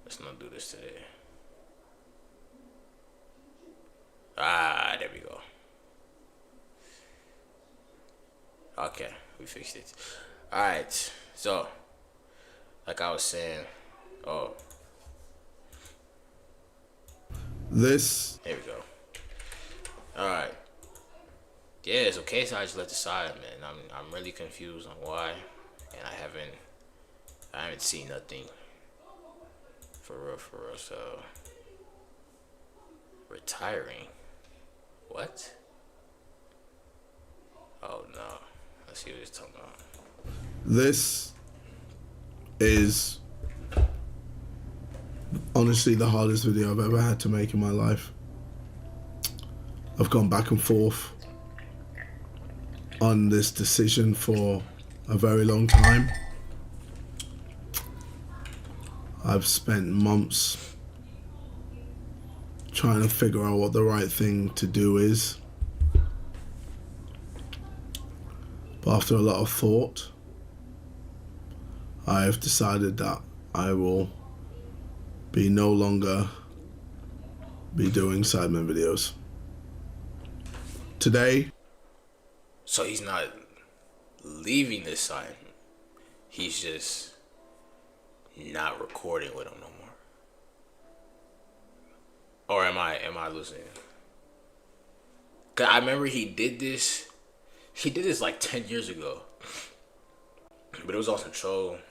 Let's not do this today. Ah, there we go. Okay, we fixed it. Alright, so, like I was saying, oh, This here we go. Alright. Yeah, so case I just left aside, man. I'm really confused on why, and I haven't seen nothing for real. So retiring, what? Oh no, let's see what he's talking about. this is honestly the hardest video I've ever had to make in my life. I've gone back and forth on this decision for a very long time. I've spent months trying to figure out what the right thing to do is. But after a lot of thought, I have decided that I will no longer be doing Sidemen videos. Today, So he's not leaving this side. He's just not recording with him no more. Or am I losing it? 'Cause I remember he did this. He did this like 10 years ago. But it was on some troll. It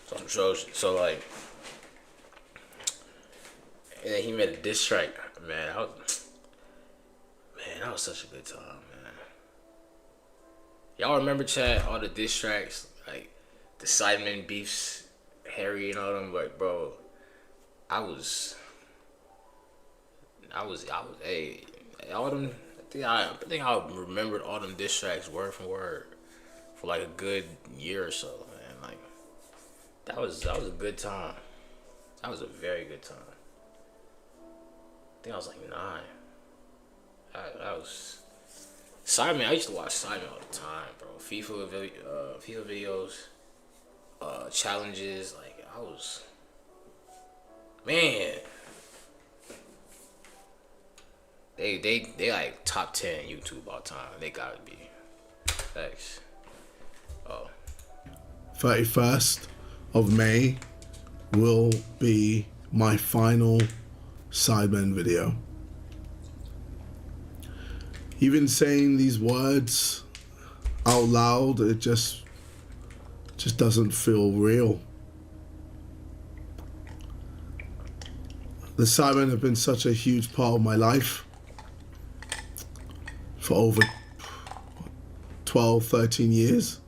was on some troll shit. So like, and then he made a diss track. Man, that was such a good time, man. Y'all remember, chat, all the diss tracks, like the Sidemen beefs, Harry and all them. Like, bro, hey, all them. I think I remembered all them diss tracks word for word for like a good year or so, man. Like, that was a good time. That was a very good time. I think I was like 9. That was Sidemen. I used to watch Sidemen all the time, bro. FIFA videos, challenges. Like, I was, man. They like top 10 YouTube all time. They gotta be. Thanks. Oh. 31st of May will be my final Sidemen video. Even saying these words out loud, it just doesn't feel real. The Sidemen have been such a huge part of my life for over 12, 13 years.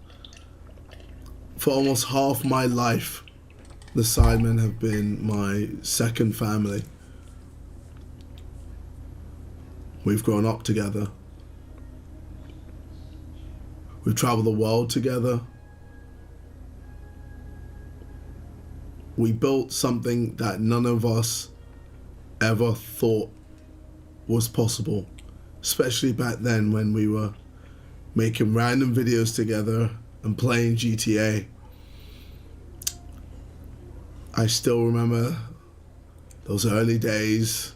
For almost half my life, the Sidemen have been my second family. We've grown up together. We've traveled the world together. We built something that none of us ever thought was possible, especially back then when we were making random videos together and playing GTA. I still remember those early days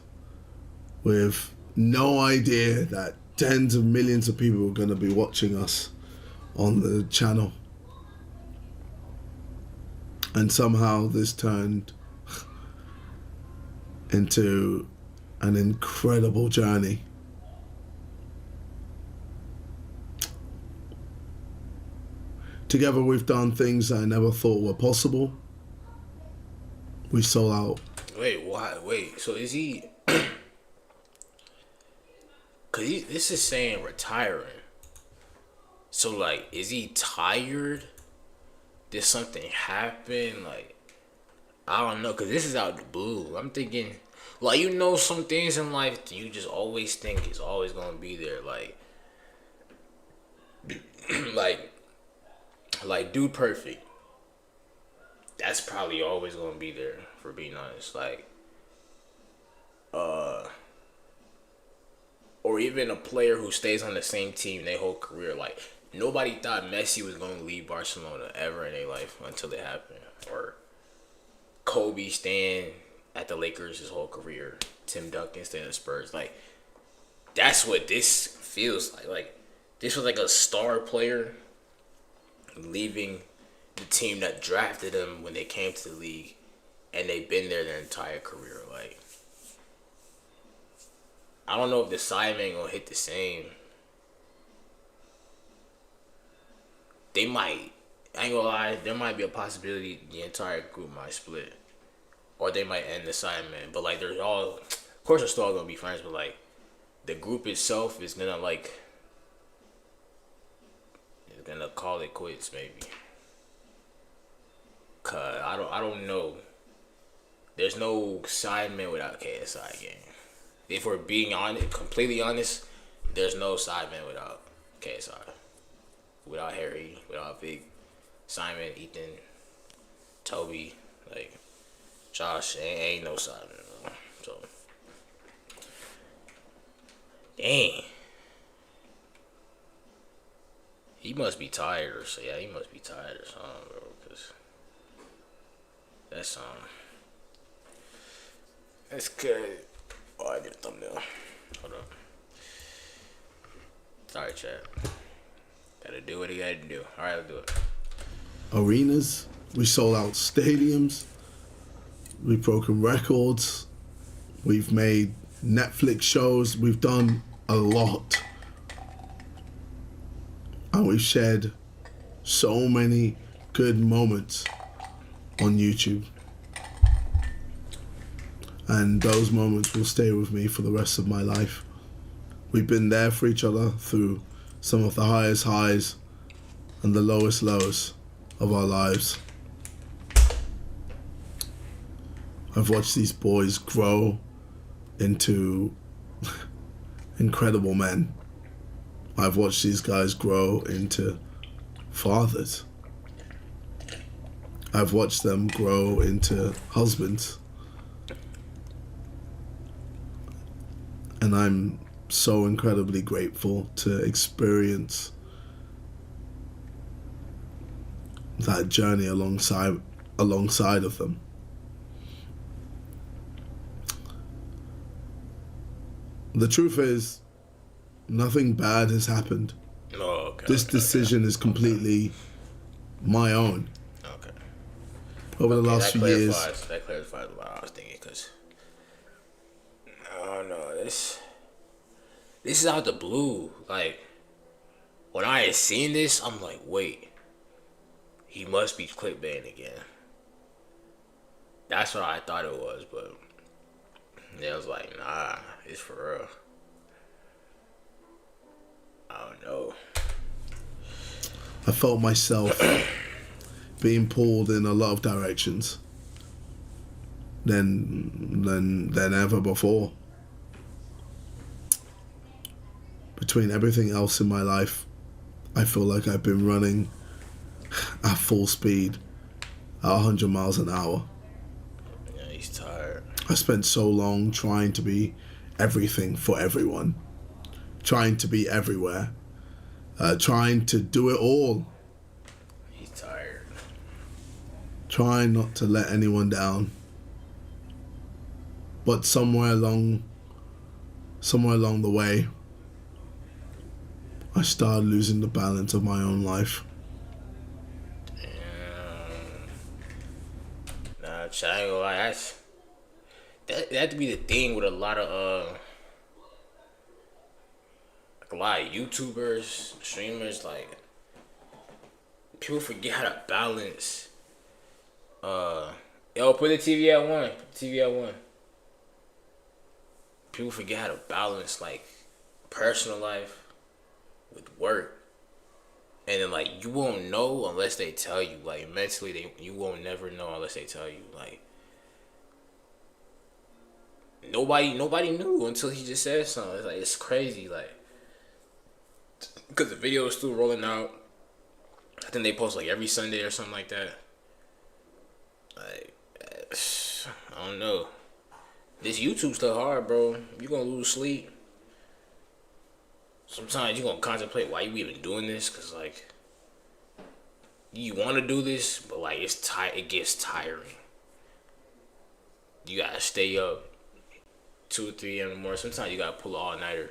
with no idea that tens of millions of people were going to be watching us on the channel. And somehow this turned into an incredible journey. Together we've done things I never thought were possible. We sold out. Wait, why? Wait, so is he? Cause this is saying retiring. So like, is he tired? Did something happen? Like, I don't know. Cause this is out of the blue. I'm thinking, like, you know, some things in life that you just always think is always gonna be there. Like Dude Perfect. That's probably always gonna be there, for being honest. Like, or even a player who stays on the same team their whole career. Like, nobody thought Messi was gonna leave Barcelona ever in their life until it happened. Or Kobe staying at the Lakers his whole career, Tim Duncan staying at the Spurs. Like, that's what this feels like. Like, this was like a star player leaving the team that drafted him when they came to the league, and they've been there their entire career. Like, I don't know if the Sidemen gonna hit the same. They might. I ain't gonna lie. There might be a possibility the entire group might split, or they might end the Sidemen. But like, they're all. Of course, they're still all gonna be friends. But like, the group itself is gonna like. Is gonna call it quits maybe. Cause I don't know. There's no Sidemen without KSI gang. If we're being honest, completely honest, there's no Sidemen without KSI. Without Harry, without Vic, Simon, Ethan, Toby, like Josh, ain't no Sidemen. So, dang. He must be tired or so. Yeah, he must be tired or something, bro. Cause that's good. Oh, I did a thumbnail. Hold on. Sorry, chat. Gotta do what he gotta do. Alright, let's do it. Arenas. We sold out stadiums. We've broken records. We've made Netflix shows. We've done a lot. And we've shared so many good moments on YouTube. And those moments will stay with me for the rest of my life. We've been there for each other through some of the highest highs and the lowest lows of our lives. I've watched these boys grow into incredible men. I've watched these guys grow into fathers. I've watched them grow into husbands. And I'm so incredibly grateful to experience that journey alongside of them. The truth is, nothing bad has happened. Oh, okay. This decision is completely my own. Okay. Over the last few years. That clarifies what I was thinking, because I don't know, this is out the blue. Like, when I had seen this, I'm like, wait, he must be clickbaiting again. That's what I thought it was, but yeah, I was like, nah, it's for real. I don't know. I felt myself being pulled in a lot of directions than ever before. Between everything else in my life, I feel like I've been running at full speed at 100 miles an hour. Yeah, he's tired. I spent so long trying to be everything for everyone, trying to be everywhere, trying to do it all. He's tired. Trying not to let anyone down. But somewhere along the way, I started losing the balance of my own life. Nah, I ain't gonna lie. That had to be the thing with a lot of YouTubers, streamers. Like, people forget how to balance. Yo, put the TV at 1. Put the TV at 1. People forget how to balance, like, personal life with work. And then, like, you won't know unless they tell you. Like, mentally, you won't never know unless they tell you. Like, nobody knew until he just said something. It's like, it's crazy, like, because the video is still rolling out. I think they post, like, every Sunday or something like that. Like, I don't know. This YouTube stuff hard, bro. You gonna lose sleep. Sometimes you gonna contemplate why you even doing this, cause like, you want to do this, but like it gets tiring. you gotta stay up 2 or 3 a.m. in the morning. Sometimes you gotta pull an all nighter,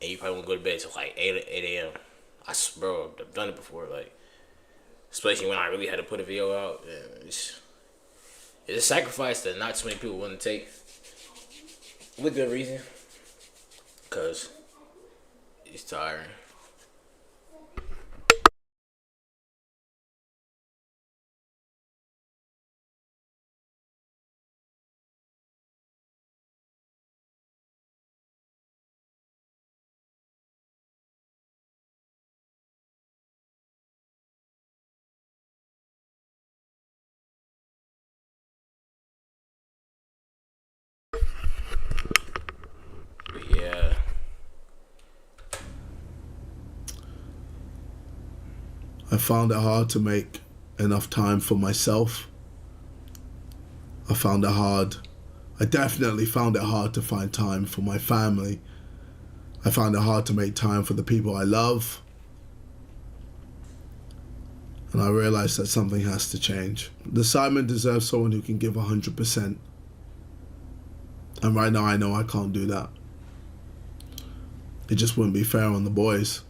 and you probably won't go to bed till like 8 a.m. Bro, I've done it before. Like, especially when I really had to put a video out. And it's a sacrifice that not too many people want to take, with good reason, cause it's tiring. But yeah, I found it hard to make enough time for myself. I found it hard. I definitely found it hard to find time for my family. I found it hard to make time for the people I love. And I realized that something has to change. The Simon deserves someone who can give 100%. And right now I know I can't do that. It just wouldn't be fair on the boys.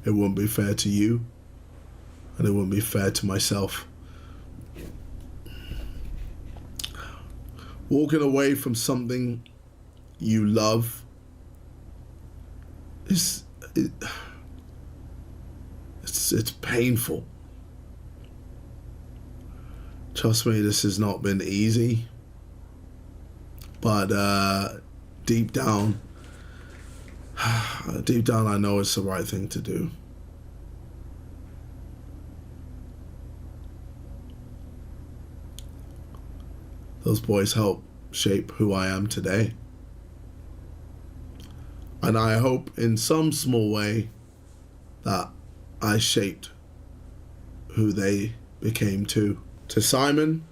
It wouldn't be fair to you. And it wouldn't be fair to myself. Walking away from something you love it's painful. Trust me, this has not been easy. But deep down, I know it's the right thing to do. Those boys help shape who I am today. And I hope in some small way that I shaped who they became too. To Simon,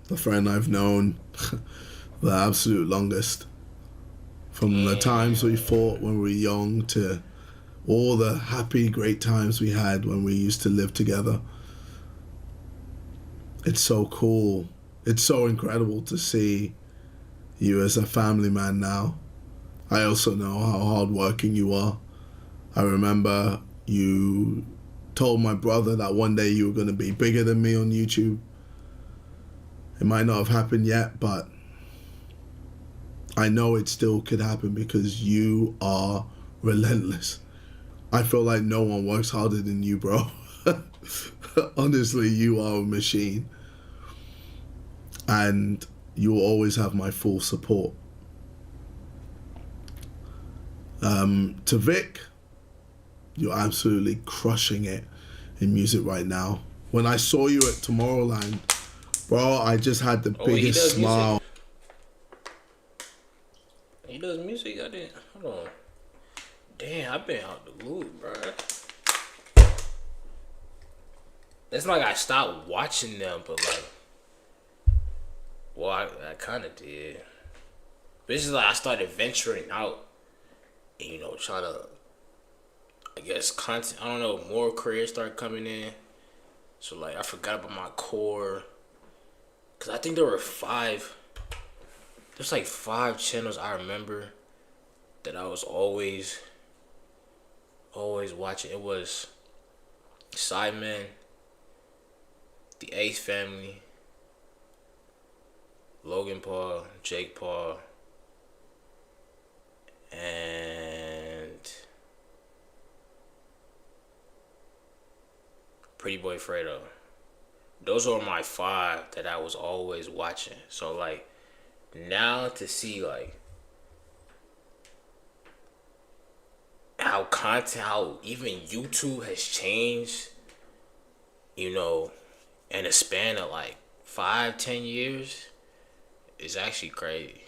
the friend I've known the absolute longest, from the times we fought when we were young to all the happy, great times we had when we used to live together. It's so cool. It's so incredible to see you as a family man now. I also know how hardworking you are. I remember you told my brother that one day you were going to be bigger than me on YouTube. It might not have happened yet, but I know it still could happen because you are relentless. I feel like no one works harder than you, bro. Honestly, you are a machine. And you will always have my full support. To Vic, you're absolutely crushing it in music right now. When I saw you at Tomorrowland, bro, I just had the biggest smile. He does music. I didn't. Hold on. Damn, I've been out the loop, bro. It's not like I stopped watching them, but like, well, I kind of did. But it's just like I started venturing out and, you know, trying to, I guess, content. I don't know, more careers started coming in. So, like, I forgot about my core. Because I think there were 5. There's like 5 channels I remember that I was always watching. It was Simon, the Ace Family, Logan Paul, Jake Paul, and Pretty Boy Fredo. Those are my 5 that I was always watching. So like now to see like how even YouTube has changed, you know, in a span of like 5-10 years is actually crazy.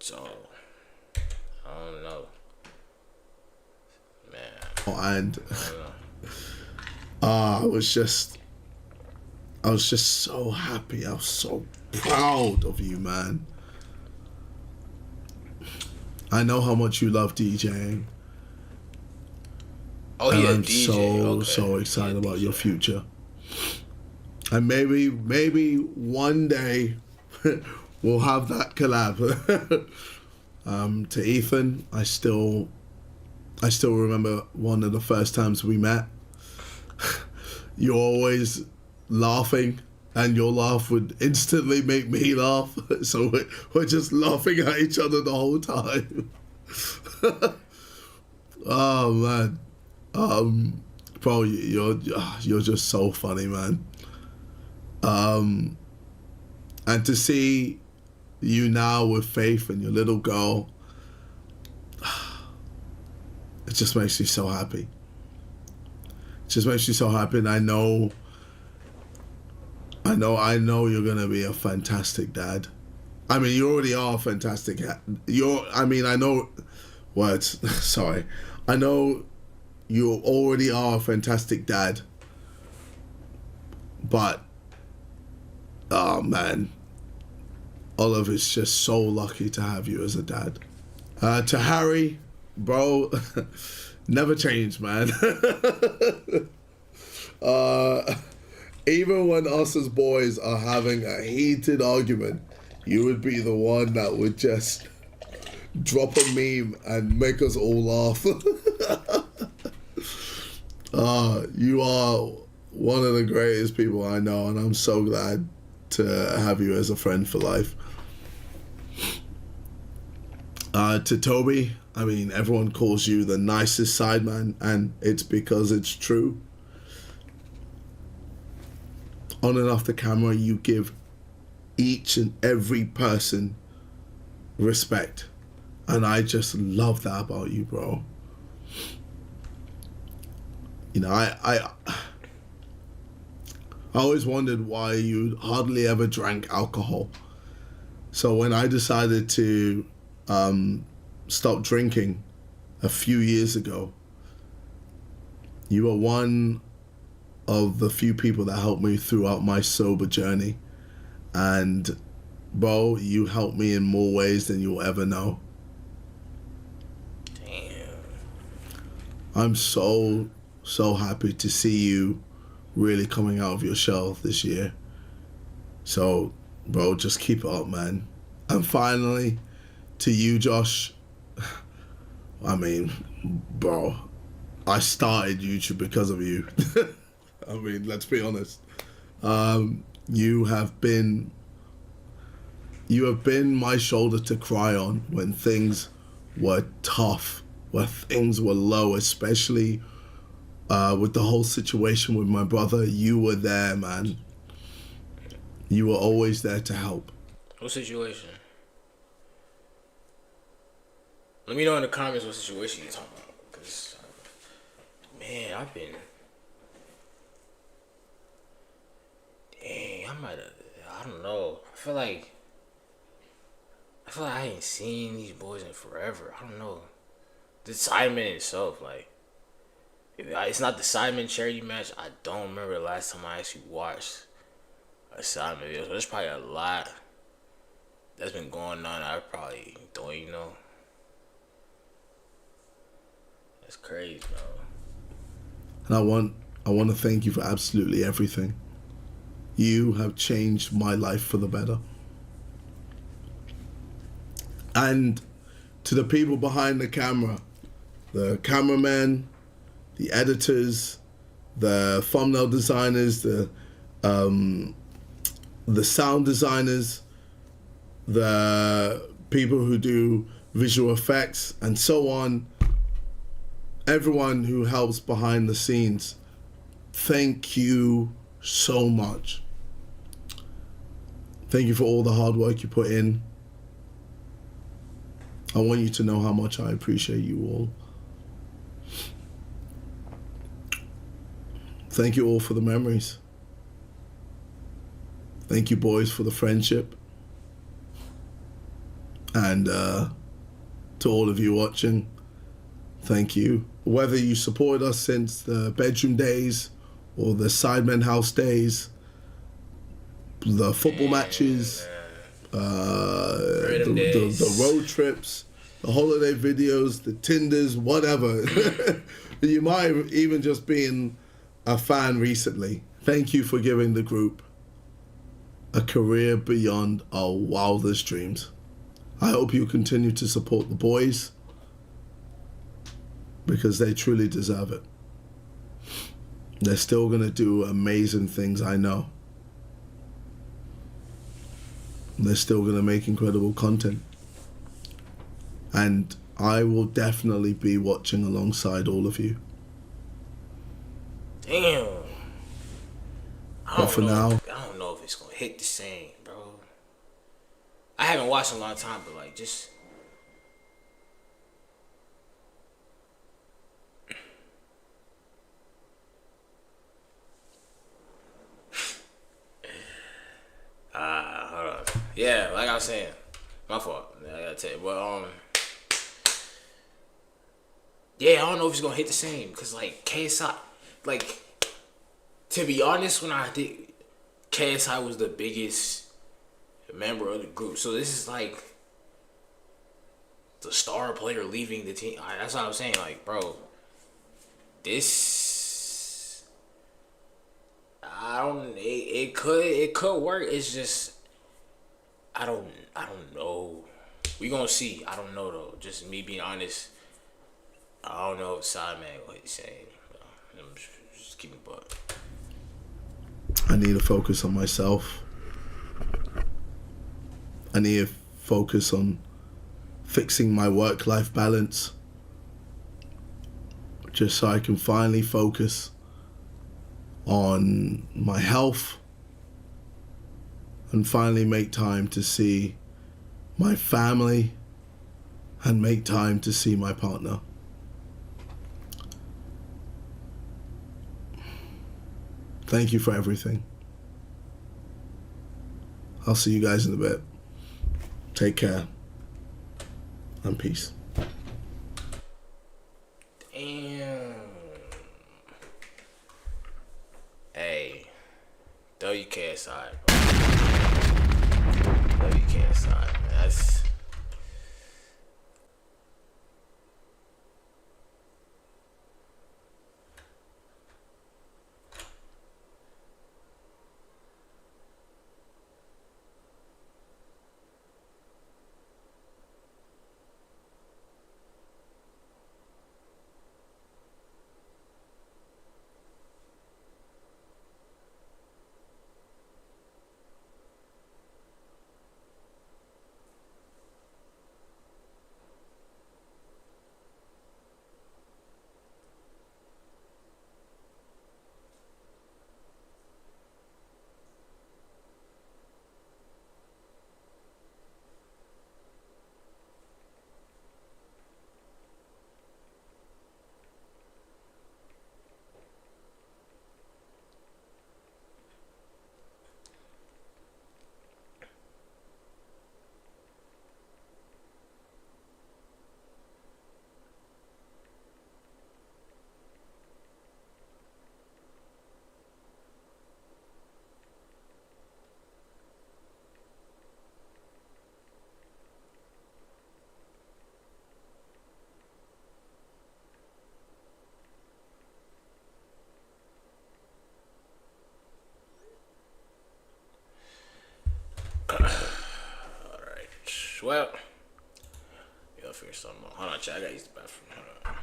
So I don't know, man. And I was just so happy. I was so proud of you, man. I know how much you love DJing. Oh, and yeah, I'm DJ. so excited about your future. And maybe one day we'll have that collab. To Ethan, I still remember one of the first times we met. You're always laughing, and your laugh would instantly make me laugh. So we're just laughing at each other the whole time. Oh man, bro, you're just so funny, man. And to see you now with Faith and your little girl, it just makes me so happy. It just makes me so happy, and I know you're gonna be a fantastic dad. I mean, you already are a fantastic. I know words. Sorry, I know you already are a fantastic dad. But, oh man, Olive is just so lucky to have you as a dad. To Harry, bro, never changed, man. Even when us as boys are having a heated argument, you would be the one that would just drop a meme and make us all laugh. You are one of the greatest people I know, and I'm so glad to have you as a friend for life. To Toby, I mean, everyone calls you the nicest sideman, and it's because it's true. On and off the camera, you give each and every person respect, and I just love that about you, bro. You know, I always wondered why you hardly ever drank alcohol. So when I decided to stop drinking a few years ago, you were one of the few people that helped me throughout my sober journey. And bro, you helped me in more ways than you'll ever know. Damn. I'm so happy to see you really coming out of your shell this year. So, bro, just keep it up, man. And finally, to you, Josh, I mean, bro, I started YouTube because of you. I mean, let's be honest. You have been my shoulder to cry on when things were tough, when things were low, especially with the whole situation with my brother. You were there, man. You were always there to help. What situation? Let me know in the comments what situation you're talking about. Because, man, I've been... Dang, I don't know. I feel like I ain't seen these boys in forever. I don't know. The Simon itself, like, it's not the Simon charity match. I don't remember the last time I actually watched a Simon video. So there's probably a lot that's been going on. I probably don't even know. That's crazy, bro. And I want to thank you for absolutely everything. You have changed my life for the better. And to the people behind the camera, the cameramen, the editors, the thumbnail designers, the sound designers, the people who do visual effects, and so on, everyone who helps behind the scenes, thank you so much. Thank you for all the hard work you put in. I want you to know how much I appreciate you all. Thank you all for the memories. Thank you, boys, for the friendship. And to all of you watching, thank you. Whether you supported us since the bedroom days or the Sidemen House days, the football matches, the road trips, the holiday videos, the Tinders, whatever. You might have even just been a fan recently. Thank you for giving the group a career beyond our wildest dreams. I hope you continue to support the boys because they truly deserve it. They're still going to do amazing things, I know. They're still going to make incredible content. And I will definitely be watching alongside all of you. Damn. But for now, I don't know if it's gonna hit the same, bro. I haven't watched in a long time, but like just hold on. Yeah, like I was saying, my fault. I gotta tell you, but yeah, I don't know if it's gonna hit the same, cause like KSI, like to be honest, when I did, KSI was the biggest member of the group, so this is like the star player leaving the team. That's what I'm saying, like, bro, this I don't. It could work. It's just I don't know. We gonna see. I don't know though. Just me being honest. I don't know if Sideman what he's saying. I'm just keep it buck. I need to focus on myself. I need to focus on fixing my work-life balance. Just so I can finally focus on my health and finally make time to see my family and make time to see my partner. Thank you for everything. I'll see you guys in a bit. Take care and peace. Damn. Hey, WKSI. WKSI. That's. Alright. Well, you gotta figure something out. Hold on, chat. I gotta use the bathroom. Hold on.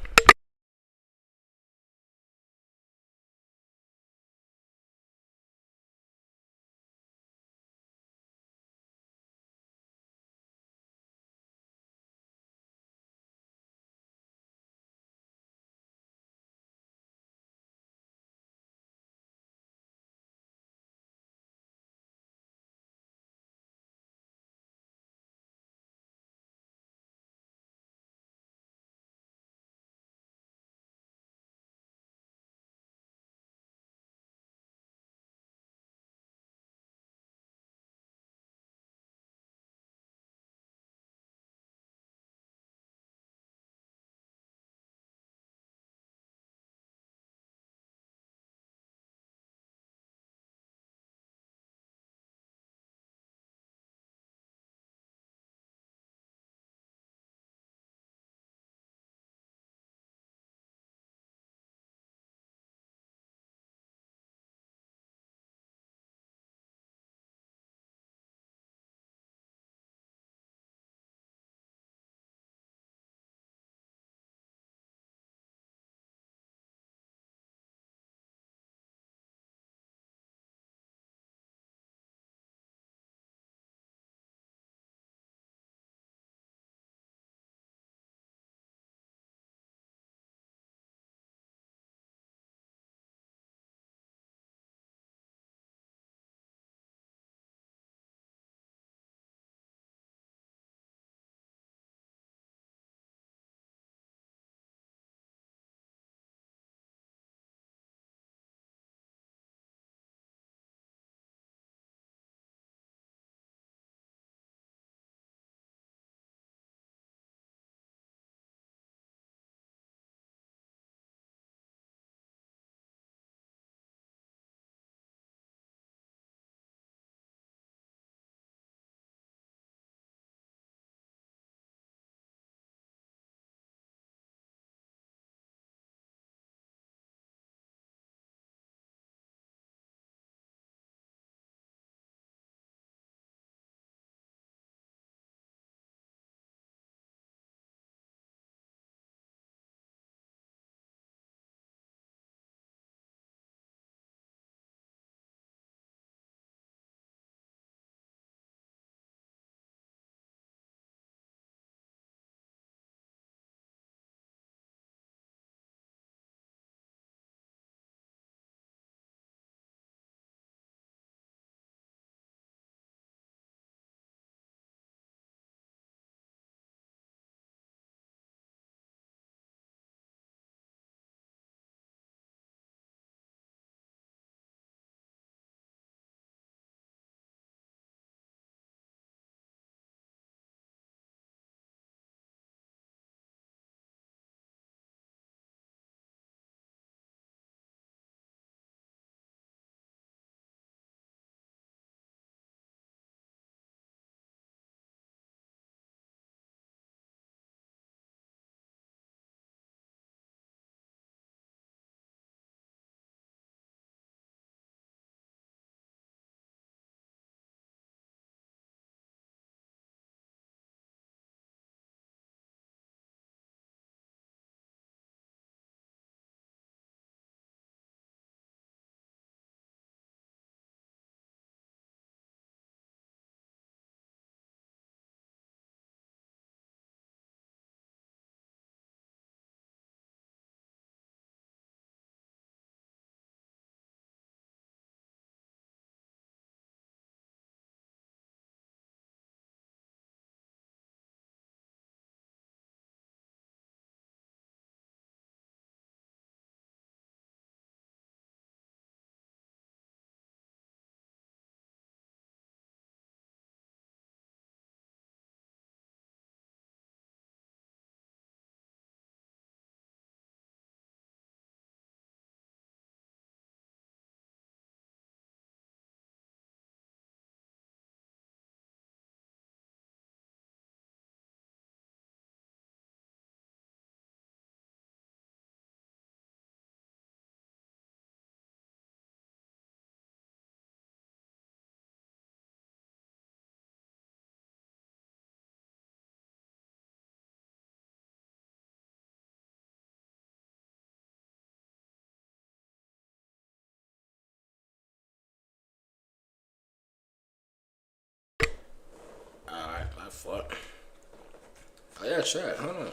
Oh yeah, chat. Hold on.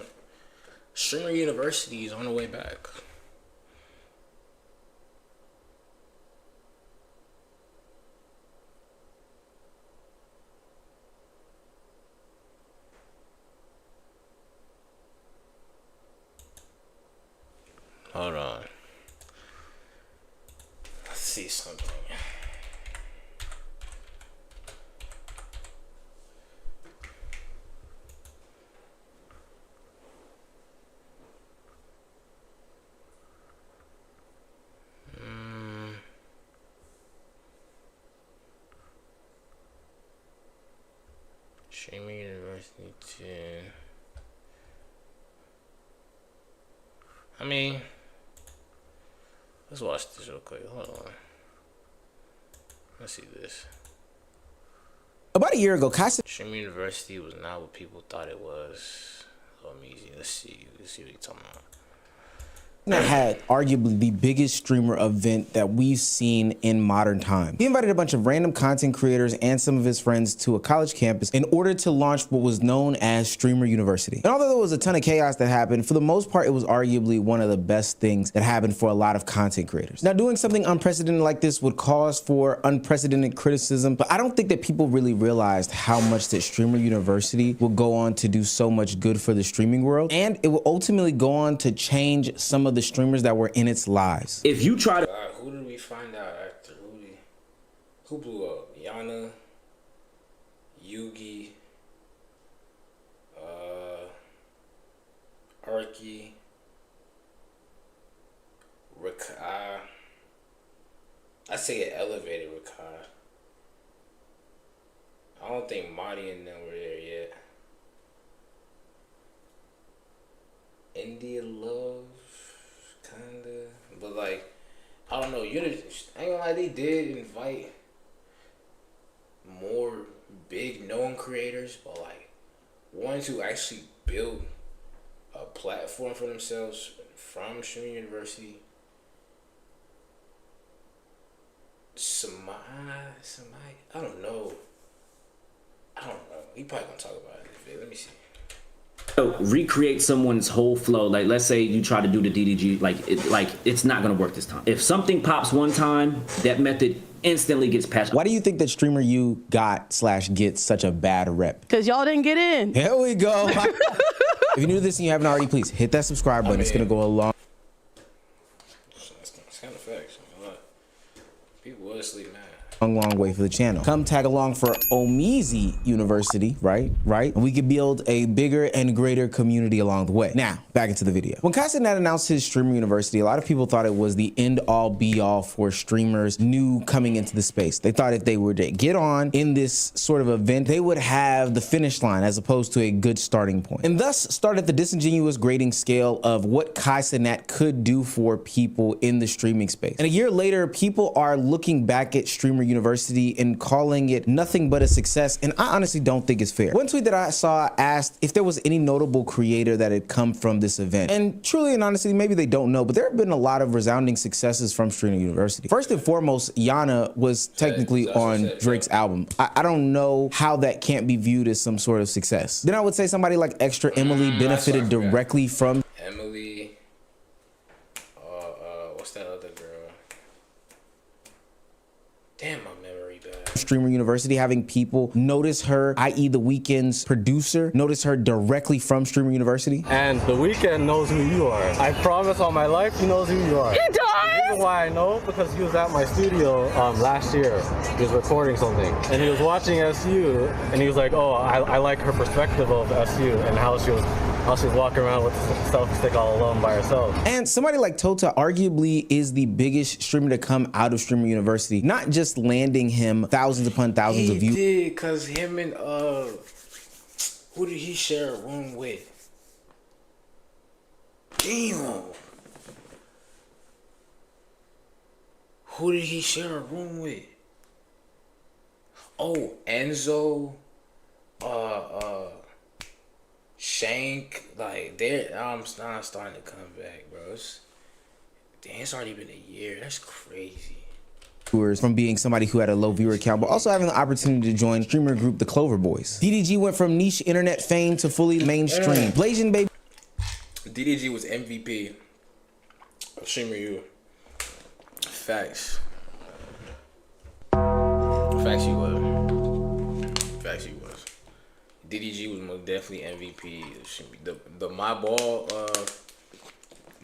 Streamer University is on the way back. Hold on. Let's see something. Streamer University 10. I mean, let's watch this real quick. Hold on. Let's see this. About a year ago, kwazi Streamer University was not what people thought it was. Easy. Let's see what you're talking about. had arguably the biggest streamer event that we've seen in modern times. He invited a bunch of random content creators and some of his friends to a college campus in order to launch what was known as Streamer University. And although there was a ton of chaos that happened, for the most part, it was arguably one of the best things that happened for a lot of content creators. Now, doing something unprecedented like this would cause for unprecedented criticism, but I don't think that people really realized how much that Streamer University will go on to do so much good for the streaming world, and it will ultimately go on to change some of the streamers that were in its lives. If you try to... Who did we find out after? Who blew up? Yana, Yugi, Arky, Rakai. I say it elevated Rakai. I don't think Marty and them were there yet. India Love, kinda, but like, I don't know. I ain't gonna lie, they did invite more big known creators, but like ones who actually built a platform for themselves from Streamer University. Samai, I don't know. He probably gonna talk about it. Let me see. recreate someone's whole flow, like let's say you try to do the DDG, it's not gonna work this time. If something pops one time, that method instantly gets patched. Why do you think that Streamer U gets such a bad rep? Because y'all didn't get in. Here we go. If you're new to this and you haven't already, please hit that subscribe button. It's gonna go a long People will sleep now. long way for the channel. Come tag along for Omizi University, right? And we could build a bigger and greater community along the way. Now, back into the video. When kwazi announced his Streamer University, a lot of people thought it was the end-all be-all for streamers new coming into the space. They thought if they were to get on in this sort of event, they would have the finish line as opposed to a good starting point. And thus started the disingenuous grading scale of what kwazi could do for people in the streaming space. And a year later, people are looking back at Streamer University and calling it nothing but a success, and I honestly don't think it's fair. One tweet that I saw asked if there was any notable creator that had come from this event, and truly and honestly, maybe they don't know, but there have been a lot of resounding successes from Streamer University. First and foremost, Yana was technically on Drake's album. I don't know how that can't be viewed as some sort of success. Then I would say somebody like Extra Emily benefited directly from Emily, what's that other girl? Damn, my memory bad. Streamer University, having people notice her, i.e. The Weeknd's producer, notice her directly from Streamer University. And The Weeknd knows who you are. I promise on my life he knows who you are. He does? The reason why I know, because he was at my studio last year. He was recording something. And he was watching SU, and he was like, oh, I like her perspective of SU and how she was walking around with the selfie stick all alone by herself. And somebody like Tota arguably is the biggest streamer to come out of Streamer University, not just landing him thousands upon thousands of views. He did, cause him and who did he share a room with? Damn. Who did he share a room with? Oh, Enzo, Shank, like I'm starting to come back, bro. It's already been a year. That's crazy. viewers from being somebody who had a low viewer count, but also having the opportunity to join streamer group The Clover Boys. DDG went from niche internet fame to fully mainstream. Blazing Baby. DDG was MVP of Streamer U. Facts. Facts he was. Facts he was. DDG was most definitely MVP. The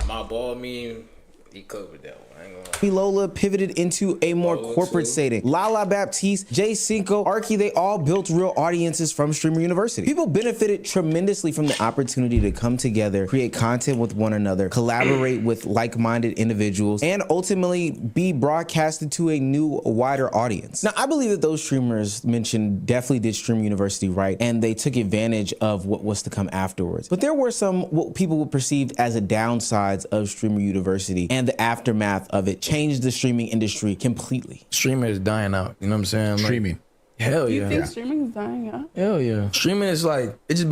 my ball meme, he covered that one. I ain't gonna lie. Lola pivoted into a more corporate setting. Lala Baptiste, Jay Cinco, Arky, they all built real audiences from Streamer University. People benefited tremendously from the opportunity to come together, create content with one another, collaborate with like-minded individuals, and ultimately be broadcasted to a new, wider audience. Now, I believe that those streamers mentioned definitely did Streamer University right, and they took advantage of what was to come afterwards. But there were some what people would perceive as a downsides of Streamer University, and the aftermath of it changed the streaming industry completely. Streaming is dying out. You know what I'm saying? Like, Streaming. Hell You yeah. think streaming is dying out? Hell yeah. Streaming is like, it just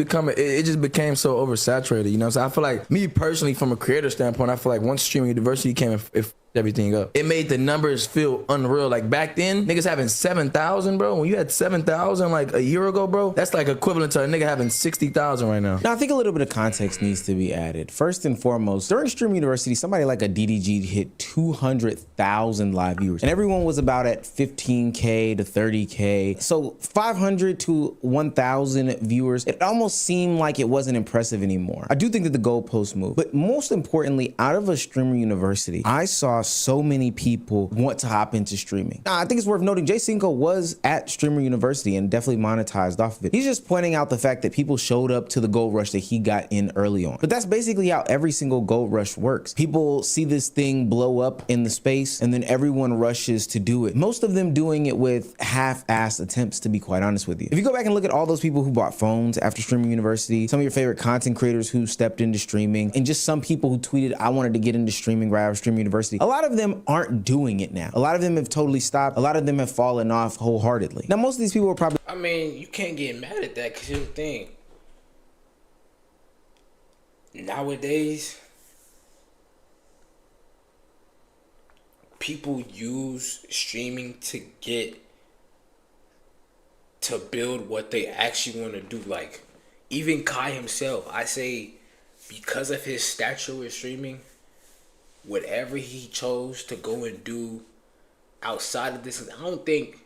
became so oversaturated, you know? So I feel like, me personally, from a creator standpoint, I feel like once Streaming University came, it fucked everything up. It made the numbers feel unreal. Like back then, niggas having 7,000, bro. When you had 7,000 like a year ago, bro, that's like equivalent to a nigga having 60,000 right now. Now, I think a little bit of context needs to be added. First and foremost, during Stream University, somebody like a DDG hit 200,000 live viewers, and everyone was about at 15K to 30K. So 500 to 1,000 viewers, it almost seemed like it wasn't impressive anymore. I do think that the goalpost moved, but most importantly, out of a Streamer University, I saw so many people want to hop into streaming. Now, I think it's worth noting Jay Cinco was at Streamer University and definitely monetized off of it. He's just pointing out the fact that people showed up to the gold rush that he got in early on. But that's basically how every single gold rush works. People see this thing blow up in the space and then everyone rushes to do it. Most of them doing it with half-assed attempts, to be quite honest with you. If you go back and look at all those people who bought phones after Streamer University, some of your favorite content creators who stepped into streaming, and just some people who tweeted, I wanted to get into streaming right after Streamer University, a lot of them aren't doing it now. A lot of them have totally stopped. A lot of them have fallen off wholeheartedly. Now, most of these people are probably... I mean, you can't get mad at that because here's the thing. Nowadays, people use streaming to build what they actually want to do. Like, even Kai himself, I say, because of his stature with streaming, whatever he chose to go and do outside of this, I don't think,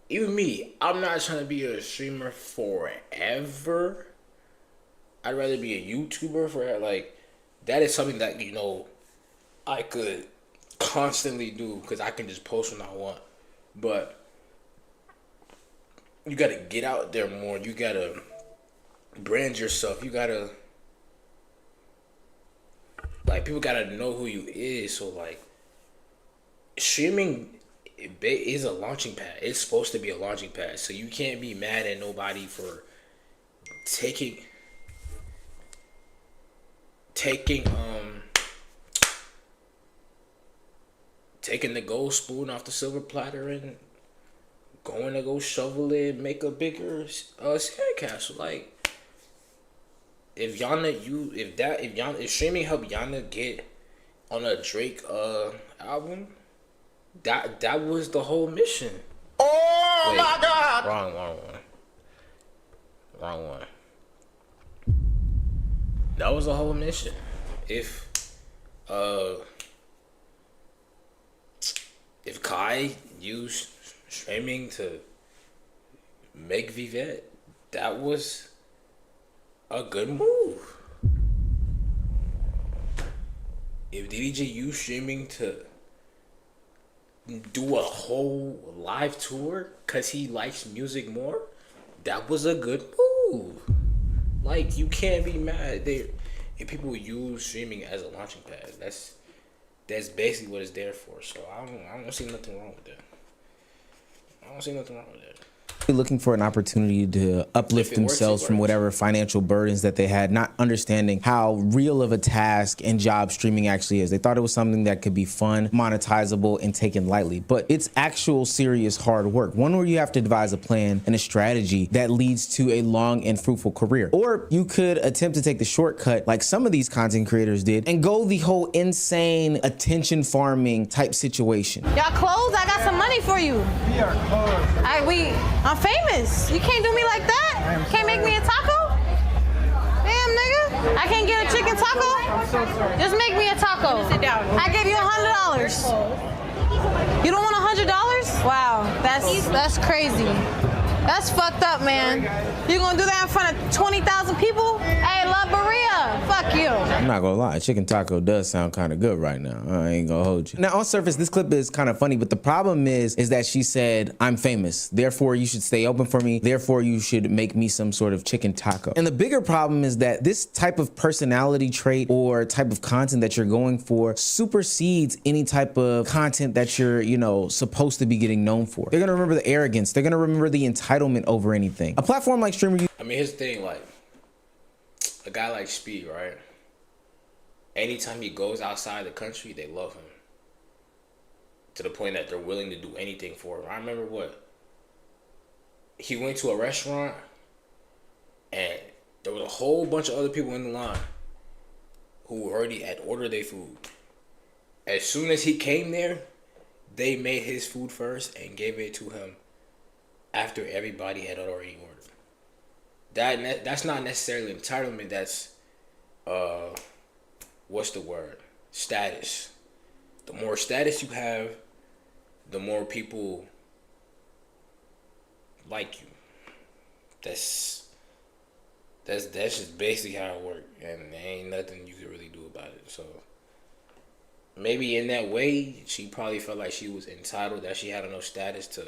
even me, I'm not trying to be a streamer forever. I'd rather be a YouTuber forever. Like, that is something that, you know, I could constantly do because I can just post when I want. But you gotta get out there more. You gotta brand yourself. You gotta, like, people gotta know who you is. So, like, streaming is a launching pad. It's supposed to be a launching pad. So you can't be mad at nobody for taking the gold spoon off the silver platter and going to go shovel it and make a bigger sandcastle. Like, if streaming helped Yana get on a Drake album, that was the whole mission. Oh, wait, my God! Wrong one. That was the whole mission. If Kai used streaming to make Vivette, that was a good move. If DDG used streaming to do a whole live tour because he likes music more, that was a good move. Like, you can't be mad if people use streaming as a launching pad. That's basically what it's there for. So I don't see nothing wrong with that. looking for an opportunity to uplift themselves from whatever financial burdens that they had, not understanding how real of a task and job streaming actually is. They thought it was something that could be fun, monetizable, and taken lightly, but it's actual serious hard work, one where you have to devise a plan and a strategy that leads to a long and fruitful career. Or you could attempt to take the shortcut like some of these content creators did and go the whole insane attention farming type situation. Y'all closed? I got some money for you. We are closed. I'm famous. You can't do me like that. Can't make me a taco? Damn, nigga. I can't get a chicken taco? I'm so sorry. Just make me a taco. Sit down. I give you $100. You don't want $100? Wow, that's crazy. That's fucked up, man. You gonna do that in front of 20,000 people? Hey, La Berea, fuck you. I'm not gonna lie, chicken taco does sound kind of good right now. I ain't gonna hold you. Now, on surface, this clip is kind of funny, but the problem is that she said, I'm famous, therefore you should stay open for me, therefore you should make me some sort of chicken taco. And the bigger problem is that this type of personality trait or type of content that you're going for supersedes any type of content that you're, you know, supposed to be getting known for. They're gonna remember the arrogance, they're gonna remember the entitlement over anything. A platform like StreamerU, I mean, here's the thing, like, a guy like Speed, right? Anytime he goes outside the country, they love him. To the point that they're willing to do anything for him. I remember he went to a restaurant and there was a whole bunch of other people in the line who already had ordered their food. As soon as he came there, they made his food first and gave it to him after everybody had already ordered. That's not necessarily entitlement. That's what's the word? Status. The more status you have, the more people like you. That's just basically how it works, and there ain't nothing you can really do about it. So maybe in that way, she probably felt like she was entitled, that she had enough status to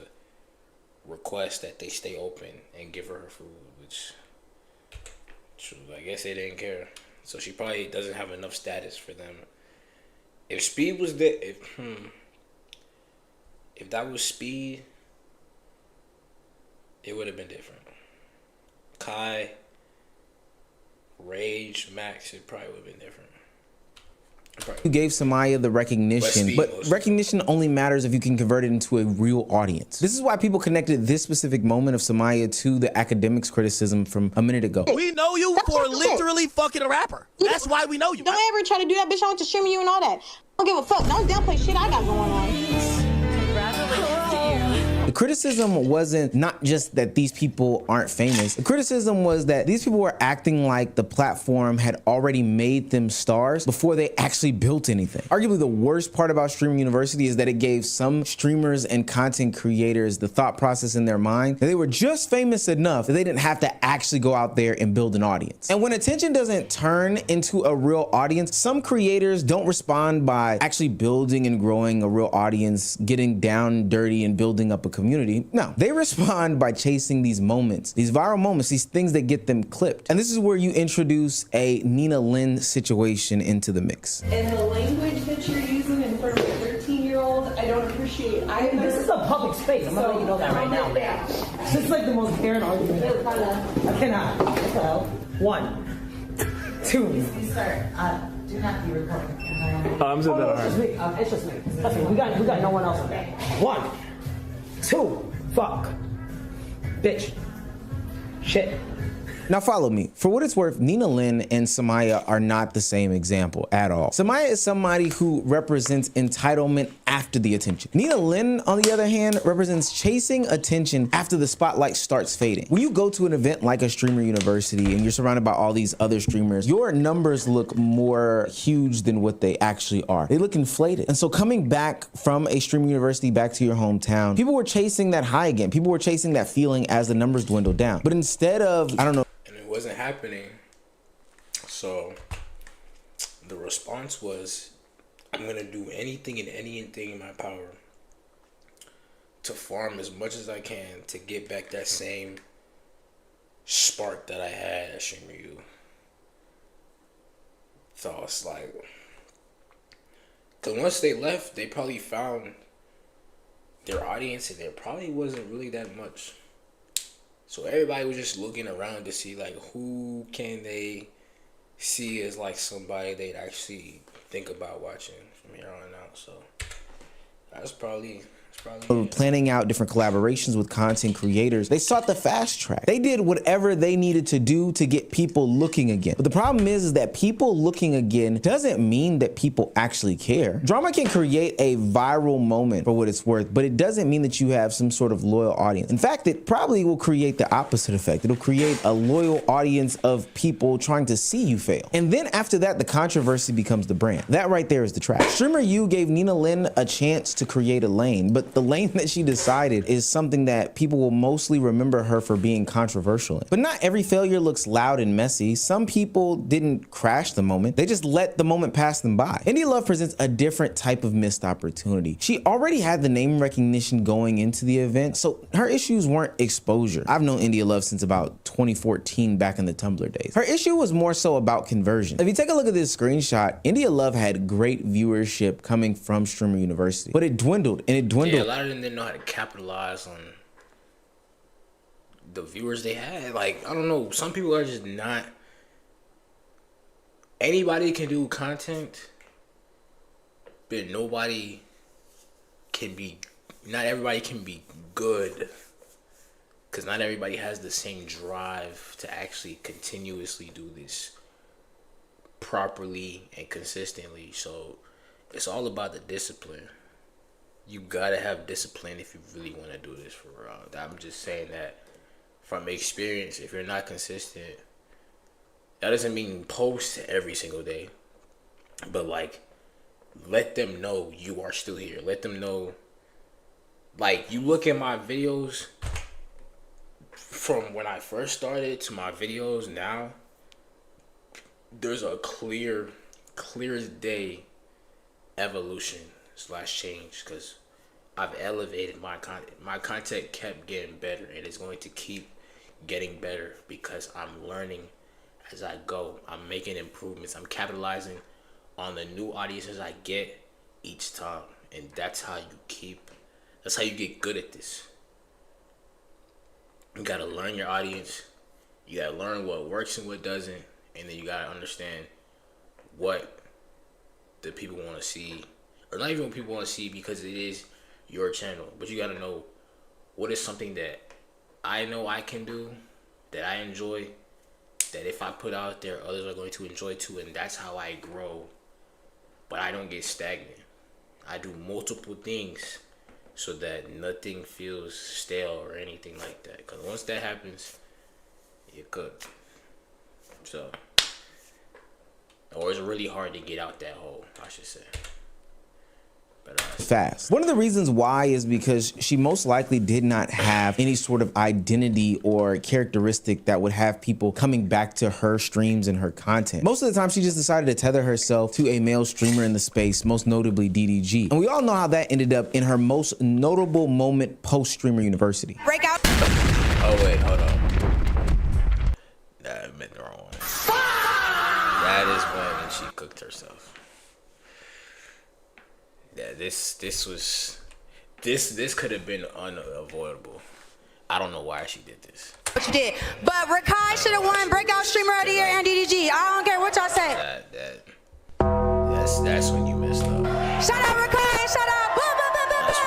request that they stay open and give her food, which I guess they didn't care. So she probably doesn't have enough status for them. If Speed was there, if that was Speed, it would have been different. Kai, Rage, Max, it probably would have been different. you gave Samaya the recognition, but recognition only matters if you can convert it into a real audience. This is why people connected this specific moment of Samaya to the academics criticism from a minute ago. We know you for literally fucking a rapper. That's why we know you. Don't ever try to do that, bitch. I want to stream you and all that. I don't give a fuck. Don't downplay shit I got going on. The criticism wasn't not just that these people aren't famous. The criticism was that these people were acting like the platform had already made them stars before they actually built anything. Arguably, the worst part about Streaming University is that it gave some streamers and content creators the thought process in their mind that they were just famous enough that they didn't have to actually go out there and build an audience. And when attention doesn't turn into a real audience, some creators don't respond by actually building and growing a real audience, getting down dirty and building up a community. No, they respond by chasing these moments, these viral moments, these things that get them clipped. And this is where you introduce a Nina Lynn situation into the mix. And the language that you're using in front of a 13-year-old, I don't appreciate either. This is a public space. I'm gonna let you know that right now, man. This is like the most barren argument. I cannot. What the hell? 1, 2. You start. Do not be recording. I'm saying that. It's just me. That's me. We got no one else on there. 1, 2. Fuck. Bitch. Shit. Now follow me. For what it's worth, Nina Lynn and Samaya are not the same example at all. Samaya is somebody who represents entitlement after the attention. Nina Lynn, on the other hand, represents chasing attention after the spotlight starts fading. When you go to an event like a Streamer University and you're surrounded by all these other streamers, your numbers look more huge than what they actually are. They look inflated. And so coming back from a Streamer University back to your hometown, people were chasing that high again. People were chasing that feeling as the numbers dwindled down. But instead of, I don't know, wasn't happening, so the response was, I'm gonna do anything and anything in my power to farm as much as I can to get back that same spark that I had at Streamer U. So it's like, cause once they left, they probably found their audience and there probably wasn't really that much So everybody was just looking around to see like who can they see as like somebody they'd actually think about watching from here on out. So that's probably planning out different collaborations with content creators. They sought the fast track. They did whatever they needed to do to get people looking again. But the problem is that people looking again doesn't mean that people actually care. Drama can create a viral moment for what it's worth, but it doesn't mean that you have some sort of loyal audience. In fact, it probably will create the opposite effect. It'll create a loyal audience of people trying to see you fail. And then after that, the controversy becomes the brand. That right there is the trap. Streamer You gave Nina Lynn a chance to create a lane, but the lane that she decided is something that people will mostly remember her for being controversial in. But not every failure looks loud and messy. Some people didn't crash the moment. They just let the moment pass them by. d.i.f.f.e.r.e.n.t presents a different type of missed opportunity. She already had the name recognition going into the event, so her issues weren't exposure. I've known d.i.f.f.e.r.e.n.t since about 2014 back in the Tumblr days. Her issue was more so about conversion. If you take a look at this screenshot, d.i.f.f.e.r.e.n.t had great viewership coming from Streamer University, but it dwindled and it dwindled. Yeah, a lot of them didn't know how to capitalize on the viewers they had. Like, I don't know, some people are just not. Anybody can do content, but nobody can be. Not everybody can be good, because not everybody has the same drive to actually continuously do this properly and consistently. So it's all about the discipline. You gotta have discipline if you really want to do this for real. I'm just saying that from experience. If you're not consistent, that doesn't mean post every single day, but like, let them know you are still here. Let them know, like, you look at my videos from when I first started to my videos now, there's a clear as day evolution / change, because I've elevated my content. My content kept getting better, and it's going to keep getting better because I'm learning as I go. I'm making improvements. I'm capitalizing on the new audiences I get each time, and that's how you get good at this. You gotta learn your audience. You gotta learn what works and what doesn't, and then you gotta understand what the people want to see, or not even what people want to see, because it is your channel. But you gotta know what is something that I know I can do, that I enjoy, that if I put out there, others are going to enjoy too, and that's how I grow. But I don't get stagnant. I do multiple things so that nothing feels stale or anything like that. Because once that happens, you're cooked. So, or it's really hard to get out that hole, I should say. Fast. One of the reasons why is because she most likely did not have any sort of identity or characteristic that would have people coming back to her streams and her content. Most of the time, she just decided to tether herself to a male streamer in the space, most notably DDG. And we all know how that ended up in her most notable moment post Streamer University. Breakout. Oh wait, hold on. Nah, I meant the wrong one. That is when she cooked herself. Yeah, this could have been unavoidable. I don't know why she did this. What you did, but Rakai should have won Breakout Streamer of the Year and DDG. I don't care what y'all say. That's when you messed up. Shout out Rakai, shout out. Boom, boom, boom, boom, boom.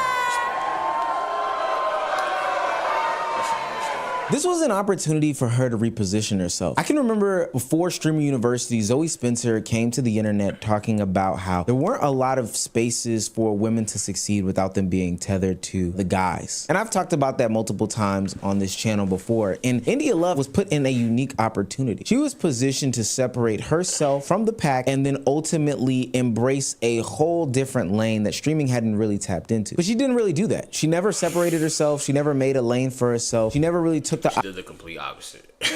This was an opportunity for her to reposition herself. I can remember before Streamer University, Zoe Spencer came to the internet talking about how there weren't a lot of spaces for women to succeed without them being tethered to the guys. And I've talked about that multiple times on this channel before. And d.i.f.f.e.r.e.n.t was put in a unique opportunity. She was positioned to separate herself from the pack and then ultimately embrace a whole different lane that streaming hadn't really tapped into. But she didn't really do that. She never separated herself. She never made a lane for herself. She never really took She did the complete opposite. She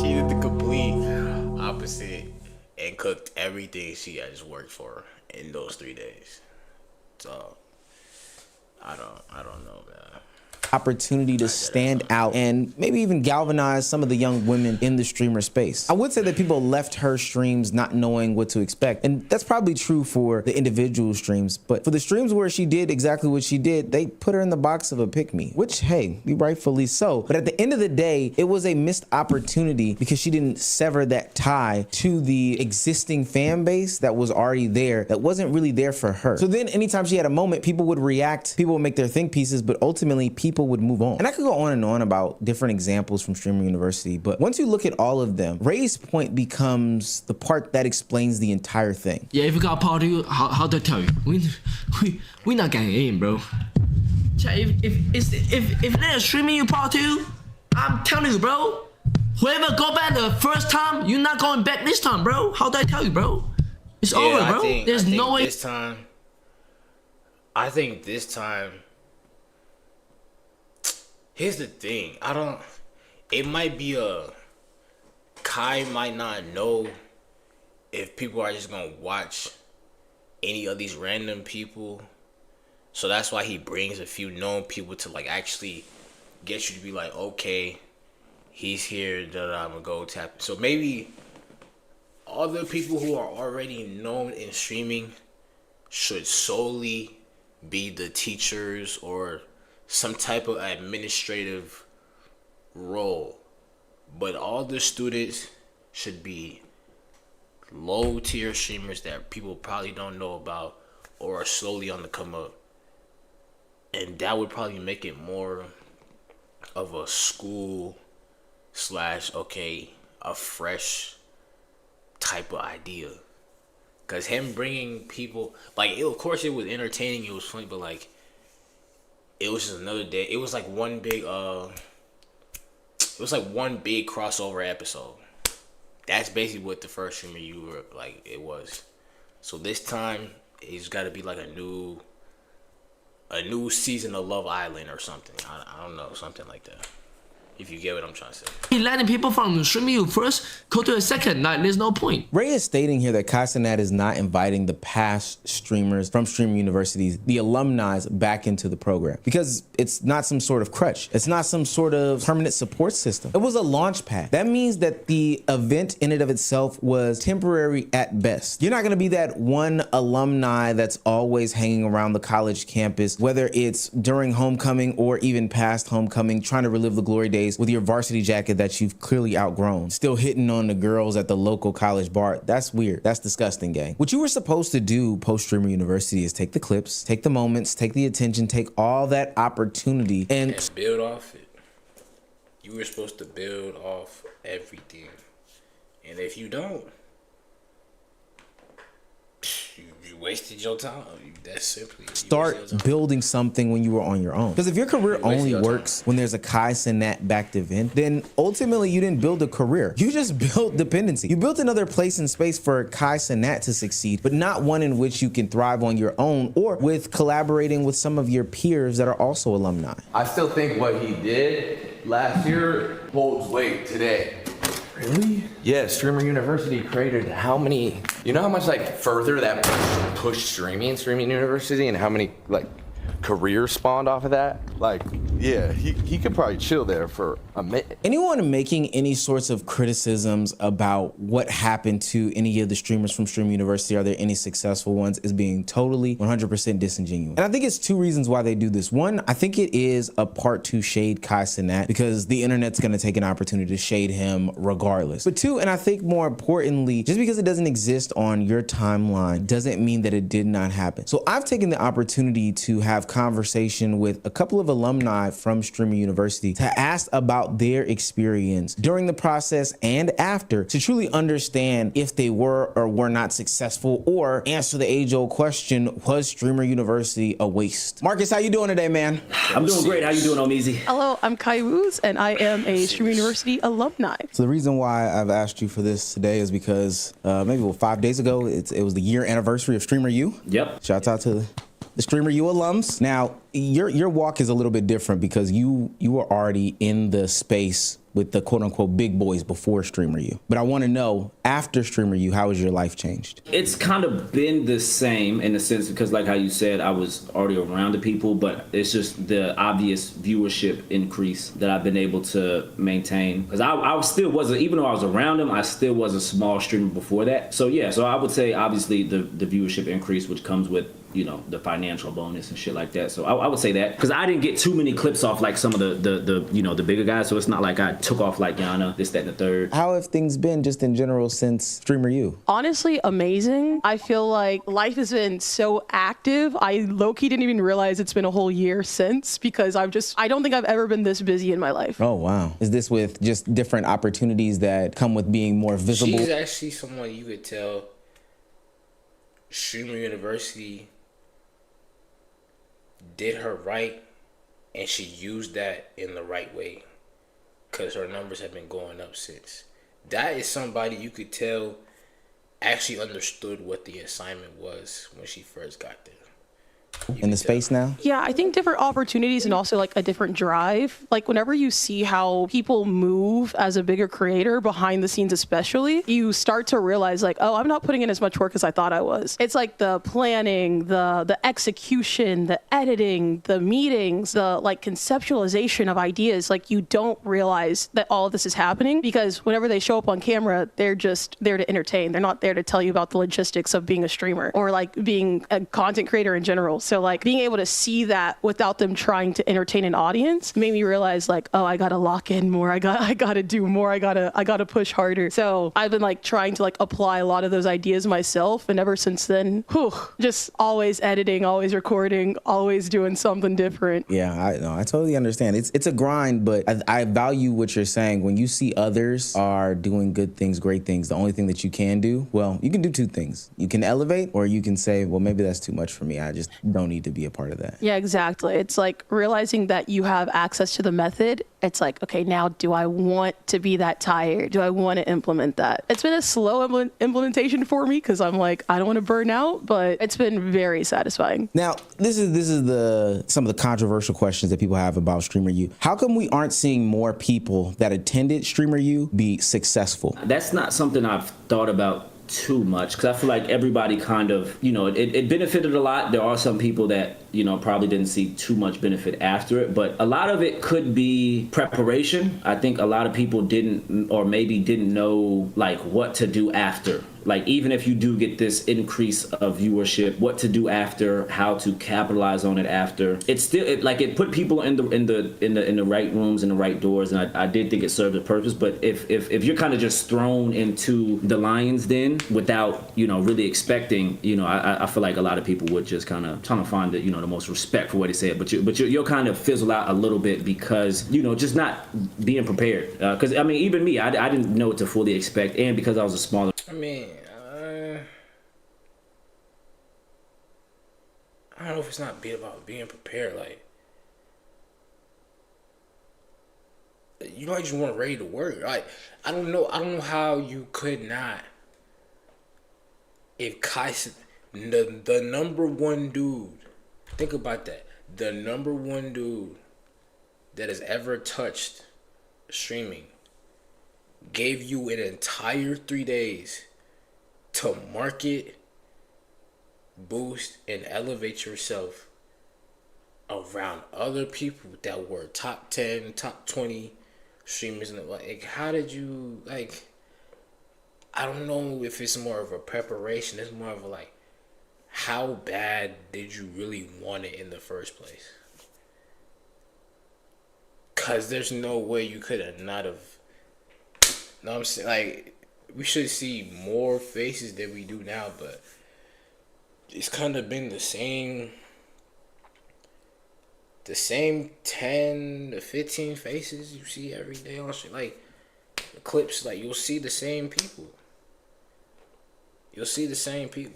did the complete opposite and cooked everything she had just worked for in those 3 days. So I don't know, man. opportunity to stand out and maybe even galvanize some of the young women in the streamer space. I would say that people left her streams not knowing what to expect, and that's probably true for the individual streams, but for the streams where she did exactly what she did, they put her in the box of a pick-me, which, hey, rightfully so. But at the end of the day, it was a missed opportunity because she didn't sever that tie to the existing fan base that was already there, that wasn't really there for her. So then anytime she had a moment, people would react, people would make their think pieces, but ultimately people would move on. And I could go on and on about different examples from Streamer University, but once you look at all of them, Ray's point becomes the part that explains the entire thing. Yeah, if you got part two, how do I tell you? We not getting in, bro. If they're streaming you part two, I'm telling you, bro. Whoever go back the first time, you're not going back this time, bro. How do I tell you, bro? It's over, bro. There's no way. I think this time. Here's the thing. It might be Kai might not know if people are just gonna watch any of these random people. So that's why he brings a few known people to like actually get you to be like, okay, he's here, that I'm gonna go tap. So maybe all the people who are already known in streaming should solely be the teachers or some type of administrative role. But all the students should be low tier streamers that people probably don't know about or are slowly on the come up. And that would probably make it more of a school / a fresh type of idea. Cause him bringing people, like, of course it was entertaining, it was funny, but like, it was just another day. It was like one big crossover episode. That's basically what the first streamer you were like, it was. So this time it's got to be like a new season of Love Island or something. I don't know, something like that. If you get what I'm trying to say. He letting people from streaming you first go to a second. Like, there's no point. Ray is stating here that Kasanat is not inviting the past streamers from Streamer Universities, the alumni, back into the program because it's not some sort of crutch. It's not some sort of permanent support system. It was a launch pad. That means that the event in and of itself was temporary at best. You're not going to be that one alumni that's always hanging around the college campus, whether it's during homecoming or even past homecoming, trying to relive the glory days with your varsity jacket that you've clearly outgrown, still hitting on the girls at the local college bar. That's weird. That's disgusting, gang. What you were supposed to do post Streamer University is take the clips, take the moments, take the attention, take all that opportunity and build off it. You were supposed to build off everything. And if you don't, you wasted your time. That's simply start building something when you were on your own. Because if your career only works when there's a Kai Cenat backed event, then ultimately you didn't build a career. You just built dependency. You built another place and space for Kai Cenat to succeed, but not one in which you can thrive on your own or with collaborating with some of your peers that are also alumni. I still think what he did last year holds weight today. Really? Yeah, Streamer University created how many, you know how much like further that pushed Streamer University and how many like careers spawned off of that? Like, yeah, he could probably chill there for a minute. Anyone making any sorts of criticisms about what happened to any of the streamers from Streamer University, are there any successful ones, is being totally 100% disingenuous. And I think it's two reasons why they do this. One, I think it is a part to shade Kai Cenat because the internet's gonna take an opportunity to shade him regardless. But two, and I think more importantly, just because it doesn't exist on your timeline doesn't mean that it did not happen. So I've taken the opportunity to have conversation with a couple of alumni from Streamer University to ask about their experience during the process and after to truly understand if they were or were not successful, or answer the age-old question, was Streamer University a waste? Marcus, how you doing today, man? I'm doing great. How you doing, Omizi? Hello, I'm Kai Woos, and I am a Streamer University alumni. So the reason why I've asked you for this today is because maybe 5 days ago, it was the year anniversary of Streamer U. Yep. Shouts out to the Streamer U alums. Now, your walk is a little bit different because you were already in the space with the quote unquote big boys before Streamer U. But I want to know, after Streamer U, how has your life changed? It's kind of been the same in a sense because like how you said, I was already around the people, but it's just the obvious viewership increase that I've been able to maintain. Because I still wasn't, even though I was around them, I still was a small streamer before that. So yeah, so I would say obviously the viewership increase, which comes with, you know, the financial bonus and shit like that. So I would say that because I didn't get too many clips off like some of the you know, the bigger guys. So it's not like I took off like Yana, this, that, and the third. How have things been just in general since Streamer U? Honestly, amazing. I feel like life has been so active. I low-key didn't even realize it's been a whole year since because I don't think I've ever been this busy in my life. Oh, wow. Is this with just different opportunities that come with being more visible? She's actually someone you could tell Streamer University did her right, and she used that in the right way because her numbers have been going up since. That is somebody you could tell actually understood what the assignment was when she first got there. In the space now? Yeah, I think different opportunities and also like a different drive. Like whenever you see how people move as a bigger creator behind the scenes especially, you start to realize like, oh, I'm not putting in as much work as I thought I was. It's like the planning, the execution, the editing, the meetings, the like conceptualization of ideas. Like you don't realize that all of this is happening because whenever they show up on camera, they're just there to entertain. They're not there to tell you about the logistics of being a streamer or like being a content creator in general. So like being able to see that without them trying to entertain an audience made me realize like, oh, I gotta lock in more. I gotta do more. I gotta push harder. So I've been like trying to like apply a lot of those ideas myself. And ever since then, just always editing, always recording, always doing something different. Yeah, I totally understand. It's a grind, but I value what you're saying. When you see others are doing good things, great things, the only thing that you can do, well, you can do two things. You can elevate or you can say, well, maybe that's too much for me. I just don't need to be a part of that. Yeah, exactly. It's like realizing that you have access to the method. It's like, okay, now do I want to be that tired? Do I want to implement that? It's been a slow implementation for me because I'm like, I don't want to burn out, but it's been very satisfying. Now, this is some of the controversial questions that people have about Streamer U. How come we aren't seeing more people that attended Streamer U be successful? That's not something I've thought about too much because I feel like everybody kind of, you know, it benefited a lot. There are some people that, you know, probably didn't see too much benefit after it, but a lot of it could be preparation. I think a lot of people didn't or maybe didn't know like what to do after. Like even if you do get this increase of viewership, what to do after, how to capitalize on it after. It's still it put people in the right rooms, in the right doors, and I did think it served a purpose. But if you're kind of just thrown into the lion's den without, you know, really expecting, you know, I feel like a lot of people would just kind of trying to find the, you know, the most respect for what he said. But you'll kind of fizzle out a little bit because, you know, just not being prepared. Because I mean, even me, I didn't know what to fully expect, and because I was a smaller. I mean, I don't know if it's not about being prepared. Like, you know, I just want ready to work. Like, I don't know how you could not. If Kai, the number one dude, think about that. The number one dude that has ever touched streaming gave you an entire 3 days to market, boost, and elevate yourself around other people that were top 10, top 20 streamers. And like, how did you, like, I don't know if it's more of a preparation. It's more of a like, how bad did you really want it in the first place? Because there's no way you could have not have. No, I'm saying, like, we should see more faces than we do now, but it's kind of been the same 10 to 15 faces you see every day on shit. Like, the clips, like, you'll see the same people.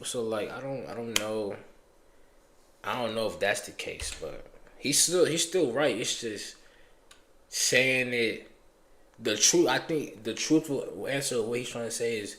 So like, I don't know if that's the case, but he's still right. It's just saying it. The truth, I think the truthful answer of what he's trying to say is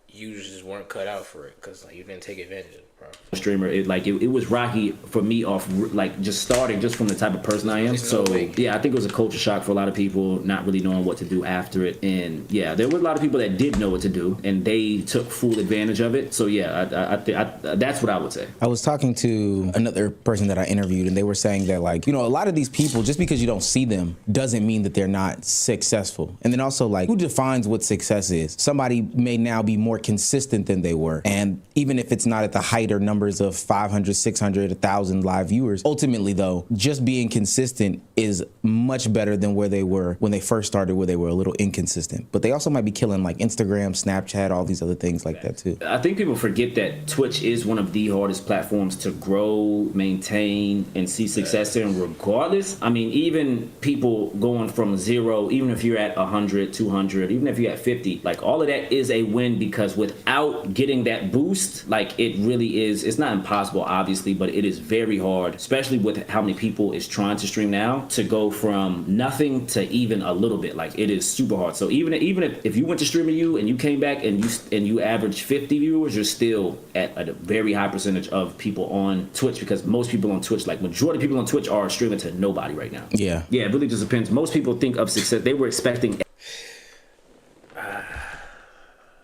you just weren't cut out for it because like you didn't take advantage of the streamer, it was rocky for me off, like just starting just from the type of person I am. So yeah, I think it was a culture shock for a lot of people, not really knowing what to do after it. And yeah, there were a lot of people that did know what to do and they took full advantage of it. So yeah, I that's what I would say. I was talking to another person that I interviewed, and they were saying that, like, you know, a lot of these people, just because you don't see them doesn't mean that they're not successful. And then also, like, who defines what success is? Somebody may now be more consistent than they were, and even if it's not at the height or numbers of 500, 600, 1,000 live viewers, ultimately though, just being consistent is much better than where they were when they first started, where they were a little inconsistent. But they also might be killing like Instagram, Snapchat, all these other things like that too. I think people forget that Twitch is one of the hardest platforms to grow, maintain, and see success in regardless. I mean, even people going from 0, even if you're at 100, 200, even if you're at 50, like all of that is a win, because without getting that boost, like it really is, it's not impossible obviously, but it is very hard, especially with how many people is trying to stream now, to go from nothing to even a little bit. Like it is super hard. So even if you went to StreamerU and you came back and you average 50 viewers, you're still at a very high percentage of people on Twitch, because most people on Twitch, like majority of people on Twitch, are streaming to nobody right now. Yeah, it really just depends. Most people think of success, they were expecting.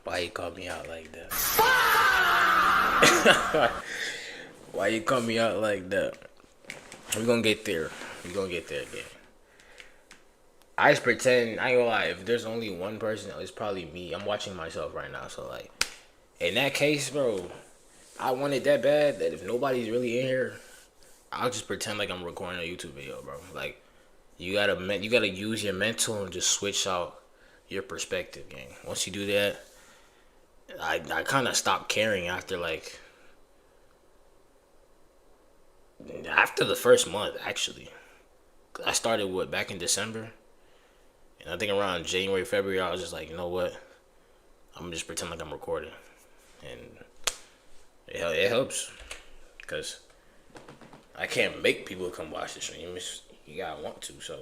Why you call me out like that? Why you call me out like that? We're gonna get there. We're gonna get there again. I just pretend, I ain't gonna lie, if there's only one person, it's probably me. I'm watching myself right now, so like, in that case, bro, I want it that bad that if nobody's really in here, I'll just pretend like I'm recording a YouTube video, bro. Like, you gotta use your mental and just switch out your perspective, gang. Once you do that, I kind of stopped caring after the first month, actually. I started back in December, and I think around January, February, I was just like, you know what, I'm gonna just pretend like I'm recording, and it helps, because I can't make people come watch the stream. You gotta want to, so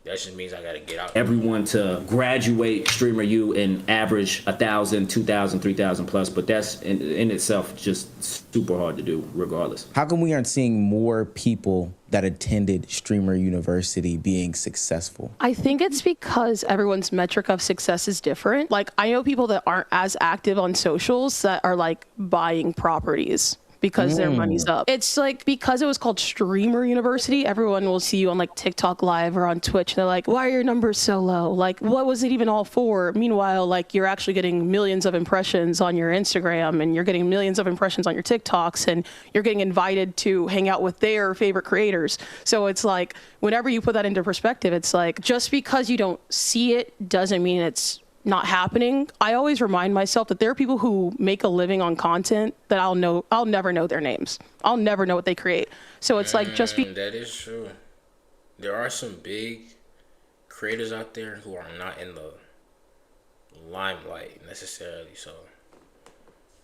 that just means I gotta get out. Everyone to graduate StreamerU and average 1,000, 2,000, 3,000 plus, but that's in itself just super hard to do regardless. How come we aren't seeing more people that attended Streamer University being successful? I think it's because everyone's metric of success is different. Like, I know people that aren't as active on socials that are like buying properties because their money's up. It's like, because it was called Streamer University, everyone will see you on like TikTok Live or on Twitch. They're like, why are your numbers so low? Like, what was it even all for? Meanwhile, like, you're actually getting millions of impressions on your Instagram, and you're getting millions of impressions on your TikToks, and you're getting invited to hang out with their favorite creators. So it's like, whenever you put that into perspective, it's like, just because you don't see it doesn't mean it's not happening. I always remind myself that there are people who make a living on content that I'll never know their names. I'll never know what they create. So it's like, just be. That is true. There are some big creators out there who are not in the limelight necessarily. So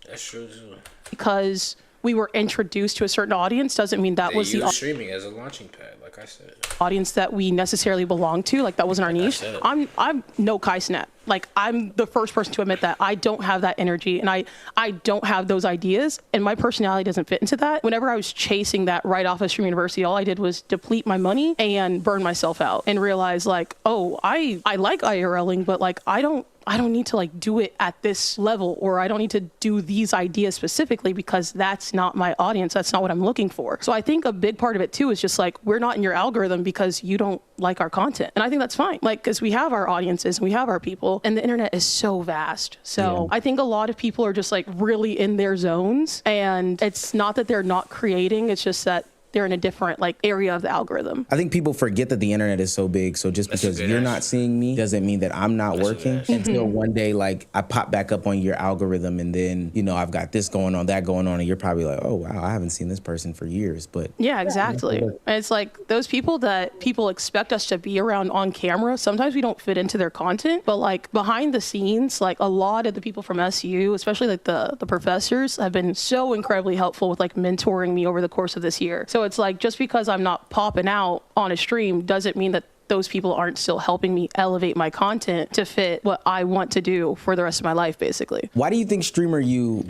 that's true too. Because we were introduced to a certain audience doesn't mean that was the streaming as a launching pad, like I said. Audience that we necessarily belong to. Like, that wasn't our niche. I'm no Kai Snap. Like, I'm the first person to admit that I don't have that energy, and I don't have those ideas, and my personality doesn't fit into that. Whenever I was chasing that right off of Stream University, all I did was deplete my money and burn myself out, and realize like, oh, I like IRLing, but like, I don't need to like do it at this level, or I don't need to do these ideas specifically, because that's not my audience. That's not what I'm looking for. So I think a big part of it too is just like, we're not in your algorithm because you don't like our content. And I think that's fine. Like, because we have our audiences and we have our people, and the internet is so vast. So I think a lot of people are just like really in their zones, and it's not that they're not creating, it's just that they're in a different like area of the algorithm. I think people forget that the internet is so big, so just because you're not seeing me doesn't mean that I'm not working until one day like I pop back up on your algorithm, and then, you know, I've got this going on, that going on, and you're probably like, oh wow, I haven't seen this person for years. But yeah, exactly. And it's like those people that people expect us to be around on camera, sometimes we don't fit into their content, but like behind the scenes, like a lot of the people from SU, especially like the professors, have been so incredibly helpful with like mentoring me over the course of this year. So it's like, just because I'm not popping out on a stream doesn't mean that those people aren't still helping me elevate my content to fit what I want to do for the rest of my life, basically. Why do you think Streamer You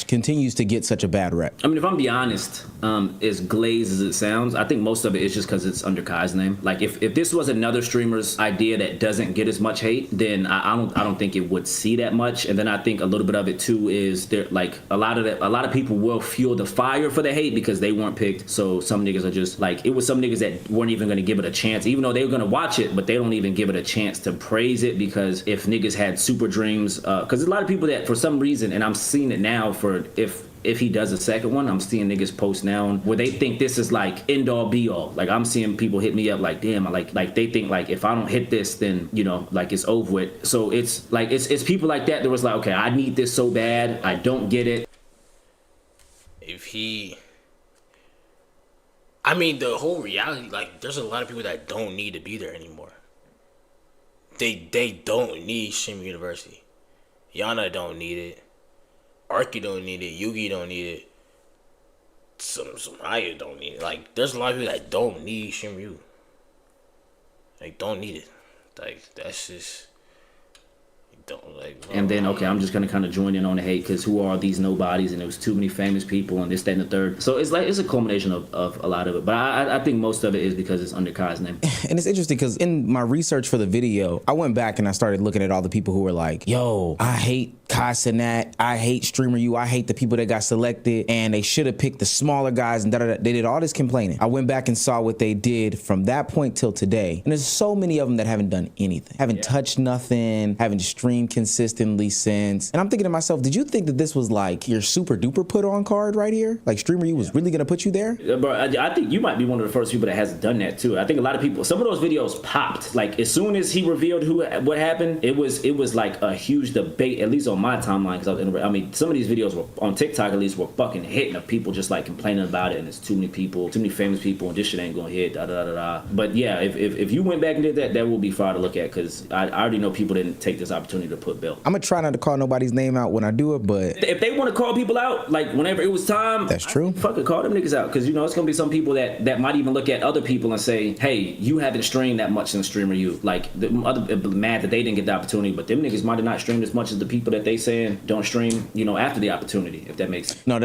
continues to get such a bad rep? I mean, if I'm being honest, as glazed as it sounds, I think most of it is just because it's under Kai's name. Like, if this was another streamer's idea that doesn't get as much hate, then I don't think it would see that much. And then I think a little bit of it too is there, like, a lot of people will fuel the fire for the hate because they weren't picked. So some niggas are just like, it was some niggas that weren't even gonna give it a chance, even though they were gonna watch it, but they don't even give it a chance to praise it, because if niggas had super dreams, because there's a lot of people that for some reason, and I'm seeing it now, for if he does a second one, I'm seeing niggas post now where they think this is like end all be all. Like, I'm seeing people hit me up like, damn, like they think like if I don't hit this, then, you know, like it's over with. So it's like it's people like that was like, okay, I need this so bad, I don't get it. I mean, the whole reality, like, there's a lot of people that don't need to be there anymore. They don't need Stream University. Yana don't need it. Arky don't need it. Yugi don't need it. Some Aya don't need it. Like, there's a lot of people that don't need Stream U. Like, don't need it. Like, that's just... Don't, like, and then, okay, I'm just gonna kind of join in on the hate because who are these nobodies, and there was too many famous people and this, that, and the third. So it's like, it's a culmination of a lot of it, but I think most of it is because it's under Kai's name. And it's interesting because in my research for the video, I went back and I started looking at all the people who were like, yo, I hate Kai Cenat, I hate Streamer U, I hate the people that got selected, and they should have picked the smaller guys, and da-da-da. They did all this complaining. I went back and saw what they did from that point till today, and there's so many of them that haven't done anything, haven't touched nothing, haven't streamed consistently since. And I'm thinking to myself, did you think that this was like your super duper put on card right here? Like, Streamer U was really gonna put you there? Bro, I think you might be one of the first people that hasn't done that too. I think a lot of people, some of those videos popped. Like, as soon as he revealed what happened, it was like a huge debate, at least on my timeline. Because I mean, some of these videos were on TikTok, at least, were fucking hitting of people just like complaining about it, and it's too many people, too many famous people, and this shit ain't gonna hit, da da da da. But yeah, if you went back and did that, that would be fire to look at, because I already know people didn't take this opportunity to put belt. I'm gonna try not to call nobody's name out when I do it, but if they want to call people out, like whenever it was time, that's true. Fucking call them niggas out, because you know it's gonna be some people that might even look at other people and say, hey, you haven't streamed that much in Streamer U. Like, the other mad that they didn't get the opportunity, but them niggas might have not streamed as much as the people that they saying don't stream, you know, after the opportunity, if that makes sense. No,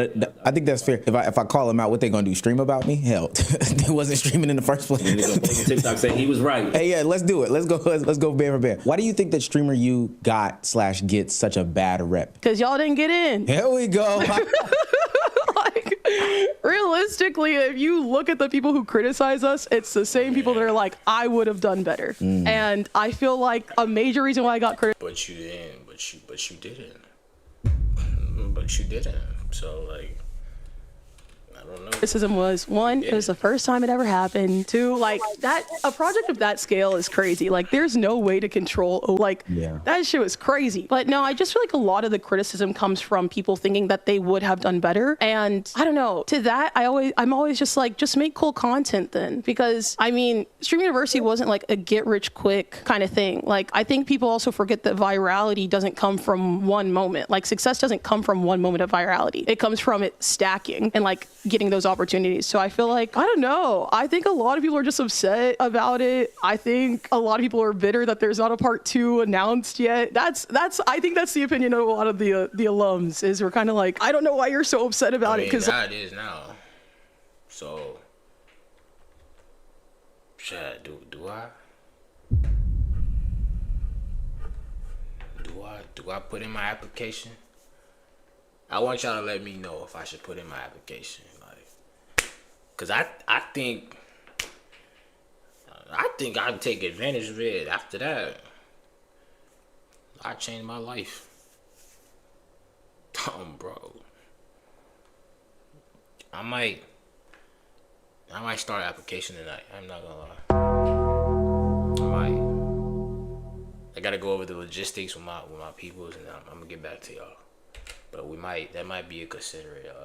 I think that's fair. If I call them out, what they gonna do? Stream about me? Hell, they wasn't streaming in the first place. TikTok say he was right. Hey, yeah, let's do it. Let's go band for band. Why do you think that Streamer U gets such a bad rep? Because y'all didn't get in. Here we go. Like, realistically, if you look at the people who criticize us, it's the same people that are like, I would have done better. And I feel like a major reason why I got criticized. But you didn't. But you didn't. But you didn't. So, like, I don't know. Criticism was, one, it was the first time it ever happened. Two, like, that a project of that scale is crazy. Like, there's no way to control, like, that shit was crazy. But no, I just feel like a lot of the criticism comes from people thinking that they would have done better. And I don't know, to that, I'm always just like, just make cool content then. Because I mean, Stream University wasn't like a get rich quick kind of thing. Like, I think people also forget that virality doesn't come from one moment. Like, success doesn't come from one moment of virality. It comes from it stacking and like getting those opportunities. So I feel like, I don't know, I think a lot of people are just upset about it. I think a lot of people are bitter that there's not a part 2 announced yet. I think that's the opinion of a lot of the alums, is we're kind of like, I don't know why you're so upset about it, because that is now. So do I put in my application? I want y'all to let me know if I should put in my application. Cause I think I'd take advantage of it. After that, I changed my life. Bro, I might start an application tonight. I'm not gonna lie. I gotta go over the logistics with my peoples, and I'm gonna get back to y'all. But that might be a considerate.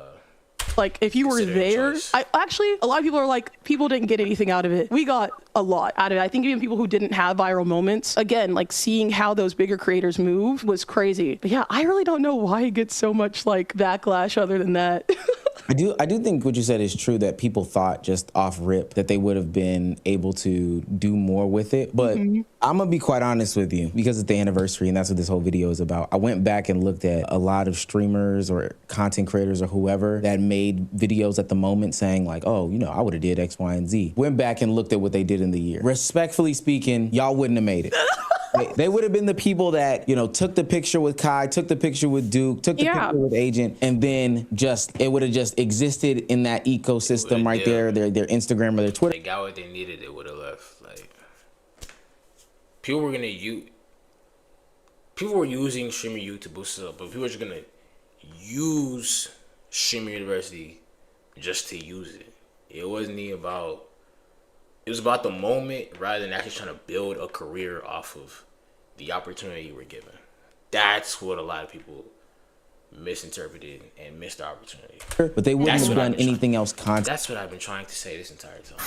Like, if you were there, actually, a lot of people are like, people didn't get anything out of it. We got a lot out of it. I think even people who didn't have viral moments, again, like seeing how those bigger creators move was crazy. But yeah, I really don't know why it gets so much like backlash other than that. I do think what you said is true, that people thought just off rip that they would have been able to do more with it. But I'm gonna be quite honest with you, because it's the anniversary and that's what this whole video is about. I went back and looked at a lot of streamers or content creators or whoever that made videos at the moment saying like, oh, you know, I would have did X, Y, and Z. Went back and looked at what they did in the year. Respectfully speaking, y'all wouldn't have made it. They would have been the people that, you know, took the picture with Kai, took the picture with Duke, took the picture with Agent, and then it would have just existed in that ecosystem right there, their Instagram or their Twitter. They got what they needed, it would have left. Like, people were using Streamer U to boost it up, but people were just gonna use Streamer University just to use it. It wasn't even about. It was about the moment rather than actually trying to build a career off of the opportunity you were given. That's what a lot of people misinterpreted and missed the opportunity. But they wouldn't have done anything else content. That's what I've been trying to say this entire time.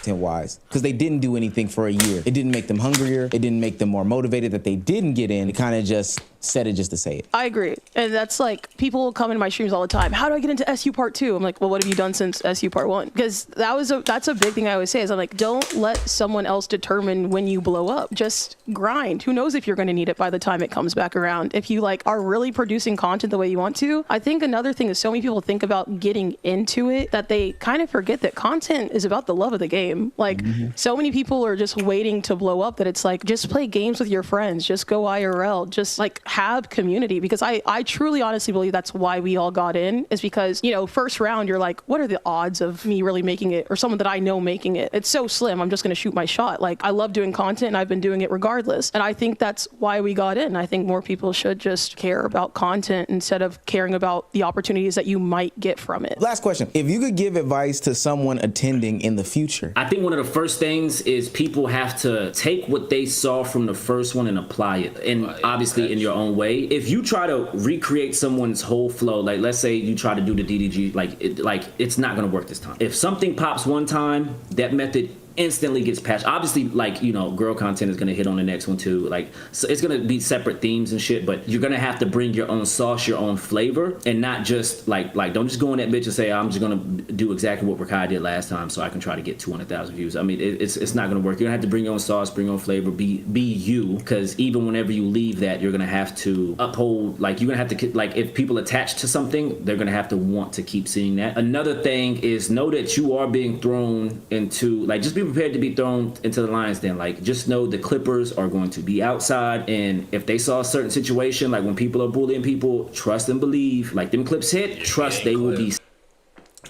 Wise, because they didn't do anything for a year. It didn't make them hungrier. It didn't make them more motivated that they didn't get in. It kind of just said it just to say it. I agree. And that's like, people come into my streams all the time. How do I get into SU Part 2? I'm like, well, what have you done since SU Part 1? Because that's a big thing I always say is I'm like, don't let someone else determine when you blow up. Just grind. Who knows if you're going to need it by the time it comes back around. If you like are really producing content the way you want to. I think another thing is so many people think about getting into it that they kind of forget that content is about the love of the game. Like so many people are just waiting to blow up that it's like, just play games with your friends, just go IRL, just like have community. Because I truly honestly believe that's why we all got in, is because, you know, first round you're like, what are the odds of me really making it, or someone that I know making it? It's so slim. I'm just going to shoot my shot. Like, I love doing content and I've been doing it regardless. And I think that's why we got in. I think more people should just care about content instead of caring about the opportunities that you might get from it. Last question. If you could give advice to someone attending in the future. I think one of the first things is people have to take what they saw from the first one and apply it, and obviously in your own way. If you try to recreate someone's whole flow, like let's say you try to do the DDG, it's not gonna work this time. If something pops one time, that method instantly gets patched. Obviously, like, you know, girl content is gonna hit on the next one too. Like, so it's gonna be separate themes and shit, but you're gonna have to bring your own sauce, your own flavor, and not just like don't just go in that bitch and say, I'm just gonna do exactly what Rakai did last time so I can try to get 200,000 views. I mean, it's not gonna work. You're gonna have to bring your own sauce, bring your own flavor, be you, because even whenever you leave that, you're gonna have to uphold, like, you're gonna have to, like, if people attach to something, they're gonna have to want to keep seeing that. Another thing is, know that you are being thrown into, like, just be prepared to be thrown into the lion's den. Like, just know the Clippers are going to be outside, and if they saw a certain situation, like when people are bullying people, trust and believe. Like, them clips hit, trust they will be.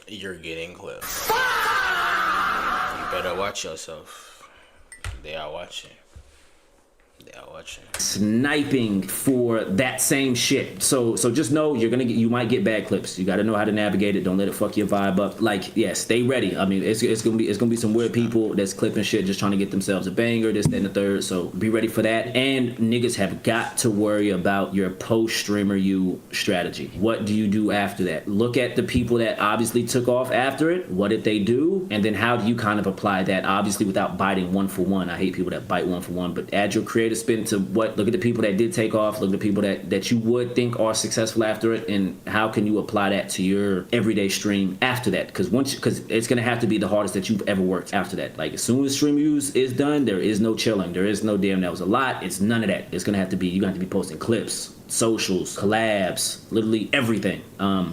You're getting clipped. You better watch yourself. They are watching. They are watching. Sniping for that same shit. So just know you might get bad clips. You got to know how to navigate it. Don't let it fuck your vibe up. Like, yeah, stay ready. I mean, it's gonna be some weird people that's clipping shit, just trying to get themselves a banger, this, that, and the third. So be ready for that. And niggas have got to worry about your post Streamer U strategy. What do you do after that? Look at the people that obviously took off after it. What did they do? And then how do you kind of apply that? Obviously, without biting one for one. I hate people that bite one for one, but add your creative spin to what. Look at the people that did take off. Look at the people that you would think are successful after it, and how can you apply that to your everyday stream after that? Because it's gonna have to be the hardest that you've ever worked after that. Like, as soon as Stream Use is done, there is no chilling. There is no damn that was a lot. It's none of that. It's gonna have to be, you're gonna have to be posting clips, socials, collabs, literally everything.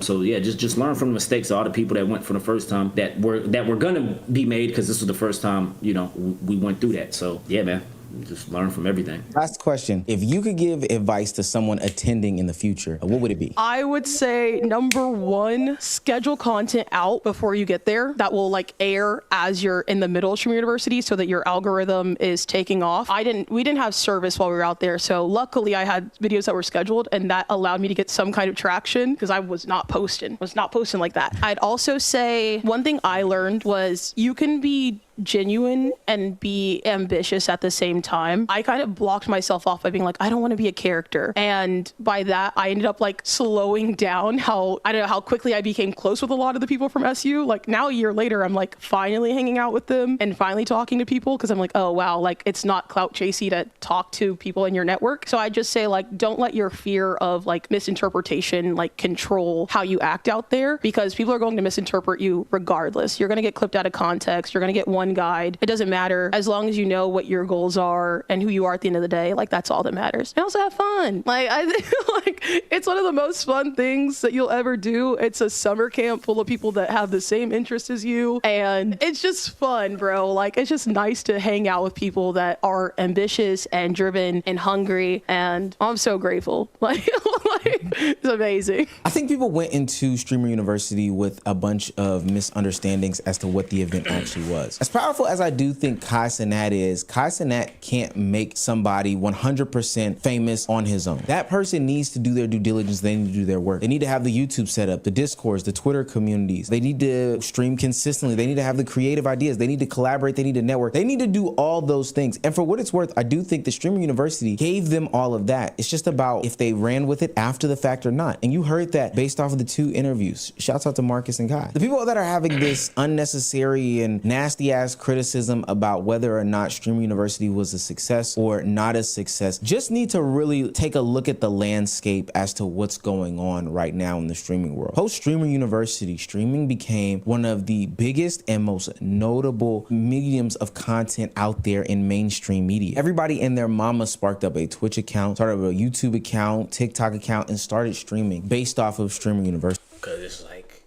So yeah, just learn from the mistakes of all the people that went for the first time that were gonna be made, because this was the first time, you know, we went through that. So yeah, man. Just learn from everything. Last question. If you could give advice to someone attending in the future, what would it be? I would say, number one, schedule content out before you get there that will like air as you're in the middle of Streamer University so that your algorithm is taking off. We didn't have service while we were out there, so luckily I had videos that were scheduled, and that allowed me to get some kind of traction because I was not posting like that. I'd also say one thing I learned was you can be genuine and be ambitious at the same time, I kind of blocked myself off by being like, I don't want to be a character. And by that, I ended up like slowing down how, I don't know, how quickly I became close with a lot of the people from SU. Like now a year later, I'm like finally hanging out with them and finally talking to people because I'm like, oh wow, like it's not clout chasey to talk to people in your network. So I just say like, don't let your fear of like misinterpretation like control how you act out there, because people are going to misinterpret you regardless. You're going to get clipped out of context. You're going to get one guide. It doesn't matter as long as you know what your goals are and who you are at the end of the day. Like that's all that matters. And also have fun. Like I think like it's one of the most fun things that you'll ever do. It's a summer camp full of people that have the same interests as you, and it's just fun, bro. Like it's just nice to hang out with people that are ambitious and driven and hungry, and I'm so grateful. Like it's amazing. I think people went into Streamer University with a bunch of misunderstandings as to what the event actually was. As powerful as I do think Kai Cenat is, Kai Cenat can't make somebody 100% famous on his own. That person needs to do their due diligence. They need to do their work. They need to have the YouTube set up, the Discords, the Twitter communities. They need to stream consistently. They need to have the creative ideas. They need to collaborate. They need to network. They need to do all those things. And for what it's worth, I do think the Streamer University gave them all of that. It's just about if they ran with it after the fact or not. And you heard that based off of the 2 interviews. Shouts out to Marcus and Kai. The people that are having this unnecessary and nasty ass criticism about whether or not Streamer University was a success or not a success just need to really take a look at the landscape as to what's going on right now in the streaming world. Post Streamer University, streaming became one of the biggest and most notable mediums of content out there in mainstream media. Everybody and their mama sparked up a Twitch account, started a YouTube account, TikTok account, and started streaming based off of Streamer University. Because it's like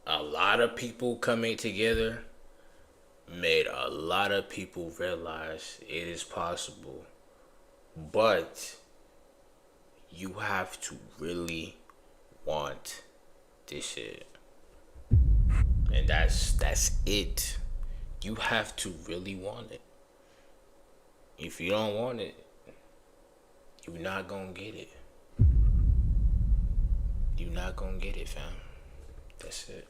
a lot of people coming together made a lot of people realize it is possible, but you have to really want this shit. And that's it. You have to really want it. If you don't want it, you're not gonna get it. You're not gonna get it, fam. That's it.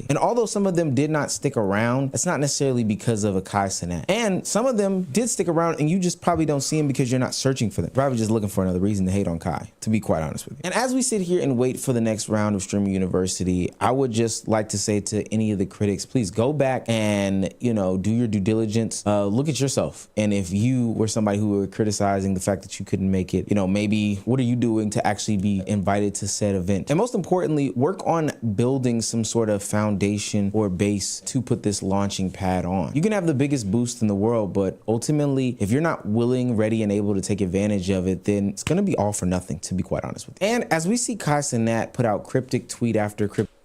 And although some of them did not stick around, it's not necessarily because of a Kai Cenat. And some of them did stick around and you just probably don't see them because you're not searching for them. Probably just looking for another reason to hate on Kai, to be quite honest with you. And as we sit here and wait for the next round of Streamer University, I would just like to say to any of the critics, please go back and, you know, do your due diligence. Look at yourself. And if you were somebody who were criticizing the fact that you couldn't make it, you know, maybe what are you doing to actually be invited to said event? And most importantly, work on building some sort of foundation or base to put this launching pad on. You can have the biggest boost in the world, but ultimately, if you're not willing, ready, and able to take advantage of it, then it's gonna be all for nothing, to be quite honest with you. And as we see Kai Cenat put out cryptic tweet after cryptic,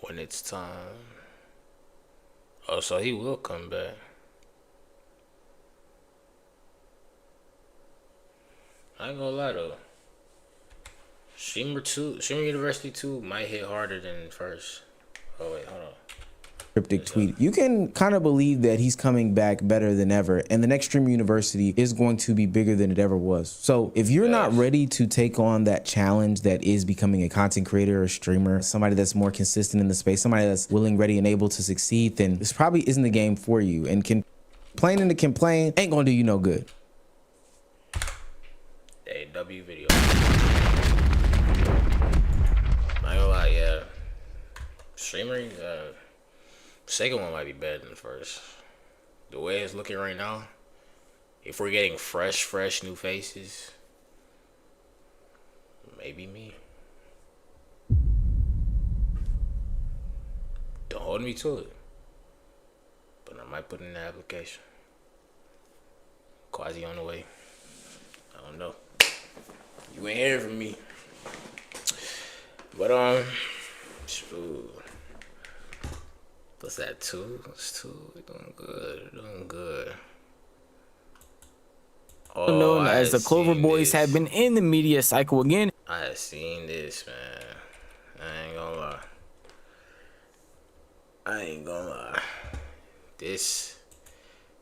when it's time. Oh, so he will come back. I ain't gonna lie though. Streamer University 2 might hit harder than first. Oh wait, hold on. Cryptic tweet. You can kind of believe that he's coming back better than ever, and the next Streamer University is going to be bigger than it ever was. So if you're not ready to take on that challenge that is becoming a content creator or streamer, somebody that's more consistent in the space, somebody that's willing, ready, and able to succeed, then this probably isn't the game for you. And complaining to complain ain't gonna do you no good. Hey, W video. I ain't gonna lie, yeah. Streamer, second one might be better than the first. The way it's looking right now, if we're getting fresh new faces, maybe me. Don't hold me to it, but I might put in the application. Kwazi on the way. I don't know. You ain't hearing from me. But shoot. What's that, 2? It's 2. We're doing good. We're doing good. Oh, known as the Clover Boys have been in the media cycle again. I have seen this, man. I ain't gonna lie. This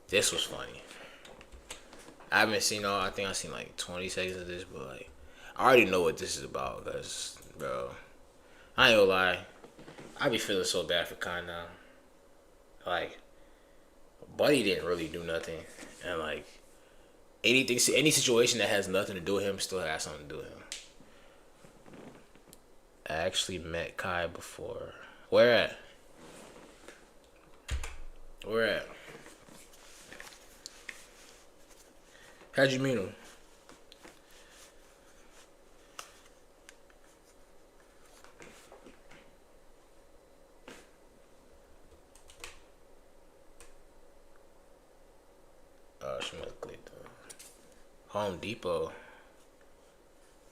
was funny. I haven't seen all. I think I've seen like 20 seconds of this, but like I already know what this is about, cause bro, I ain't gonna lie. I be feeling so bad for Kai now. Like, Buddy didn't really do nothing, and like any situation that has nothing to do with him still has something to do with him. I actually met Kai before. Where at? Where at? How'd you meet him? Oh, she must click Home Depot.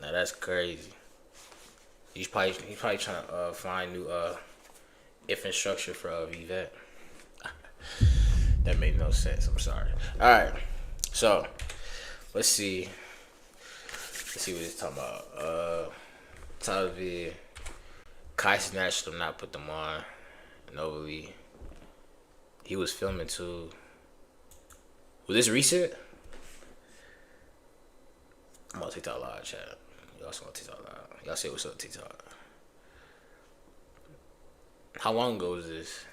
Now that's crazy. He's probably trying to find new if structure for Vivette. That made no sense. I'm sorry. All right, so let's see. Let's see what he's talking about. Television. Kai snatched them, not put them on. Novely. He was filming too. Was this recent? I'm on TikTok live, chat. Y'all also on TikTok live. Y'all say what's up, TikTok. How long ago was this?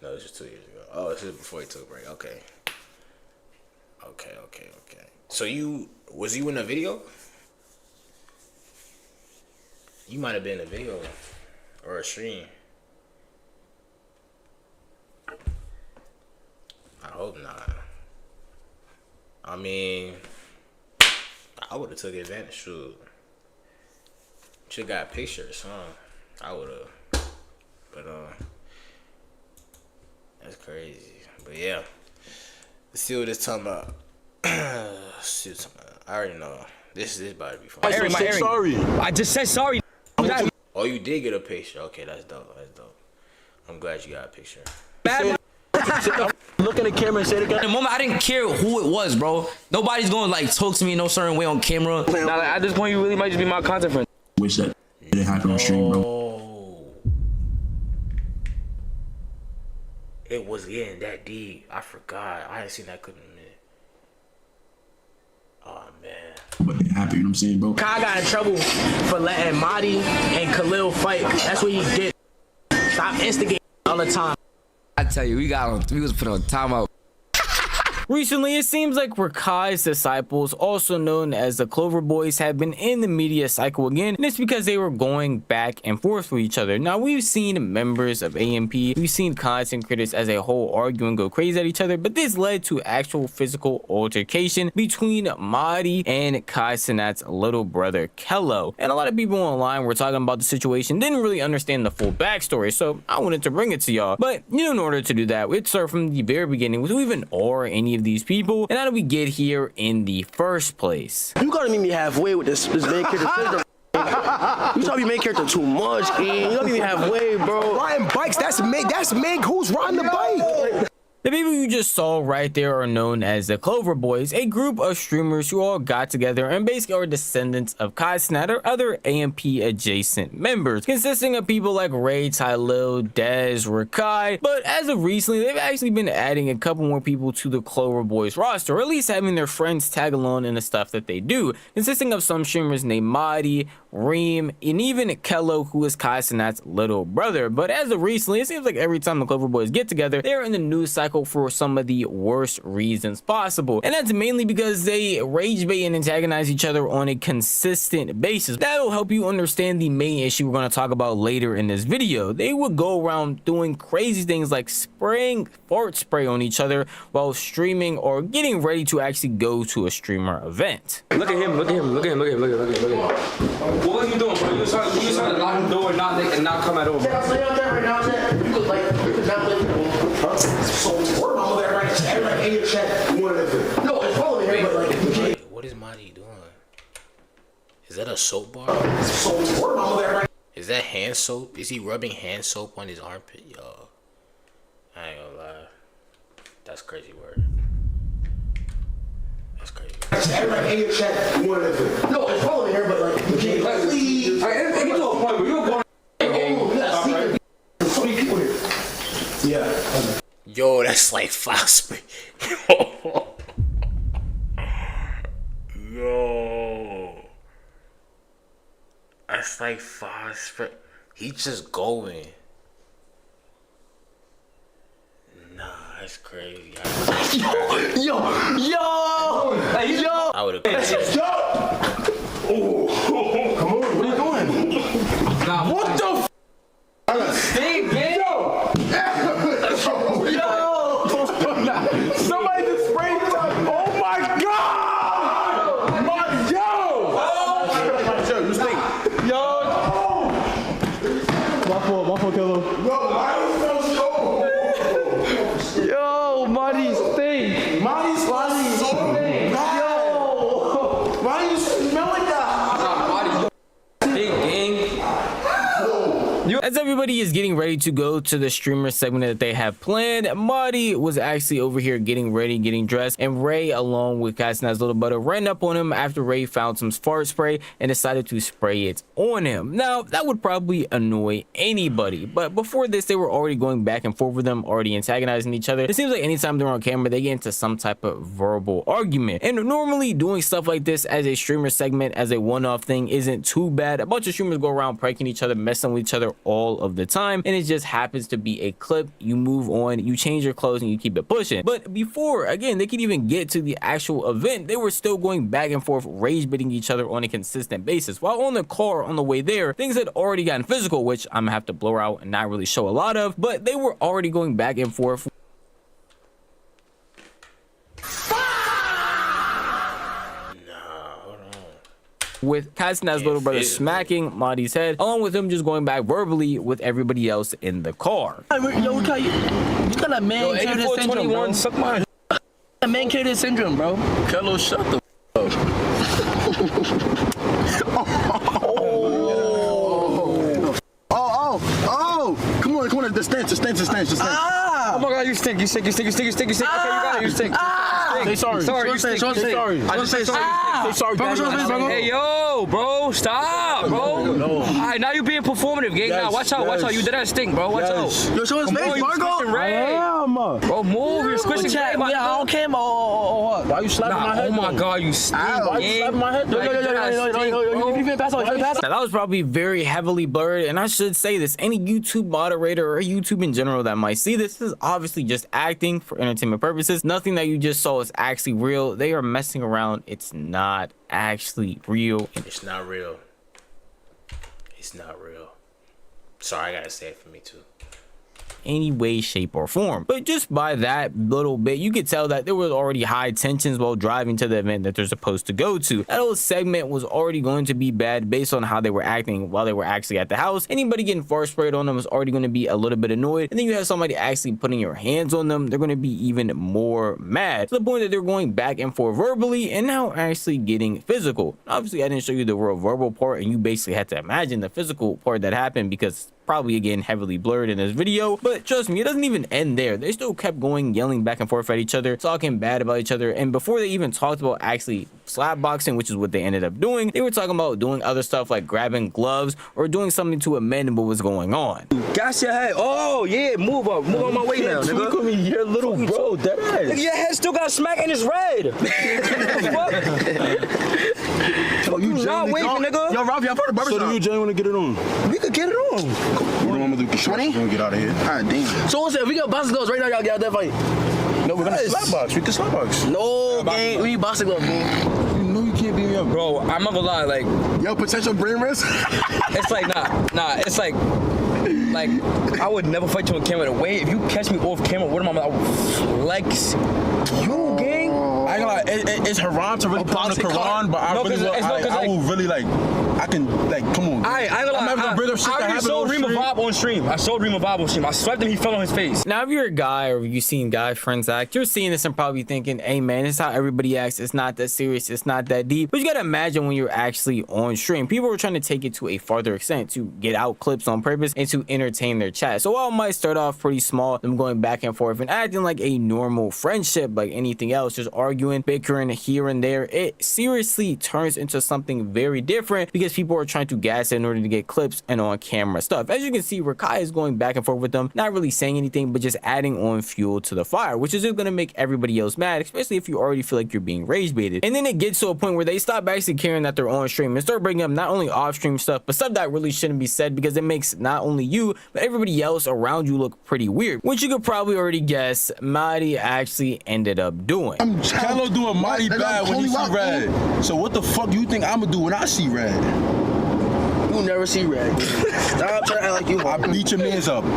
No, this was 2 years ago. Oh, this is before he took a break. Okay. Okay. So was you in a video? You might have been in a video or a stream. I hope not. I mean, I would have took advantage. Shoot. Should got pictures, huh? I would have. But that's crazy. But yeah, let's see what it's talking about. See what it's talking about. I already know. This is about to be fun. Sorry. I just said sorry. Oh, you did get a picture. Okay, that's dope. That's dope. I'm glad you got a picture. Look at the camera and say it again. At the moment, I didn't care who it was, bro. Nobody's going to like talk to me in no certain way on camera. Now, like, at this point, you really might just be my content friend. Wish that didn't happen on stream, bro. It was getting that deep. I forgot. I hadn't seen that clip in a minute. Oh man. But it happened, you know what I'm saying, bro? Kai got in trouble for letting Marty and Khalil fight. That's what he did. Stop instigating all the time. I tell you, we was put on timeout. Recently, it seems like Rakai's disciples, also known as the Clover Boys, have been in the media cycle again, and it's because they were going back and forth with each other. Now, we've seen members of AMP, we've seen content creators as a whole argue and go crazy at each other, but this led to actual physical altercation between Mahdi and Kai Cenat's little brother, Kello. And a lot of people online were talking about the situation, didn't really understand the full backstory, so I wanted to bring it to y'all. But, you know, in order to do that, we'd start from the very beginning. Was we even or any of these people, and how do we get here in the first place? You gotta meet me halfway with this main character. You try to be main character too much, King. You gotta meet me halfway, bro. Riding bikes, that's Meg. Who's riding the bike? The people you just saw right there are known as the Clover Boys, a group of streamers who all got together and basically are descendants of Kai Cenat or other AMP adjacent members, consisting of people like Ray, Tylil, Dez, Rakai. But as of recently, they've actually been adding a couple more people to the Clover Boys roster, or at least having their friends tag along in the stuff that they do, consisting of some streamers named Mahdi, Reem, and even Kello, who is Kai Cenat's little brother. But as of recently, it seems like every time the Clover Boys get together, they're in the news cycle for some of the worst reasons possible, and that's mainly because they rage bait and antagonize each other on a consistent basis. That'll help you understand the main issue we're going to talk about later in this video. They would go around doing crazy things like spraying fart spray on each other while streaming or getting ready to actually go to a streamer event. Look at him. What was you doing, bro? You was trying to lock the door and not come at over. Yeah, I'm out there right now, chat. You could not let me. So we're on there right now. Everybody in your chat. No, it's probably here, but like. What is Mahdi doing? Is that a soap bar? So we're on there right now. Is that hand soap? Is he rubbing hand soap on his armpit, yo? I ain't gonna lie. That's crazy word. That's crazy. Everybody in your chat. No, it's probably here, but like. Please. Get to a point where you're going. So many people here. Yeah. Yo, that's like foul spray. Yo. That's like 5. He just going. Nah, that's crazy. Yo! I would have. Let's just go! Oh, come on, what are you doing? Nah, what the f? Steve, man! Yo! Somebody just sprayed this up. Oh my god! Yo! You stink. Yo! My fault, Kilo. Yo, Marty stink. Marty stink. Yo! Why do you smell like that? As everybody is getting ready to go to the streamer segment that they have planned, Marty was actually over here getting ready, getting dressed, and Ray, along with Castanet's little brother, ran up on him after Ray found some fart spray and decided to spray it on him. Now, that would probably annoy anybody, but before this, they were already going back and forth with them, already antagonizing each other. It seems like anytime they're on camera, they get into some type of verbal argument, and normally doing stuff like this as a streamer segment, as a one-off thing, isn't too bad. A bunch of streamers go around pranking each other, messing with each other all of the time, and it just happens to be a clip. You move on, you change your clothes, and you keep it pushing. But before, again, they could even get to the actual event, they were still going back and forth, rage bidding each other on a consistent basis. While on the car on the way there, things had already gotten physical, which I'm gonna have to blur out and not really show a lot of, but they were already going back and forth. With Castanet's little brother smacking Marty's head, along with him just going back verbally with everybody else in the car. Yo, you got a man carrier syndrome, bro. Suck my A man carrier syndrome, bro. Kello, shut the up. Oh! Come on, the stench. Ah! Oh my god, you stink. Okay, you got it, you stink. Say sorry. Sorry, you stink. Say sorry. I just say sorry. Say sorry, daddy. Hey, yo, bro, stop, bro. Alright, now you being performative, gang. Now, watch out. You did that stink, bro. Watch out. Yo, show his face, Marco. Bro, move. You're squishing Ray. I don't care, or what? Why you slapping my head? Oh my god, you stink. Why you slapping my head? Now, that was probably very heavily blurred, and I should say this, any YouTube moderator or YouTube in general that might see this is obviously just acting for entertainment purposes. Nothing that you just saw is actually real. They are messing around. It's not actually real. It's not real. It's not real. Sorry, I gotta say it for me too. Any way, shape, or form. But just by that little bit, you could tell that there was already high tensions while driving to the event that they're supposed to go to. That whole segment was already going to be bad based on how they were acting while they were actually at the house. Anybody getting fart sprayed on them was already going to be a little bit annoyed, and then you have somebody actually putting your hands on them, they're going to be even more mad, to the point that they're going back and forth verbally and now actually getting physical. Obviously, I didn't show you the real verbal part, and you basically had to imagine the physical part that happened because probably again heavily blurred in this video. But trust me, it doesn't even end there. They still kept going, yelling back and forth at each other, talking bad about each other, and before they even talked about actually slap boxing, which is what they ended up doing, they were talking about doing other stuff like grabbing gloves or doing something to amend what was going on. Gas your head. Oh yeah, move on my way now, nigga. Look at me, your little bro, dead ass. Nigga, your head still got smack and it's red. Oh, you not waving, nigga. Yo, Ralph, y'all part of the barbershop. So do you genuinely get it on? We could get it on. What do I'm gonna do? We're gonna get out of here. God damn. So if we got boxing gloves right now, y'all get out that fight. No, we're gonna slap box. We can slap box. No, gang, we need boxing gloves, bro. You know you can't beat me up, Bro, I'm not gonna lie, like, Yo, potential brain risk. it's like nah, it's like I would never fight you on camera. The way if you catch me off camera, what am I flex? You gang? I ain't gonna lie, it's haram to really put on the Quran, but I will really like, I can like, come on. I showed Reem a vibe on stream. I swept him, he fell on his face. Now, if you're a guy or you've seen guy friends act, you're seeing this and probably thinking, hey man, it's how everybody acts. It's not that serious. It's not that deep. But you gotta imagine when you're actually on stream, people are trying to take it to a farther extent, to get out clips on purpose and to entertain their chat. So while it might start off pretty small, them going back and forth and acting like a normal friendship, like anything else, just arguing, bickering here and there, it seriously turns into something very different because people are trying to gas it in order to get clips and on camera stuff. As you can see, where Kai is going back and forth with them, not really saying anything, but just adding on fuel to the fire, which is just going to make everybody else mad, especially if you already feel like you're being rage baited. And then it gets to a point where they stop actually caring that they're on stream and start bringing up not only off stream stuff, but stuff that really shouldn't be said, because it makes not only you, but everybody else around you look pretty weird, which you could probably already guess Marty actually ended up doing. Kello doing mighty bad when he see red. So what the fuck do you think I'ma do when I see red? You never see red. Stop trying to act like you. I beat your mans up. Fuck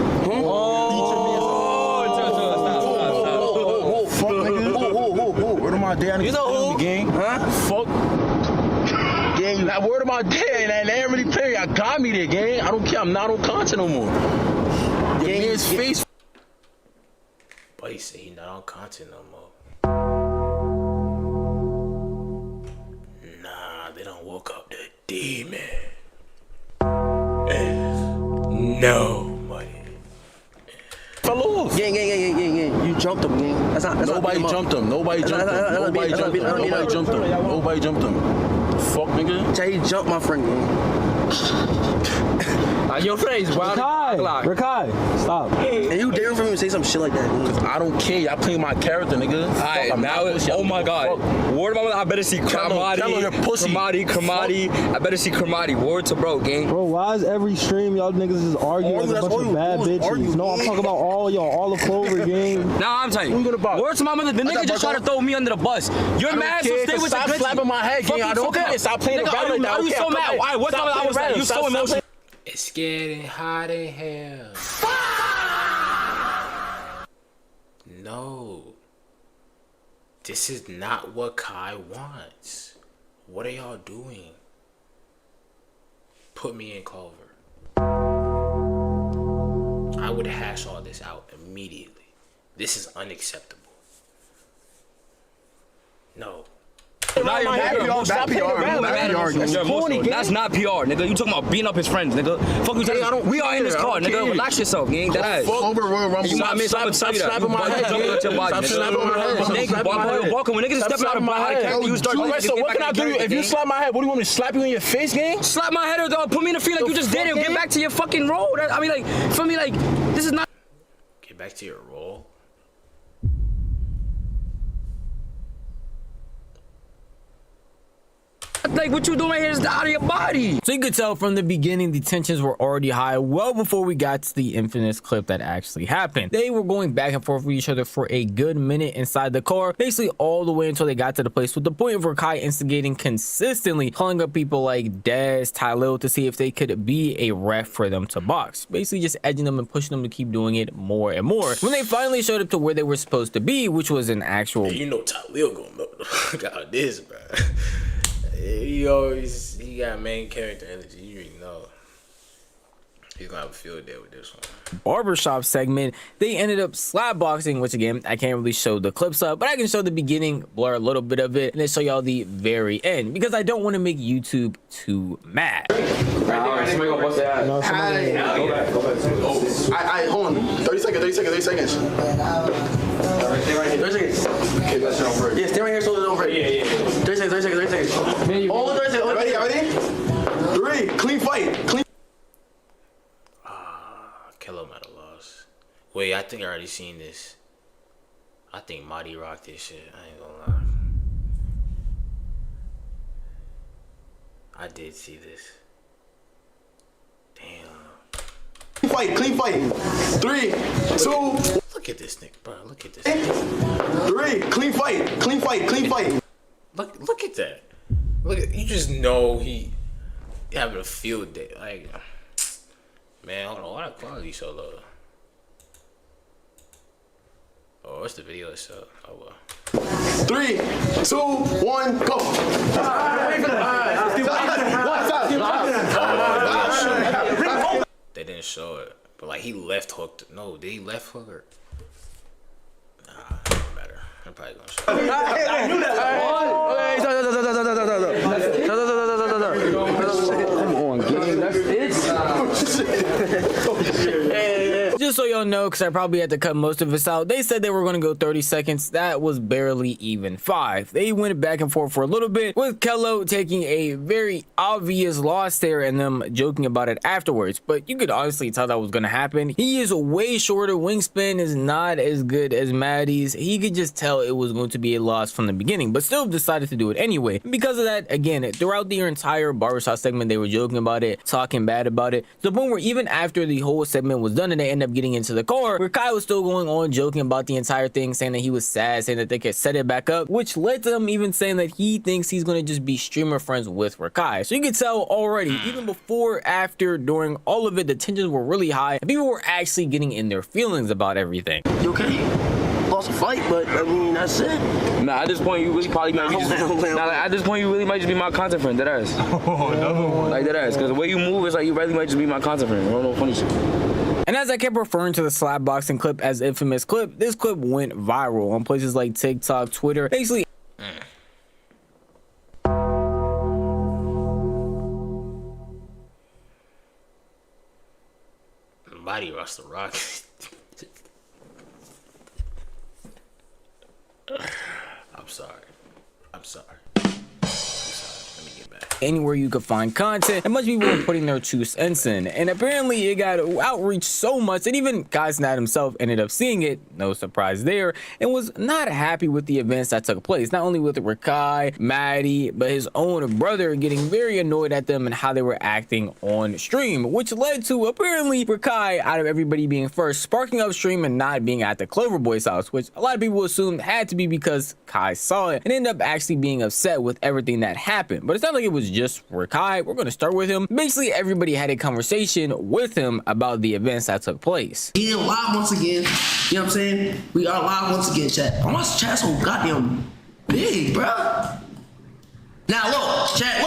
nigga. Word of my day, you know who? Gang. Huh? Fuck. Gang, that word of my day, and they ain't really pay. I got me there, gang. I don't care. I'm not on content no more. Your man's face. But he said he not on content no more. Nah, they don't woke up the demon. No money. Fellow. Gang. You jumped him, gang. That's Nobody jumped him. Nobody jumped him. Fuck, nigga. Jay jumped my friend, gang. Your face, bro. Rakai, stop. And you dare for me to say some shit like that, gang. I don't care. I play my character, nigga. Alright, now it's, oh my god. Word of my mother, I better see Kramati. I better see Kramati. Word to bro, gang. Bro, why is every stream y'all niggas just arguing like a bunch of bad bitches? No, I'm talking about all y'all, all the Clover gang. Nah, I'm telling you. Word to my mother, the nigga just tried to throw me under the bus. You're mad, so stay with stop the slapping my head, gang. I don't care. Stop playing around like that. Are you so mad? Why? What's up? I was like, you so emotional. It's getting hot in here. No. This is not what Kai wants. What are y'all doing? Put me in Clover. I would hash all this out immediately. This is unacceptable. No. That's not PR, nigga. You talking about beating up his friends, nigga. Fuck you talking. We are in this car, nigga. Relax yourself, gang. That you might miss stop slapping my head. Stop slapping my head. Thank you, welcome. When niggas stepping out of my head, you start. So what can I do? If you slap my head, what do you want me to slap you in your face, gang? Slap my head or put me in the field like you just did it. Get back to your fucking role. I mean, like, for me, like, this is not. Get back to your role. Like, what you doing right here is out of your body. So you could tell from the beginning the tensions were already high well before we got to the infamous clip that actually happened. They were going back and forth with each other for a good minute inside the car, basically all the way until they got to the place, with the point of Kai instigating consistently, calling up people like Dez, Tylil to see if they could be a ref for them to box, basically just edging them and pushing them to keep doing it more and more. When they finally showed up to where they were supposed to be, which was an actual... Hey, you know Tylil gonna know the fuck out this, bro. He got main character energy. You already know he's gonna have a field day with this one. Barbershop segment, they ended up slap boxing, which again I can't really show the clips up, but I can show the beginning, blur a little bit of it, and then show y'all the very end because I don't want to make YouTube too mad. Somebody gonna bust that. No, hold on. 30 seconds. Stay right here. 30 seconds. Okay, that's it over. Yeah, stay right here so it's over. Yeah. 30 seconds. All the 30 seconds. Ready? 3. Clean fight. Clean. Kello might have lost. Wait, I think I already seen this. I think Marty rocked this shit. I ain't gonna lie. I did see this. Damn. Clean fight. 3, 2. Look at this nigga, bro. Look at this. 3. Clean fight. Look at that. Look at, you just know he having a field day. Like, man, I don't know why the quality so low. Oh, what's the video itself? Oh well. 3, 2, 1, go. They didn't show it, but like he left hooked. No, did he left hook her? Nah, it don't matter. I'm probably gonna show it. I knew that. Come on, gang. That's it. just so y'all know, because I probably had to cut most of this out, they said they were going to go 30 seconds. That was barely even 5. They went back and forth for a little bit, with Kello taking a very obvious loss there and them joking about it afterwards. But you could honestly tell that was going to happen. He is way shorter. Wingspan is not as good as Maddie's. He could just tell it was going to be a loss from the beginning, but still decided to do it anyway. And because of that, again, throughout the entire barbershop segment, they were joking about it, talking bad about it, to the point where even after the whole segment was done and they end up getting into the car, where Kai was still going on joking about the entire thing, saying that he was sad, saying that they could set it back up, which led to them even saying that he thinks he's going to just be streamer friends with Rakai. So you can tell already, even before, after, during all of it, the tensions were really high and people were actually getting in their feelings about everything. You okay? Lost a fight, but I mean, that's it. Nah, at this point, you really probably might just... at this point, you really might just be my content friend, dead ass. Another one. Like, dead ass, because the way you move is like you really might just be my content friend. I don't know, funny shit. And as I kept referring to the slapboxing clip as infamous clip, this clip went viral on places like TikTok, Twitter, basically. Body Rush the Rock. I'm sorry. Let me get back. Anywhere you could find content, and much people were putting their 2 cents in, and apparently it got outreach so much that even Kaisnat himself ended up seeing it, no surprise there, and was not happy with the events that took place, not only with Rakai, Maddie, but his own brother getting very annoyed at them and how they were acting on stream, which led to apparently Rakai, out of everybody being first, sparking up stream and not being at the Clover Boys house, which a lot of people assumed had to be because Kai saw it and ended up actually being upset with everything that happened. But it's not like it was just Rakai. We're going to start with him. Basically, everybody had a conversation with him about the events that took place. We live once again. You know what I'm saying? We are live once again, chat. Why is chat so goddamn big, bro? Now look, chat.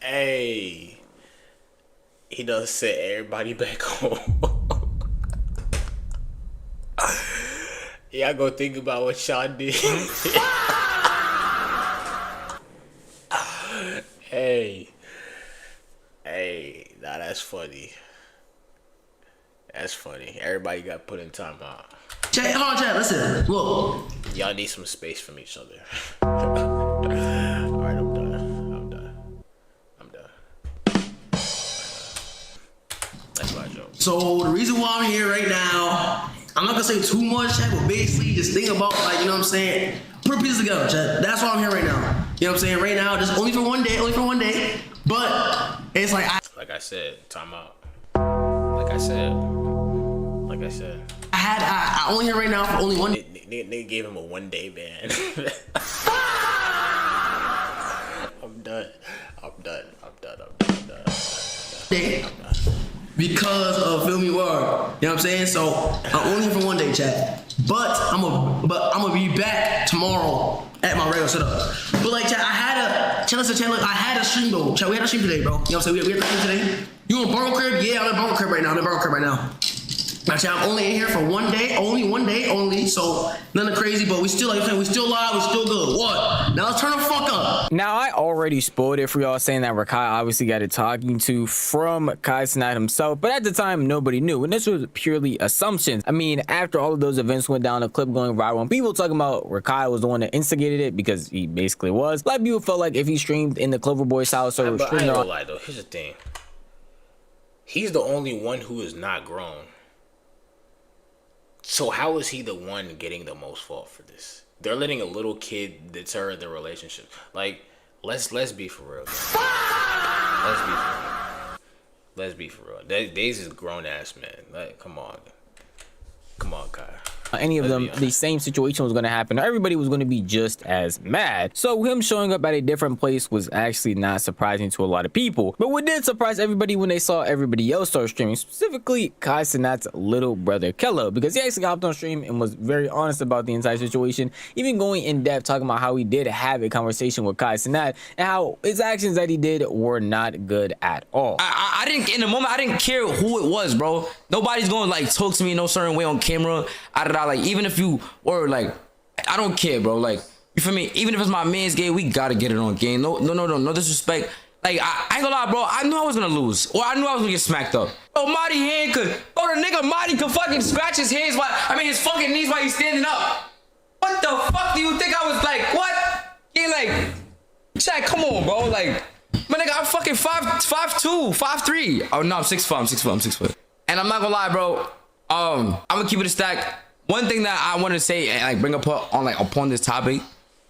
Hey, he does set everybody back home. Y'all go think about what y'all did. Hey, nah, that's funny. That's funny. Everybody got put in time out. Chat, hold on, chat. Listen, look. Y'all need some space from each other. Alright, I'm done. That's my joke. So the reason why I'm here right now, I'm not gonna say too much, chat, but basically just think about, like, you know what I'm saying? Put pieces together, chat. That's why I'm here right now. You know what I'm saying? Right now, just only for one day. But it's like like I said, time out. Like I said. I only here right now for only one day. Nigga gave him a 1 day ban. I'm done. Because of feel me word. You know what I'm saying? So I'm only here for 1 day, chat. But I'm gonna be back tomorrow at my regular setup. But like, chat, I had a stream though. Chat, we had a stream today, bro. You know what I'm saying? We had a stream today. You in Burrow Crib? Yeah, I'm in Burrow Crib right now. Now, chat, I'm only in here for 1 day, only. So nothing crazy, but we still, like I'm saying, we still live, we still good. What? Now let's turn the fuck up. Now, I already spoiled it for y'all, saying that Rakai obviously got it talking to from Kaisnat himself, but at the time, nobody knew, and this was purely assumptions. I mean, after all of those events went down, a clip going viral, and people talking about Rakai was the one that instigated it, because he basically was. A lot of people felt like if he streamed in the Clover Boys house or streamed, I ain't gonna lie though, here's the thing. He's the only one who is not grown. So how is he the one getting the most fault for this? They're letting a little kid deter their relationship. Like, let's be for real. Let's be for real. Daze is a grown ass man. Like, come on, Kai. Any of them, the same situation was going to happen. Everybody was going to be just as mad. So him showing up at a different place was actually not surprising to a lot of people. But what did surprise everybody when they saw everybody else start streaming, specifically Kaisnat's little brother Kello, because he actually hopped on stream and was very honest about the entire situation, even going in depth talking about how he did have a conversation with Kaisnat and how his actions that he did were not good at all. I didn't, in the moment, I didn't care who it was, bro. Nobody's going to like talk to me in no certain way on camera. Like, even if you were like, I don't care, bro. Like, You feel me? Even if it's my man's game, we gotta get it on game. No disrespect. Like, I ain't gonna lie, bro. I knew I was gonna lose. Or I knew I was gonna get smacked up. Bro, Marty hand could. Bro, the nigga Marty could fucking scratch his hands his fucking knees while he's standing up. What the fuck do you think I was like? What? Yeah, like, Chad, come on, bro. Like, my nigga, I'm fucking 5'2", 5'3". Oh, no, I'm 6'4", I'm 6'4". And I'm not gonna lie, bro. I'm gonna keep it a stack. One thing that I want to say and like bring up on upon this topic.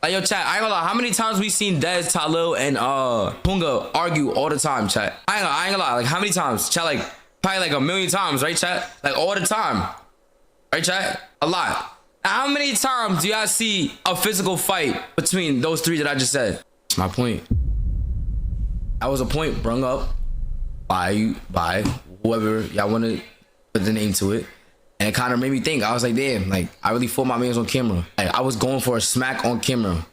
Like, yo, chat, I ain't gonna lie, how many times we seen Dez, Talil, and Punga argue all the time, chat? I ain't gonna lie, like, how many times? Chat, like, probably like 1,000,000 times, right, chat? Like, all the time. Right, chat? A lot. Now, how many times do y'all see a physical fight between those three that I just said? That's my point. That was a point brung up by whoever y'all want to put the name to it. And it kind of made me think. I was like, damn, like, I really fought my mans on camera. Like, I was going for a smack on camera.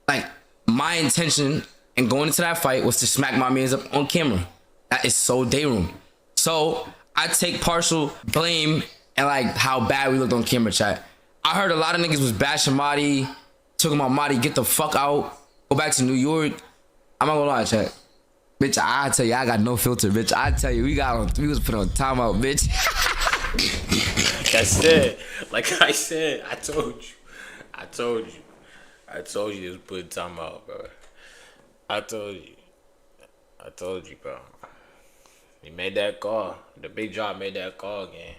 Like, my intention in going into that fight was to smack my mans up on camera. That is so day room. So, I take partial blame and, like, how bad we looked on camera, chat. I heard a lot of niggas was bashing Marty, talking about Marty, get the fuck out, go back to New York. I'm not gonna lie, chat. Bitch, I tell you, I got no filter, bitch. I tell you, we was put on timeout, bitch. Like I said, I told you it was put time out, bro. I told you, bro. He made that call. The big job made that call again.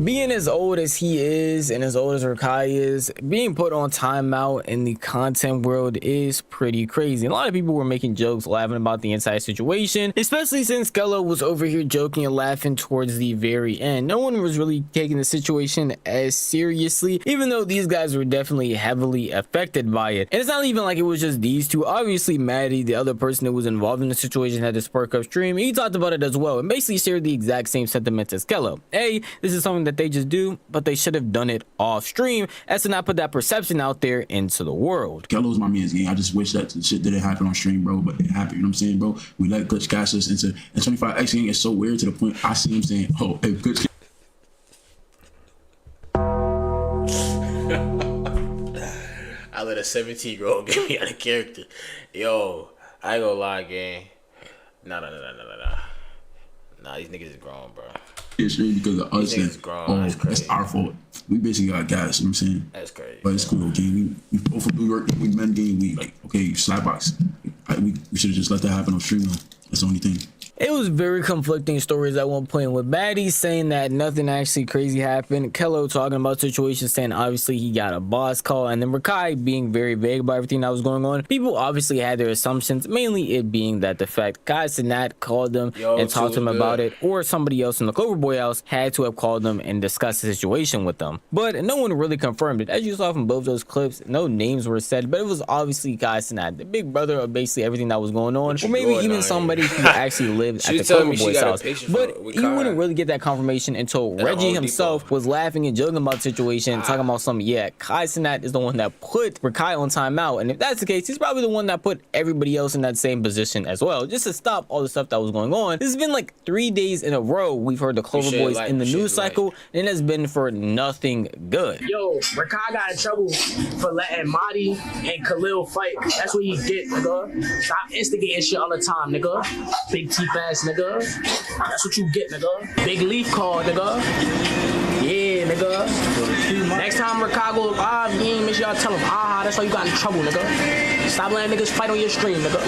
Being as old as he is and as old as Rakai is, being put on timeout in the content world is pretty crazy. A lot of people were making jokes, laughing about the entire situation, especially since Kello was over here joking and laughing towards the very end. No one was really taking the situation as seriously, even though these guys were definitely heavily affected by it. And it's not even like it was just these two. Obviously, Maddie, the other person that was involved in the situation, had to spark up stream. He talked about it as well and basically shared the exact same sentiments as Kello. This is something that they just do, but they should have done it off stream as to not put that perception out there into the world. Kello's my man's game. I just wish that shit didn't happen on stream, bro, but it happened. You know what I'm saying, bro? We let Glitch gas us into and 25X game is so weird to the point I see him saying, oh, if Glitch I let a 17-year-old get me out of character. Yo, I ain't gonna lie, gang. Nah, these niggas is grown, bro. it's really because of us and that's our fault. We basically got gas, you know what I'm saying? That's crazy. But it's cool, okay? We both we men game, we like, okay, slapbox. We should have just let that happen on stream though. That's the only thing. It was very conflicting stories at one point, with Maddie saying that nothing actually crazy happened, Kello talking about situations saying obviously he got a boss call, and then Rakai being very vague about everything that was going on. People obviously had their assumptions, mainly it being that the fact kwazi called them and talked to him about it, or somebody else in the Cloverboy house had to have called them and discussed the situation with them. But no one really confirmed it. As you saw from both those clips, no names were said, but it was obviously kwazi, the big brother of basically everything that was going on, or maybe even somebody who actually lived at the Cloverboy's house. But you wouldn't really get that confirmation until Reggie himself was laughing and joking about the situation, talking about something. Yeah, kwazi is the one that put Rakai on timeout, and if that's the case, he's probably the one that put everybody else in that same position as well, just to stop all the stuff that was going on. This has been like 3 days in a row we've heard the Cloverboys in the news cycle, and it has been for nothing good. Yo, Rakai got in trouble for letting Marty and Khalil fight. That's what he did, nigga. Stop instigating shit all the time, nigga. Big teeth ass nigga. That's what you get, nigga. Big leaf call, nigga. Yeah, nigga. Next time Rakai goes live, you ain't make sure y'all tell him, that's why you got in trouble, nigga. Stop letting niggas fight on your stream, nigga.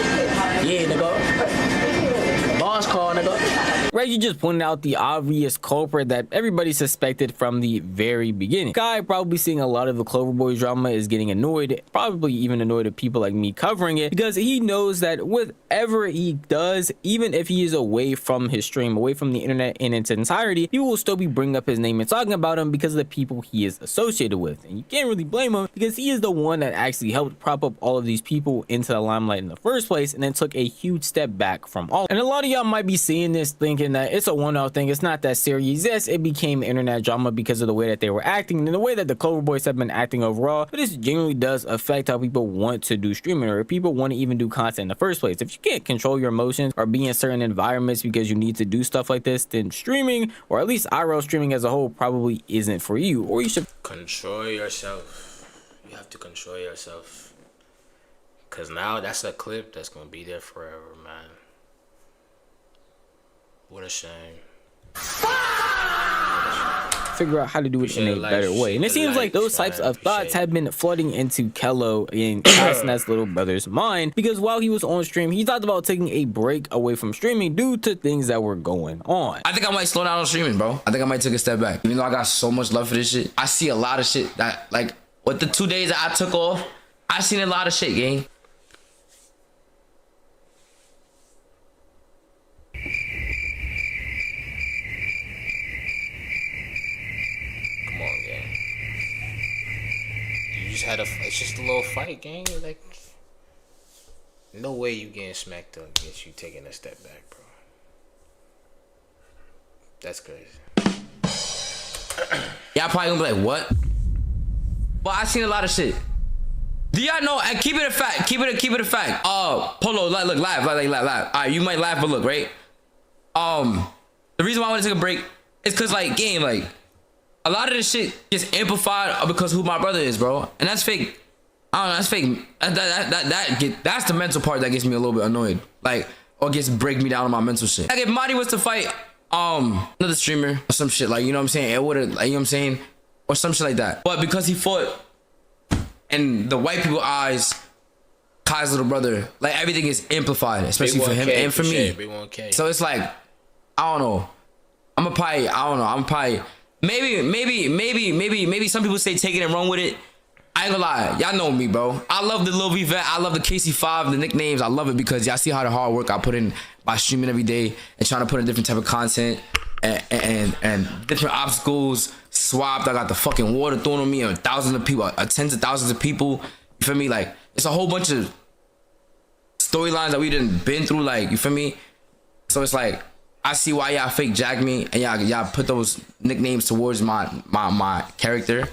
Yeah, nigga. Boss call, nigga. Reggie just pointed out the obvious culprit that everybody suspected from the very beginning. Guy probably seeing a lot of the Cloverboy drama is getting annoyed, probably even annoyed at people like me covering it, because he knows that whatever he does, even if he is away from his stream, away from the internet in its entirety, people will still be bringing up his name and talking about him because of the people he is associated with. And you can't really blame him, because he is the one that actually helped prop up all of these people into the limelight in the first place, and then took a huge step back from all. And a lot of y'all might be seeing this thinking, thinking that it's a one-off thing. It's not that serious. Yes, it became internet drama because of the way that they were acting and the way that the Clover Boys have been acting overall, but this genuinely does affect how people want to do streaming, or if people want to even do content in the first place. If you can't control your emotions or be in certain environments because you need to do stuff like this, then streaming, or at least IRL streaming as a whole, probably isn't for you. Or you should control yourself. You have to control yourself, because now that's a clip that's gonna be there forever, man. What a shame. figure out how to do it in a better way. And it seems like those types of thoughts have been flooding into Kello and Castanet's little brother's mind, because while he was on stream, he talked about taking a break away from streaming due to things that were going on. I think I might slow down on streaming, bro. I think I might take a step back. Even though I got so much love for this shit, I see a lot of shit that, like, with the 2 days that I took off, I seen a lot of shit, gang. Come on, gang. You just had it's just a little fight, gang. Like, no way you getting smacked up against you taking a step back, bro. That's crazy. Y'all probably gonna be like, what? Well, I seen a lot of shit. Do y'all know? And keep it a fact. Keep it a fact. Polo, like, look, live. All right, you might laugh, but look, right? The reason why I want to take a break is because, like, game, like, a lot of this shit gets amplified because who my brother is, bro, and that's fake. I don't know, that's fake. That's the mental part that gets me a little bit annoyed, like, or break me down on my mental shit. Like, if Marty was to fight another streamer or some shit, like, you know what I'm saying, it would've, like, you know what I'm saying, or some shit like that. But because he fought in the white people eyes, Kai's little brother, like, everything is amplified, especially for him and for me. So it's like, I don't know. Maybe some people say taking it wrong with it. I ain't gonna lie, y'all know me, bro. I love the Lil V Vet, I love the KC5, the nicknames. I love it because y'all see how the hard work I put in by streaming every day and trying to put in different type of content and different obstacles swapped. I got the fucking water thrown on me, and thousands of people, tens of thousands of people. You feel me? Like, it's a whole bunch of storylines that we done been through. Like, you feel me? So it's like, I see why y'all fake jack me and y'all put those nicknames towards my character.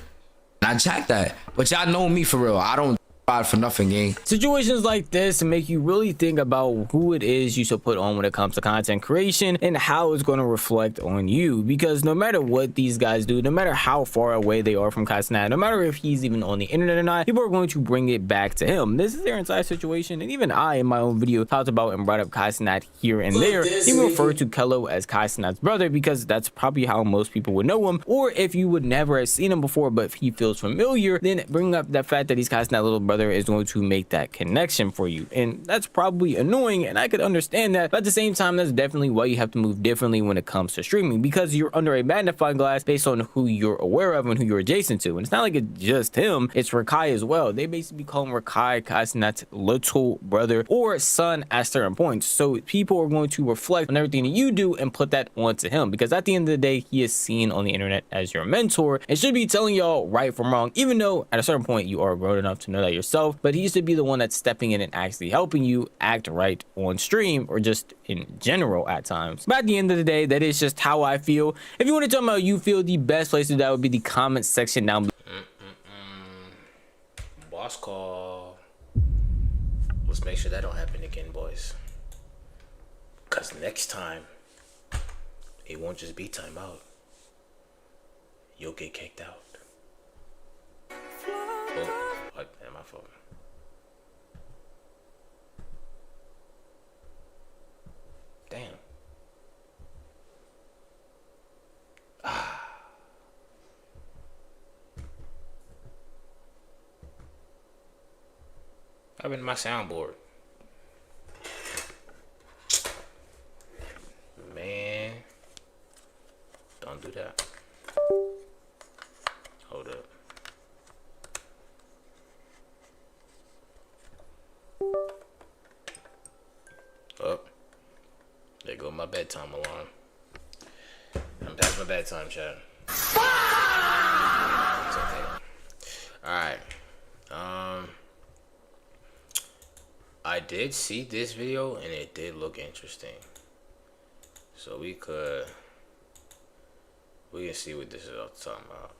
And I jack that. But y'all know me for real. I don't ride for nothing, gang. Situations like this make you really think about who it is you should put on when it comes to content creation and how it's going to reflect on you. Because no matter what these guys do, no matter how far away they are from Castanet, no matter if he's even on the internet or not, people are going to bring it back to him. This is their entire situation. And even I, in my own video, talked about and brought up Castanet here and there. Even referred to Kello as Castanet's brother because that's probably how most people would know him. Or if you would never have seen him before, but if he feels familiar, then bring up the fact that he's Castanet's little brother is going to make that connection for you, and that's probably annoying, and I could understand that, but at the same time, that's definitely why you have to move differently when it comes to streaming, because you're under a magnifying glass based on who you're aware of and who you're adjacent to. And it's not like it's just him, it's Rakai as well. They basically call him Rakai Castanet's little brother or son at certain points, so people are going to reflect on everything that you do and put that onto him, because at the end of the day, he is seen on the internet as your mentor and should be telling y'all right from wrong, even though at a certain point you are grown enough to know that yourself. But he used to be the one that's stepping in and actually helping you act right on stream or just in general at times. But at the end of the day, that is just how I feel. If you want to tell me how you feel, the best place to do that would be the comment section down below. Boss call. Let's make sure that don't happen again, boys. Because next time, it won't just be timeout. You'll get kicked out. Oh, my phone. Damn. I've been my soundboard. Man. Don't do that. Hold up. Oh. There go my bedtime alarm. I'm past my bedtime, chat. It's okay. Alright. I did see this video and it did look interesting. So we can see what this is all talking about.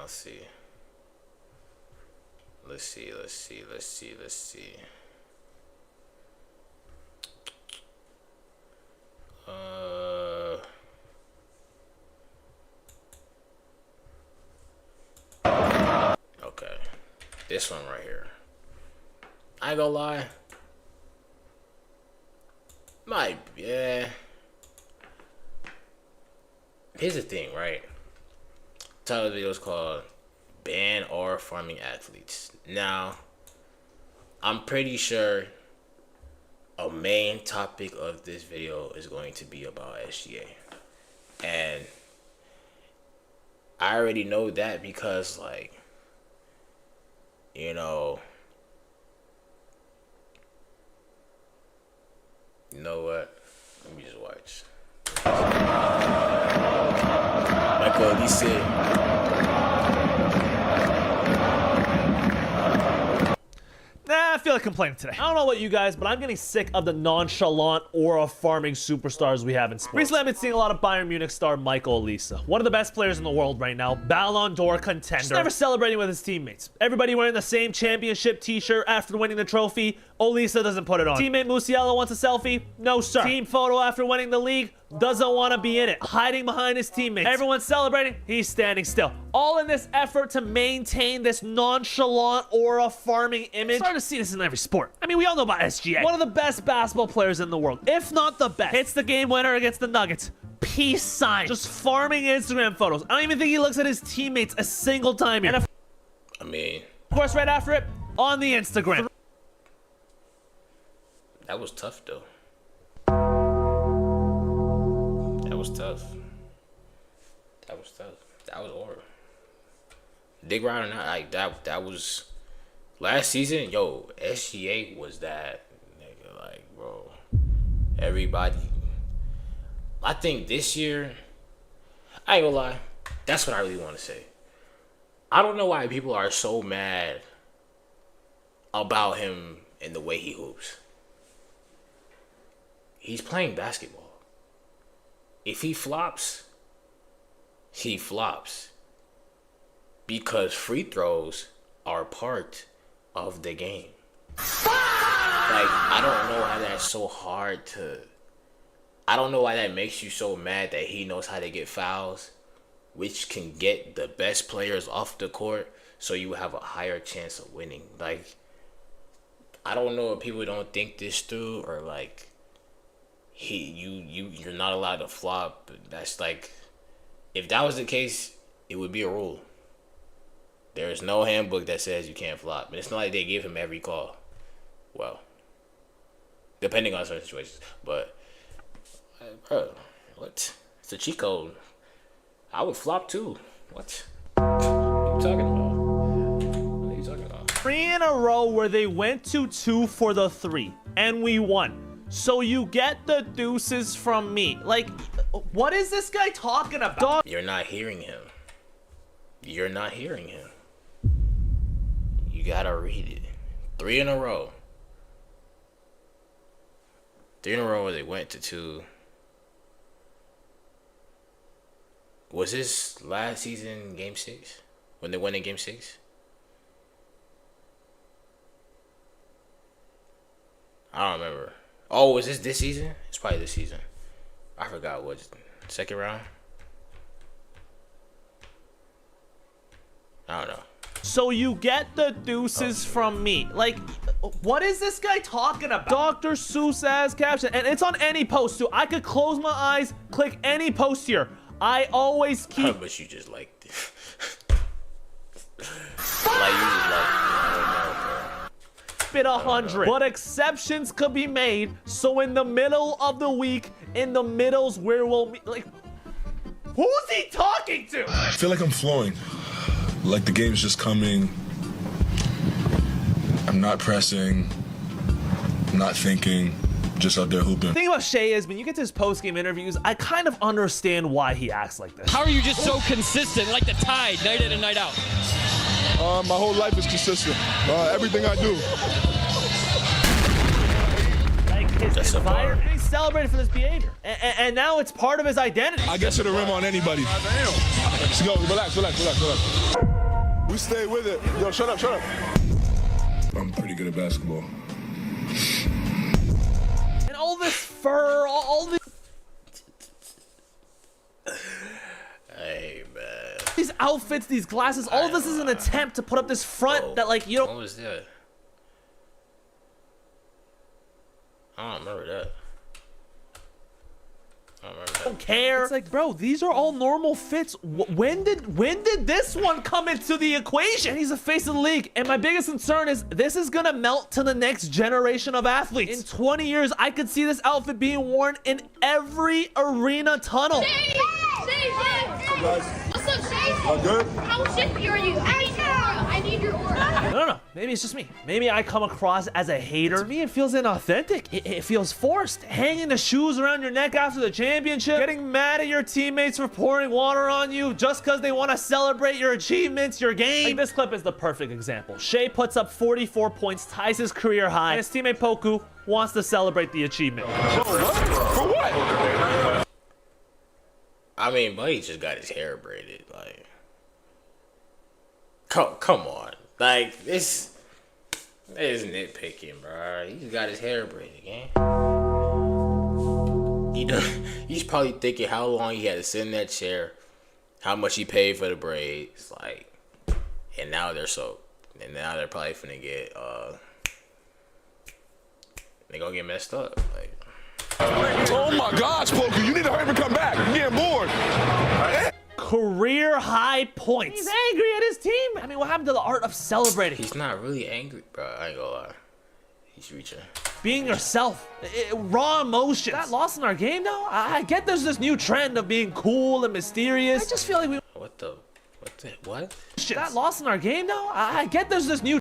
Let's see. Okay. This one right here. I ain't gonna lie. Yeah. Here's the thing, right? Title of the video is called Ban or Farming Athletes. Now, I'm pretty sure a main topic of this video is going to be about SGA. And I already know that because, like, you know what? Let me just watch. Michael, he said. Nah, I feel like complaining today. I don't know about you guys, but I'm getting sick of the nonchalant aura farming superstars we have in sports. Recently, I've been seeing a lot of Bayern Munich star Michael Olise, one of the best players in the world right now, Ballon d'Or contender. Just never celebrating with his teammates. Everybody wearing the same championship t-shirt after winning the trophy. Olise doesn't put it on. Teammate Musiala wants a selfie? No, sir. Team photo after winning the league? Doesn't want to be in it. Hiding behind his teammates. Everyone's celebrating, he's standing still. All in this effort to maintain this nonchalant aura farming image. Starting to see this in every sport. I mean, we all know about SGA. One of the best basketball players in the world, if not the best. Hits the game winner against the Nuggets. Peace sign. Just farming Instagram photos. I don't even think he looks at his teammates a single time here. And of course, right after it, on the Instagram. That was tough, though. That was tough. That was horrible. Dig right or not, like that was last season. Yo, SGA was that nigga. Like, bro, everybody. I think this year, I ain't gonna lie. That's what I really want to say. I don't know why people are so mad about him and the way he hoops. He's playing basketball. If he flops, he flops. Because free throws are part of the game. Like, I don't know how that's so hard to... I don't know why that makes you so mad that he knows how to get fouls, which can get the best players off the court, so you have a higher chance of winning. Like, I don't know if people don't think this through, or like... You're not allowed to flop. That's like, if that was the case, it would be a rule. There's no handbook that says you can't flop. And it's not like they give him every call. Well, depending on certain situations. But, bro, what? It's a cheat code. I would flop too. What? What are you talking about? What are you talking about? 3 in a row where they went to 2 for the 3, and we won. So you get the deuces from me. Like, what is this guy talking about? You're not hearing him. You're not hearing him. You gotta read it. 3 in a row. 3 in a row where they went to 2. Was this last season game 6? When they went in game 6? I don't remember. Oh, is this season? It's probably this season. I forgot what. Second round? I don't know. So you get the deuces from me. Like, what is this guy talking about? Dr. Seuss ass caption. And it's on any post too. I could close my eyes, click any post here. I always keep... But you just like this. Like, you just like... It 100, but exceptions could be made. So in the middle of the week, in the middles where we'll meet, like, who's he talking to? I feel like I'm flowing, like the game's just coming. I'm not pressing, I'm not thinking, just out there hooping. The thing about Shea is when you get to his post-game interviews, I kind of understand why he acts like this. How are you just so consistent, like the tide, night in and night out? My whole life is consistent. Everything I do. Like his environment. celebrated for this behavior. And now it's part of his identity. I get to the rim on anybody. Let's go. Relax. We stay with it. Yo, shut up. I'm pretty good at basketball. And all this fur, all this... Hey, man. These outfits, these glasses, all of this is an attempt to put up this front that, like, you don't... What was that? I don't remember that. Don't care. It's like, bro, these are all normal fits. When did this one come into the equation? And he's the face of the league. And my biggest concern is this is gonna melt to the next generation of athletes. In 20 years, I could see this outfit being worn in every arena tunnel. Shay! What's up, Shay? All good? How shifty are you? I need your order. No. Maybe it's just me. Maybe I come across as a hater. To me, it feels inauthentic. It feels forced. Hanging the shoes around your neck after the championship. Getting mad at your teammates for pouring water on you just because they want to celebrate your achievements, your game. Like, this clip is the perfect example. Shea puts up 44 points, ties his career high, and his teammate Poku wants to celebrate the achievement. For what? I mean, but he just got his hair braided. Like, come on. Like, this is nitpicking, bro. He just got his hair braided, man. He's probably thinking how long he had to sit in that chair, how much he paid for the braids, like, and now they're soaked. And now they're probably finna get, they're gonna get messed up, like. Oh my gosh, Poku, you need to hurry and come back. I'm getting bored. Career high points. He's angry at his team. I mean, what happened to the art of celebrating? He's not really angry, bro. I ain't gonna lie. He's reaching. Being yourself. Raw emotions. That lost in our game, though? I get there's this new trend of being cool and mysterious. I just feel like we... What? Shit. That lost in our game, though? I get there's this new...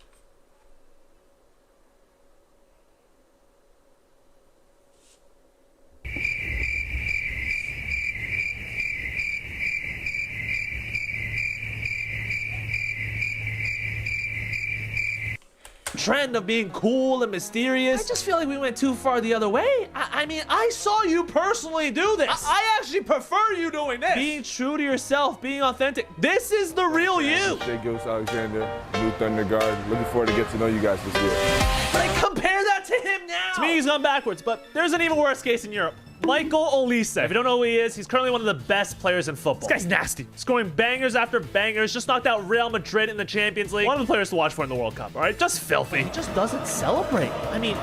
trend of being cool and mysterious. I just feel like we went too far the other way. I mean, I saw you personally do this. I actually prefer you doing this. Being true to yourself, being authentic. This is the real you. Shea Gilgeous-Alexander, New Thunder Guard. Looking forward to get to know you guys this year. Like, compare that to him now. To me, he's gone backwards, but there's an even worse case in Europe. Michael Olise. If you don't know who he is, he's currently one of the best players in football. This guy's nasty. Scoring bangers after bangers. Just knocked out Real Madrid in the Champions League. One of the players to watch for in the World Cup, all right? Just filthy. He just doesn't celebrate. I mean...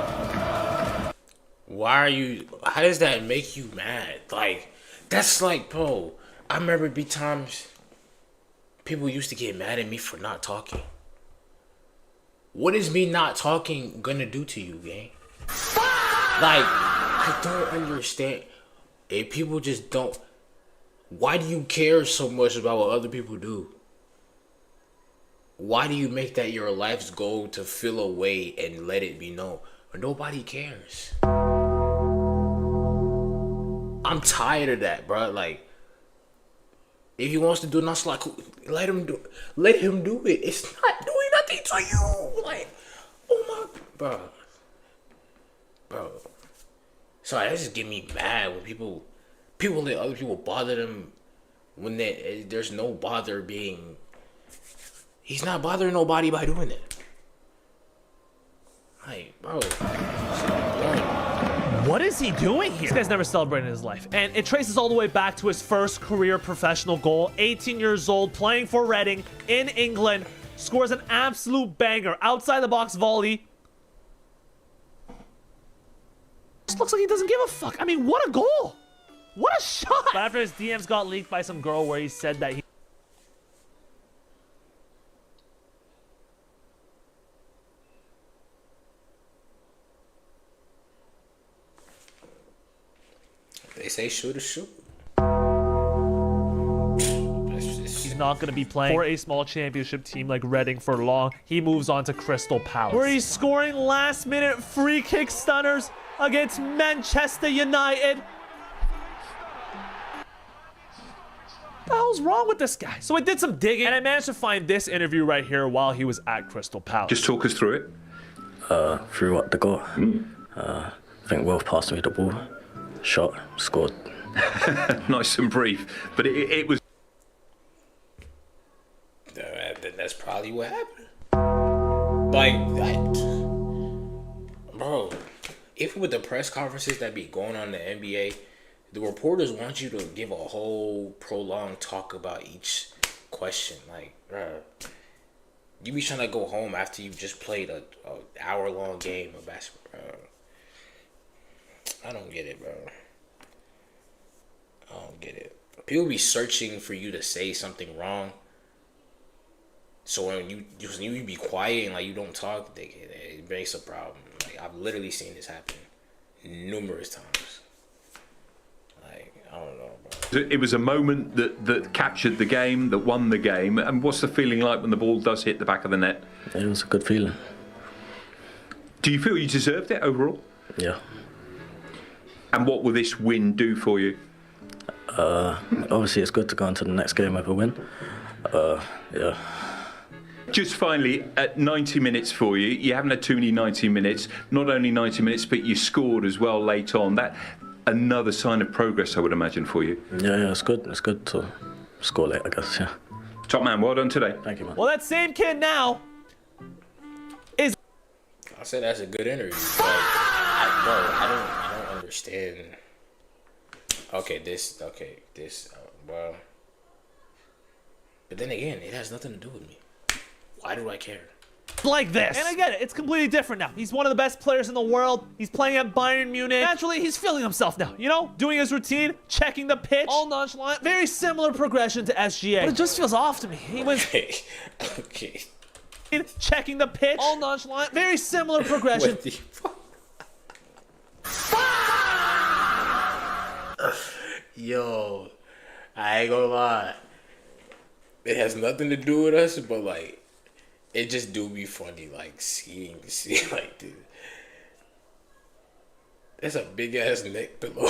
Why are you... How does that make you mad? Like, that's like, bro, I remember be times people used to get mad at me for not talking. What is me not talking gonna do to you, gang? Like... I don't understand. If people just don't... Why do you care so much about what other people do? Why do you make that your life's goal to feel a way and let it be known? But nobody cares. I'm tired of that, bro. Like, if he wants to do it, like, let him do it. Let him do it. It's not doing nothing to you. Like, oh my... Bro. Sorry, that just get me mad when people let other people bother them when there's no bother being... He's not bothering nobody by doing it. Like, bro. What is he doing here? This guy's never celebrated in his life. And it traces all the way back to his first career professional goal. 18 years old, playing for Reading in England. Scores an absolute banger. Outside the box volley. Just looks like he doesn't give a fuck. I mean, what a goal. What a shot. But after his DMs got leaked by some girl where he said that he... They say shoot or shoot. He's not going to be playing for a small championship team like Reading for long. He moves on to Crystal Palace, where he's scoring last-minute free kick stunners against Manchester United. What the hell's wrong with this guy? So I did some digging, and I managed to find this interview right here while he was at Crystal Palace. Just talk us through it. Through what, the goal? I think Wolf passed me the ball. shot, scored. Nice and brief, but it was. That's probably what happened. Like, bro, even with the press conferences that be going on in the NBA, the reporters want you to give a whole prolonged talk about each question. Like, bro, you be trying to go home after you just played a hour-long game of basketball, bro. I don't get it, bro. I don't get it. People be searching for you to say something wrong. So when you be quiet and like you don't talk, it makes a problem. Like, I've literally seen this happen numerous times. Like, I don't know, bro. It was a moment that captured the game, that won the game. And what's the feeling like when the ball does hit the back of the net? It was a good feeling. Do you feel you deserved it overall? Yeah. And what will this win do for you? Obviously, it's good to go into the next game with a win. Yeah. Just finally, at 90 minutes for you, you haven't had too many 90 minutes. Not only 90 minutes, but you scored as well late on. That another sign of progress, I would imagine, for you. Yeah, it's good. It's good to score late, I guess. Yeah. Top man, well done today. Thank you, man. Well, that same kid now is. I said that's a good interview. But I don't understand. Okay, this. Well. But then again, it has nothing to do with me. Why do I care? Like this. And I get it. It's completely different now. He's one of the best players in the world. He's playing at Bayern Munich. Naturally, he's feeling himself now. You know, doing his routine, checking the pitch, all nonchalant. Very similar progression to SGA. But it just feels off to me. He went. Okay. Checking the pitch, all nonchalant. Very similar progression. What the fuck? Yo, I ain't gonna lie. It has nothing to do with us, but like, it just do be funny, like seeing like, dude, that's a big ass neck pillow.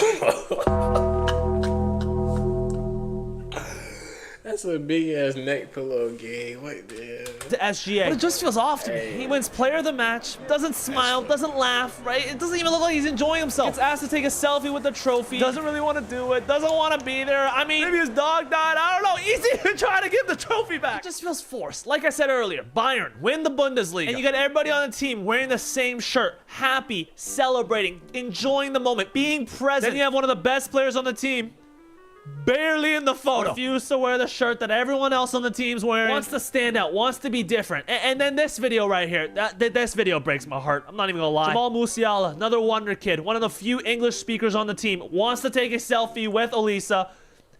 That's a big ass neck pillow game. What, man? To SGA. But it just feels off to me. He wins player of the match, doesn't smile, doesn't laugh, right? It doesn't even look like he's enjoying himself. Gets asked to take a selfie with the trophy, doesn't really want to do it, doesn't want to be there. I mean, maybe his dog died, I don't know. He's even trying to give the trophy back. It just feels forced. Like I said earlier, Bayern win the Bundesliga. And you got everybody on the team wearing the same shirt, happy, celebrating, enjoying the moment, being present. Then you have one of the best players on the team barely in the photo. Refuse to wear the shirt that everyone else on the team's wearing. Wants to stand out, wants to be different. And then this video right here, this video breaks my heart. I'm not even gonna lie. Jamal Musiala, another wonder kid, one of the few English speakers on the team, wants to take a selfie with Elisa,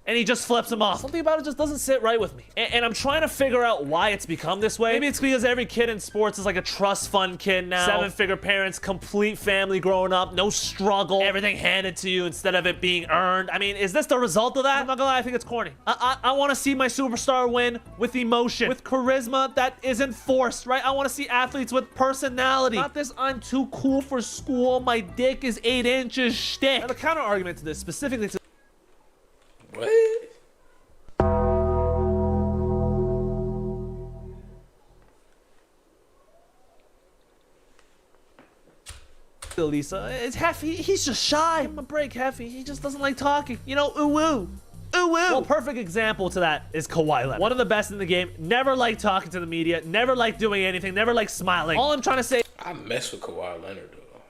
and he just flips him off. Something about it just doesn't sit right with me. And I'm trying to figure out why it's become this way. Maybe it's because every kid in sports is like a trust fund kid now. 7-figure parents, complete family growing up, no struggle, everything handed to you instead of it being earned. I mean, is this the result of that? I'm not gonna lie, I think it's corny. I want to see my superstar win with emotion, with charisma that isn't forced, right? I want to see athletes with personality. Not this I'm too cool for school, my dick is 8 inches shtick. Now the counter argument to this, specifically to what? Elisa, it's Heffy. He's just shy. Give him a break, Heffy. He just doesn't like talking. You know, ooh-woo. Ooh-woo. Well, perfect example to that is Kawhi Leonard. One of the best in the game. Never liked talking to the media. Never liked doing anything. Never liked smiling. All I'm trying to say... I mess with Kawhi Leonard, though.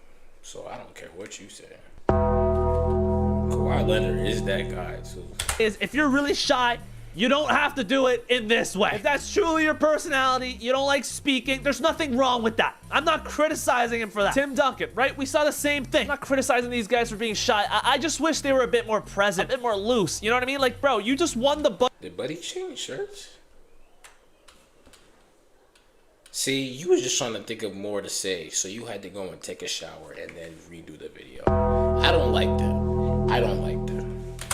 So I don't care what you say. Kawhi Leonard is that guy, too. Is if you're really shy, you don't have to do it in this way. If that's truly your personality, you don't like speaking, there's nothing wrong with that. I'm not criticizing him for that. Tim Duncan, right? We saw the same thing. I'm not criticizing these guys for being shy. I just wish they were a bit more present, a bit more loose. You know what I mean? Like, bro, you just won the Did Buddy change shirts? See, you was just trying to think of more to say, so you had to go and take a shower and then redo the video. I don't like that. I don't like that.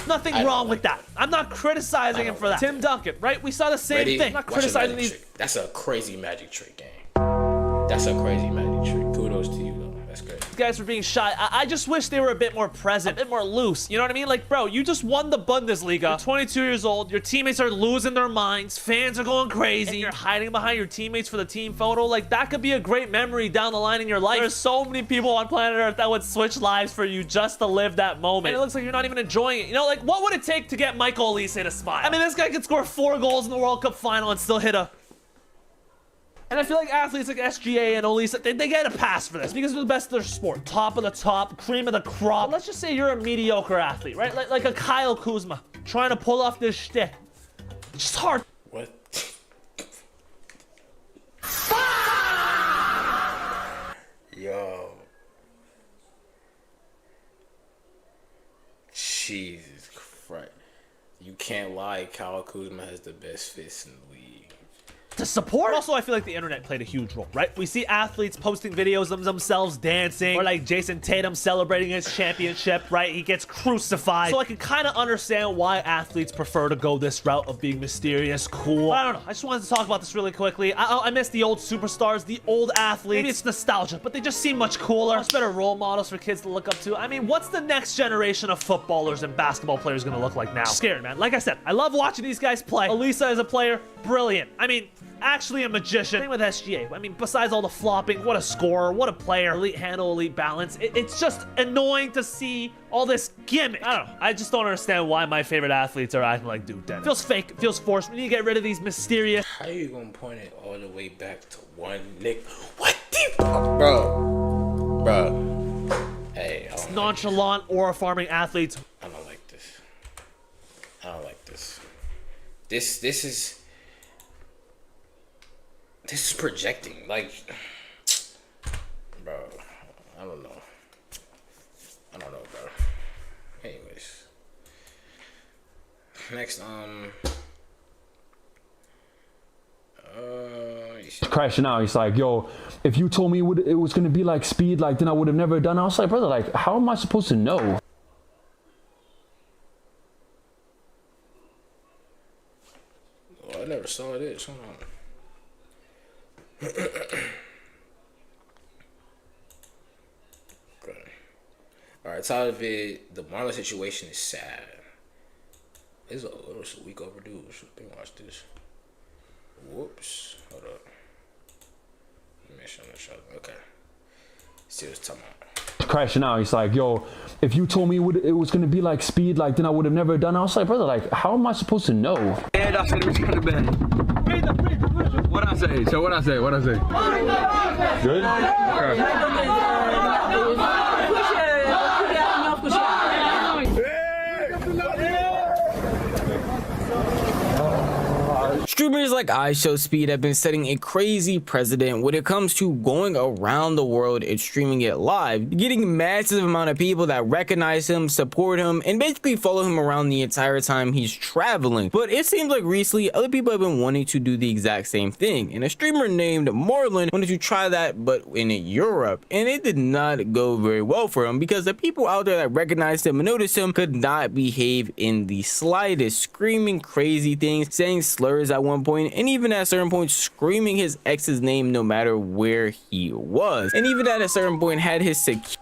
Nothing wrong with that. I'm not criticizing him for that. Tim Duncan, right? We saw the same thing. I'm not criticizing these. That's a crazy magic trick game. That's a crazy magic trick. Kudos to you, though. That's good. These guys were being shy. I just wish they were a bit more present, a bit more loose. You know what I mean? Like, bro, you just won the Bundesliga. You're 22 years old. Your teammates are losing their minds. Fans are going crazy. And you're hiding behind your teammates for the team photo. Like, that could be a great memory down the line in your life. There's so many people on planet Earth that would switch lives for you just to live that moment. And it looks like you're not even enjoying it. You know, like, what would it take to get Michael Olise to smile? I mean, this guy could score 4 goals in the World Cup final and still hit a... And I feel like athletes like SGA and Olise, they get a pass for this because they're the best of their sport. Top of the top, cream of the crop. But let's just say you're a mediocre athlete, right? Like a Kyle Kuzma trying to pull off this shtick. It's just hard. What? Yo. Jesus Christ. You can't lie, Kyle Kuzma has the best fists in the league. To support. Also, I feel like the internet played a huge role, right? We see athletes posting videos of themselves dancing, or like Jason Tatum celebrating his championship, right? He gets crucified. So I can kind of understand why athletes prefer to go this route of being mysterious, cool. But I don't know. I just wanted to talk about this really quickly. I miss the old superstars, the old athletes. Maybe it's nostalgia, but they just seem much cooler. Much better role models for kids to look up to. I mean, what's the next generation of footballers and basketball players gonna look like now? Scary, man. Like I said, I love watching these guys play. Olise as a player, brilliant. I mean, actually a magician. Same with SGA. I mean, besides all the flopping, what a scorer, what a player. Elite handle, elite balance. It's just annoying to see all this gimmick. I don't know. I just don't understand why my favorite athletes are acting like Duke Dennis. Feels fake. It feels forced. We need to get rid of these mysterious... How you gonna point it all the way back to one Nick? What the... Bro. Hey, it's nonchalant aura farming athletes. I don't like this. I don't like this. This is projecting, like, bro, I don't know, bro. Anyways, next, crashing out. He's like, yo, if you told me it was gonna be like speed, like, then I would have never done it. I was like, brother, like, how am I supposed to know? Well, I never saw this. Hold on. Okay. Alright, top of it, the Marlon situation is sad. It's a week overdue. Should they watch this? Whoops. Hold up. Let me show you. Okay. See what's talking about. Crashing out. He's like, yo, if you told me it was gonna be like speed, like, then I would have never done it. I was like, brother, like, how am I supposed to know? And I said, return to bed. What I say? So what I say? Good? Streamers like iShowSpeed have been setting a crazy precedent when it comes to going around the world and streaming it live, getting massive amount of people that recognize him, support him, and basically follow him around the entire time he's traveling. But it seems like recently other people have been wanting to do the exact same thing, and a streamer named Marlon wanted to try that but in Europe, and it did not go very well for him because the people out there that recognized him and noticed him could not behave in the slightest, screaming crazy things, saying slurs at one point, and even at a certain point screaming his ex's name no matter where he was, and even at a certain point had his security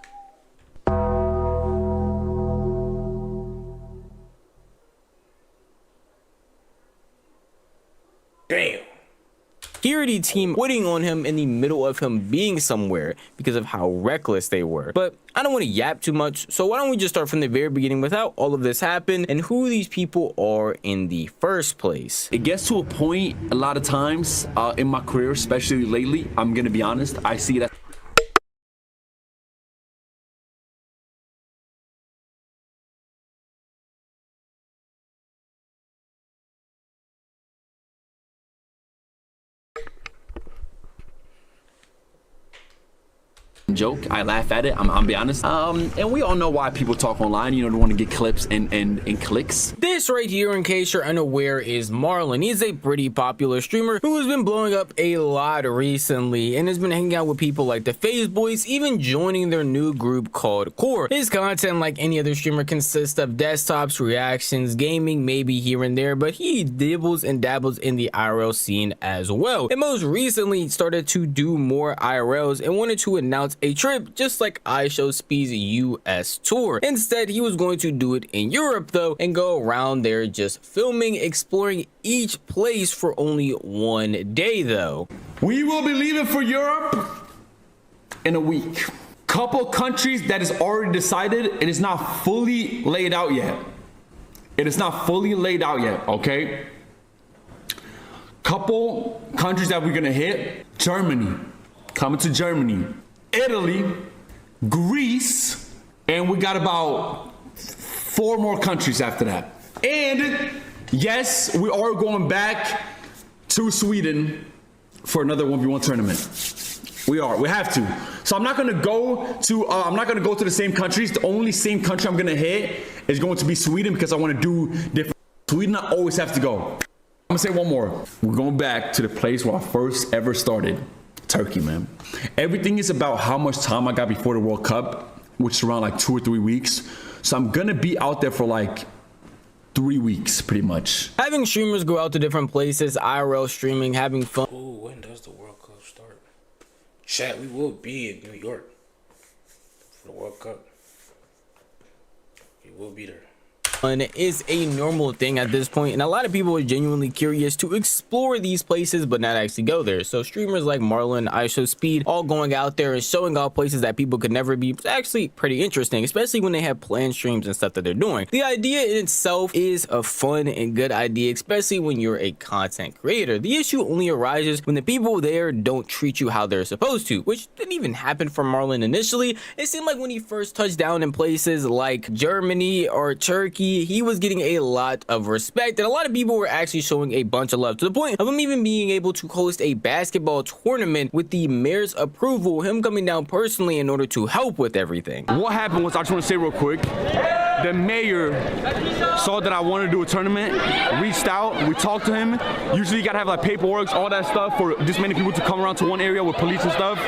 team waiting on him in the middle of him being somewhere because of how reckless they were. But I don't want to yap too much, so why don't we just start from the very beginning with how all of this happened and who these people are in the first place. It gets to a point a lot of times in my career, especially lately, I'm gonna be honest, I see that joke. I laugh at it. I'm be honest. And we all know why people talk online. You know, they want to get clips and clicks. This right here, in case you're unaware, is Marlon. He's a pretty popular streamer who has been blowing up a lot recently and has been hanging out with people like the FaZe Boys, even joining their new group called Core. His content, like any other streamer, consists of desktops, reactions, gaming, maybe here and there, but he dibbles and dabbles in the IRL scene as well. And most recently started to do more IRLs and wanted to announce a trip just like iShowSpeed's US tour. Instead, he was going to do it in Europe though and go around there just filming, exploring each place for only 1 day though. We will be leaving for Europe in a week. Couple countries that is already decided, it is not fully laid out yet. It is not fully laid out yet, okay? Couple countries that we're gonna hit: Germany, coming to Germany, Italy, Greece, and we got about 4 more countries after that. And yes, we are going back to Sweden for another 1v1 tournament. We have to. So I'm not gonna go to the same countries. The only same country I'm gonna hit is going to be Sweden because I want to do different. Sweden, I always have to go. I'm gonna say one more. We're going back to the place where I first ever started, Turkey, man. Everything is about how much time I got before the World Cup, which is around like 2 or 3 weeks. So I'm gonna be out there for like 3 weeks, pretty much. Having streamers go out to different places, IRL streaming, having fun. Ooh, when does the World Cup start? Chat, we will be in New York for the World Cup. We will be there. Is a normal thing at this point, and a lot of people are genuinely curious to explore these places but not actually go there. So streamers like Marlon, iShowSpeed, all going out there and showing off places that people could never be, is actually pretty interesting, especially when they have planned streams and stuff that they're doing. The idea in itself is a fun and good idea, especially when you're a content creator. The issue only arises when the people there don't treat you how they're supposed to, which didn't even happen for Marlon initially. It seemed like when he first touched down in places like Germany or Turkey, he was getting a lot of respect, and a lot of people were actually showing a bunch of love, to the point of him even being able to host a basketball tournament with the mayor's approval, him coming down personally in order to help with everything. What happened was, I just want to say real quick, the mayor saw that I wanted to do a tournament, reached out, we talked to him. Usually you gotta have like paperwork, all that stuff for this many people to come around to one area with police and stuff.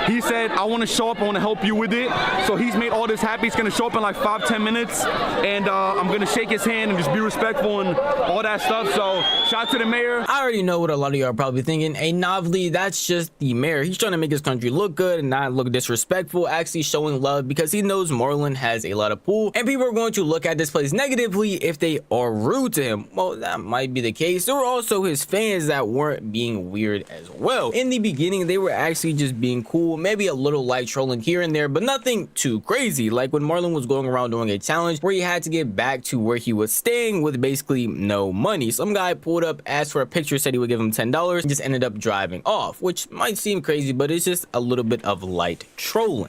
He said, I want to show up, I want to help you with it. So he's made all this happen. He's gonna show up in like 5-10 minutes, and I'm gonna shake his hand and just be respectful and all that stuff. So shout out to the mayor. I already know what a lot of y'all are probably thinking. Hey, Novely, that's just the mayor. He's trying to make his country look good and not look disrespectful, actually showing love because he knows Marlon has a lot of pull, and people are going to look at this place negatively if they are rude to him. Well, that might be the case. There were also his fans that weren't being weird as well. In the beginning, they were actually just being cool, maybe a little light trolling here and there, but nothing too crazy. Like when Marlon was going around doing a challenge where he had to get back to where he was staying with basically no money. Some guy pulled up, asked for a picture, said he would give him $10, and just ended up driving off, which might seem crazy, but it's just a little bit of light trolling.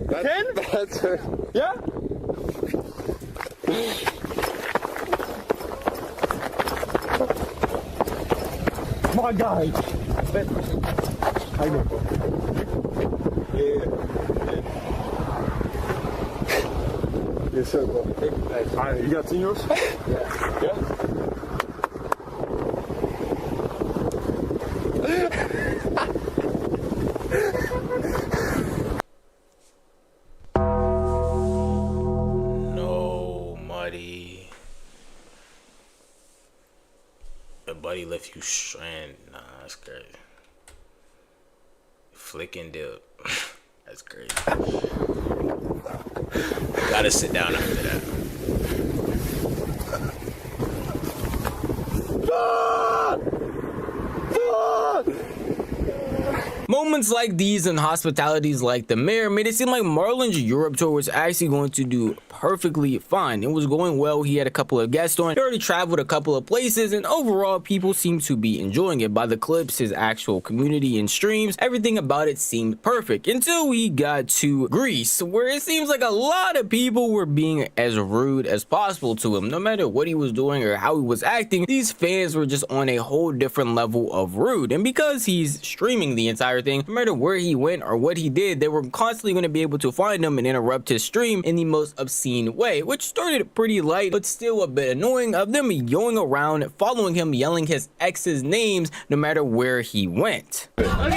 10? Yeah? My guy. I know. Yeah. Yes, sir, bro. You got 10 euros? Yeah. Yeah? No, Muddy. The buddy left you stranded. Nah, that's crazy. Flick and dip. That's crazy. Gotta sit down after that. Moments like these and hospitalities like the mayor made it seem like Marlon's Europe tour was actually going to do perfectly fine. It was going well. He had a couple of guests on. He already traveled a couple of places, and overall people seemed to be enjoying it. By the clips, his actual community and streams, everything about it seemed perfect until we got to Greece, where it seems like a lot of people were being as rude as possible to him. No matter what he was doing or how he was acting, these fans were just on a whole different level of rude. And because he's streaming the entire thing, no matter where he went or what he did, they were constantly going to be able to find him and interrupt his stream in the most obscene way, which started pretty light but still a bit annoying, of them going around following him, yelling his ex's names no matter where he went. Good? Oh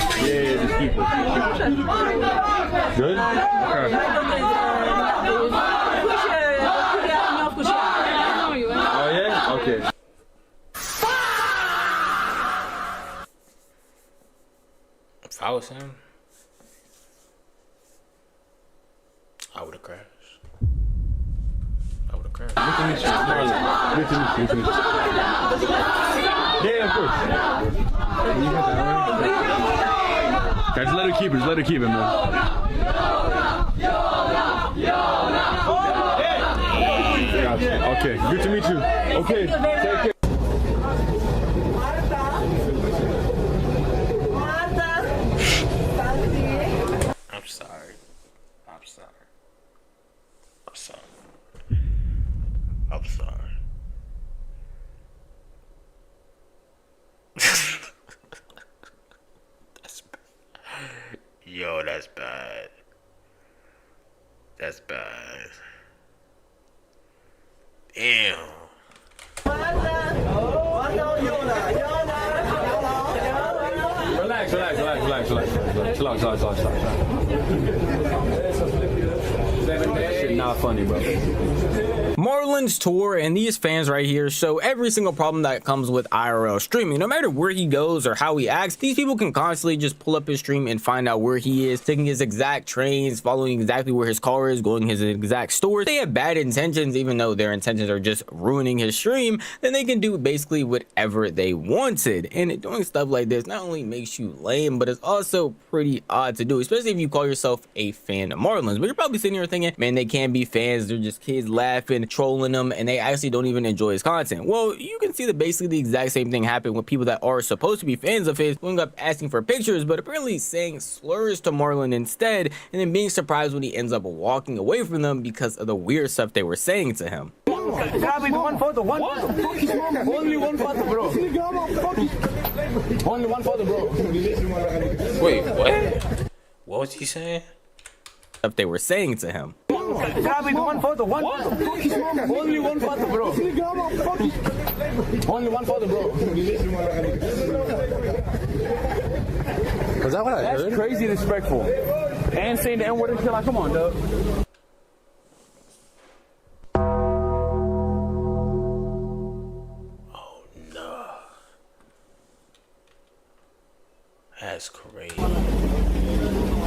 yeah? Okay. If I was him, I would have crashed. I would have crashed. Good to meet you. Good to meet you. Good to meet you. Yeah, of course. Guys, let her keep it. Let her keep it, man. Okay, good to meet you. Okay, take care. I'm sorry. I'm sorry. I'm sorry. I'm sorry. That's bad. Yo, that's bad. That's bad. Damn. Relax. That shit not funny, bro. Marlon's tour and these fans right here show every single problem that comes with IRL streaming. No matter where he goes or how he acts, these people can constantly just pull up his stream and find out where he is, taking his exact trains, following exactly where his car is, going to his exact stores. They have bad intentions, even though their intentions are just ruining his stream, then they can do basically whatever they wanted. And doing stuff like this not only makes you lame, but it's also pretty odd to do, especially if you call yourself a fan of Marlon's. But you're probably sitting here thinking, man, they can't be fans, they're just kids laughing, trolling them, and they actually don't even enjoy his content. Well, you can see that basically the exact same thing happened with people that are supposed to be fans of his going up asking for pictures, but apparently saying slurs to Marlon instead, and then being surprised when he ends up walking away from them because of the weird stuff they were saying to him. One photo. Only one photo, bro. Only one photo, bro. Wait, what? What was he saying? Stuff they were saying to him. One photo. Only one photo, bro. Only one photo, bro. Was that what I heard? That's crazy disrespectful. And saying the N-word and shit, like, come on, dog. That's crazy.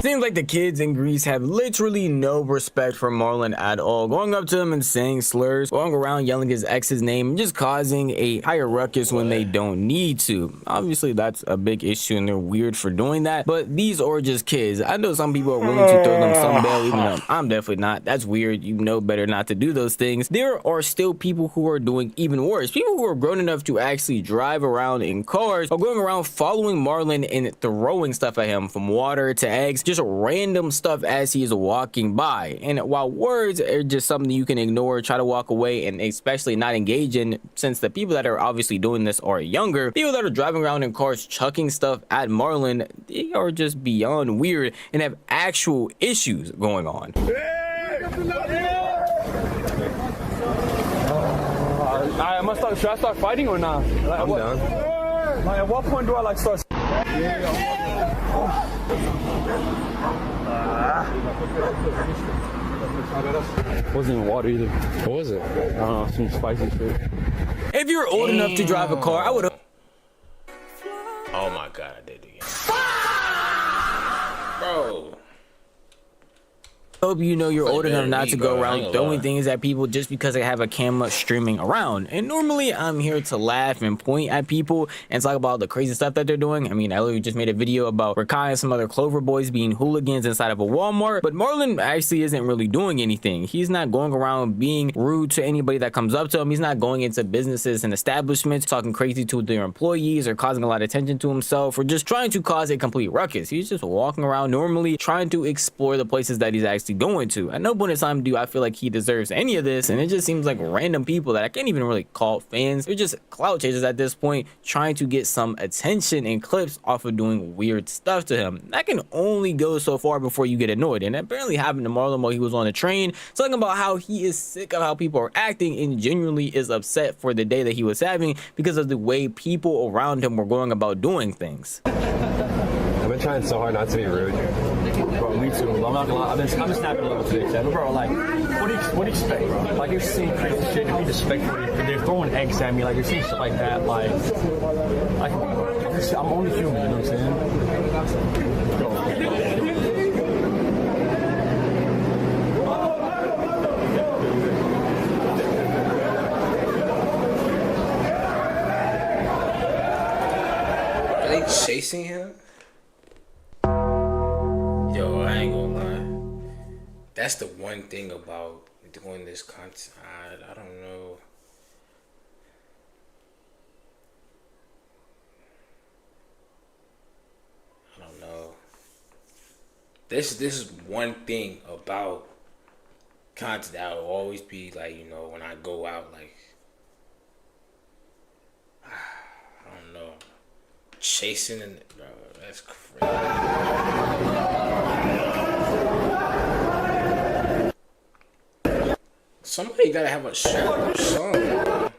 Seems like the kids in Greece have literally no respect for Marlon at all, going up to him and saying slurs, going around yelling his ex's name, and just causing a higher ruckus when they don't need to. Obviously, that's a big issue and they're weird for doing that, but these are just kids. I know some people are willing to throw them some bail, even though I'm definitely not. That's weird. You know better not to do those things. There are still people who are doing even worse. People who are grown enough to actually drive around in cars or going around following Marlon and throwing stuff at him, from water to eggs, just random stuff as he is walking by. And while words are just something you can ignore, try to walk away, and especially not engage in, since the people that are obviously doing this are younger, people that are driving around in cars chucking stuff at Marlon, they are just beyond weird and have actual issues going on. Should I start fighting or not? Like, I'm down. Like, at what point do I like start? Wasn't even water either. What was it? I don't know, some spicy shit. If you're old enough to drive a car, I would have. Oh my god, I did it again. Bro. Hope you know you're old enough not to go around throwing things at people just because they have a camera streaming around. And normally I'm here to laugh and point at people and talk about the crazy stuff that they're doing. I mean, I literally just made a video about Rakai and some other Clover boys being hooligans inside of a Walmart, but Marlon actually isn't really doing anything. He's not going around being rude to anybody that comes up to him. He's not going into businesses and establishments talking crazy to their employees or causing a lot of attention to himself or just trying to cause a complete ruckus. He's just walking around normally trying to explore the places that he's actually going to. At no point in time do I feel like he deserves any of this, and it just seems like random people that I can't even really call fans. They're just clout chasers at this point, trying to get some attention and clips off of doing weird stuff to him. That can only go so far before you get annoyed, and it apparently happened to Marlon while he was on the train, talking about how he is sick of how people are acting and genuinely is upset for the day that he was having because of the way people around him were going about doing things. I've been trying so hard not to be rude. Bro, me too. I'm not gonna lie. I've been snapping a little today, but bro, like, what do you expect, bro? Like, you're seeing crazy shit, you're disrespectful, they're throwing eggs at me, like, you're seeing shit like that, like I'm only human, you know what I'm saying? Are they chasing him? Yo, I ain't gonna lie. That's the one thing about doing this content. I don't know. I don't know. This is one thing about content that will always be like, you know, when I go out, like, I don't know, chasing and bro, that's crazy. Somebody gotta have a strap or something.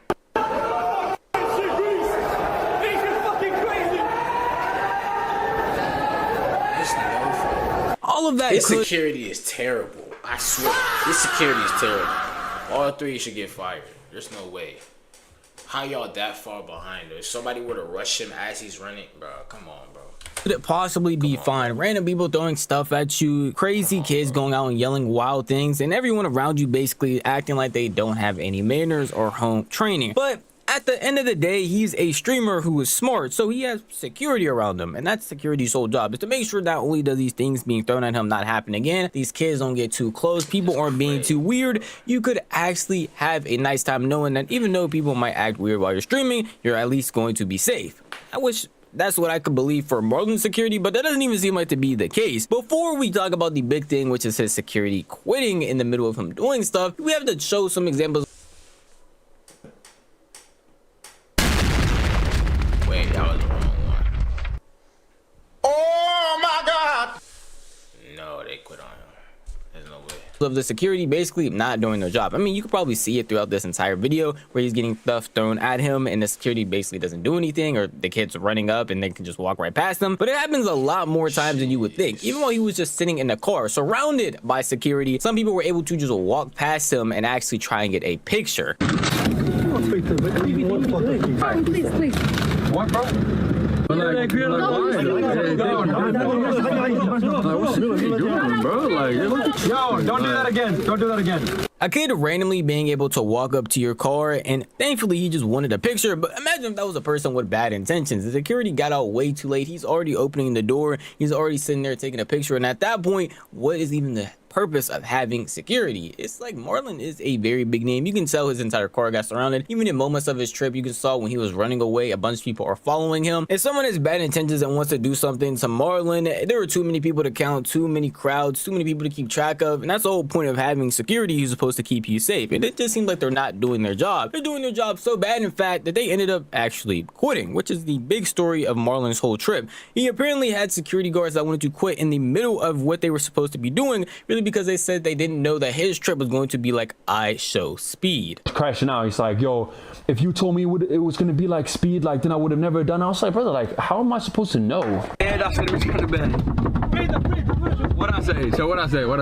All of that. This security is terrible. I swear, this security is terrible. All three should get fired. There's no way. How y'all that far behind? If somebody were to rush him as he's running, bro, come on, bro. Could it possibly be fine? Random people throwing stuff at you, crazy kids going out and yelling wild things, and everyone around you basically acting like they don't have any manners or home training. But at the end of the day, he's a streamer who is smart, so he has security around him, and that's security's whole job, is to make sure not only does these things being thrown at him not happen again, these kids don't get too close, people aren't being too weird. You could actually have a nice time knowing that even though people might act weird while you're streaming, you're at least going to be safe. I wish that's what I could believe for Marlon's security, but that doesn't even seem like to be the case. Before we talk about the big thing, which is his security quitting in the middle of him doing stuff, we have to show some examples. Wait, that was the wrong one. Oh my God! No, they quit on him. There's no way. Of the security basically not doing their job. I mean, you could probably see it throughout this entire video where he's getting stuff thrown at him and the security basically doesn't do anything, or the kids running up and they can just walk right past them. But it happens a lot more times than you would think. Even while he was just sitting in the car surrounded by security, some people were able to just walk past him and actually try and get a picture. Please. What, bro? Like, what's he doing, bro? Like, yo, don't do that again. Don't do that again. A kid randomly being able to walk up to your car, and thankfully he just wanted a picture. But imagine if that was a person with bad intentions. The security got out way too late. He's already opening the door. He's already sitting there taking a picture. And at that point, what is even the purpose of having security? It's like Marlon is a very big name. You can tell his entire car got surrounded. Even in moments of his trip, you can saw when he was running away, a bunch of people are following him. If someone has bad intentions and wants to do something to Marlon, there are too many people to count, too many crowds, too many people to keep track of, and that's the whole point of having security. Who's supposed to keep you safe, and it just seems like they're not doing their job. They're doing their job so bad, in fact, that they ended up actually quitting, which is the big story of Marlon's whole trip. He apparently had security guards that wanted to quit in the middle of what they were supposed to be doing, really because they said they didn't know that his trip was going to be like I show speed. Crashing out. He's like, yo, if you told me it was gonna be like speed, like then I would have never done it. I was like, brother, like how am I supposed to know? Yeah, that's what it's gonna be. What I say? So what I say? What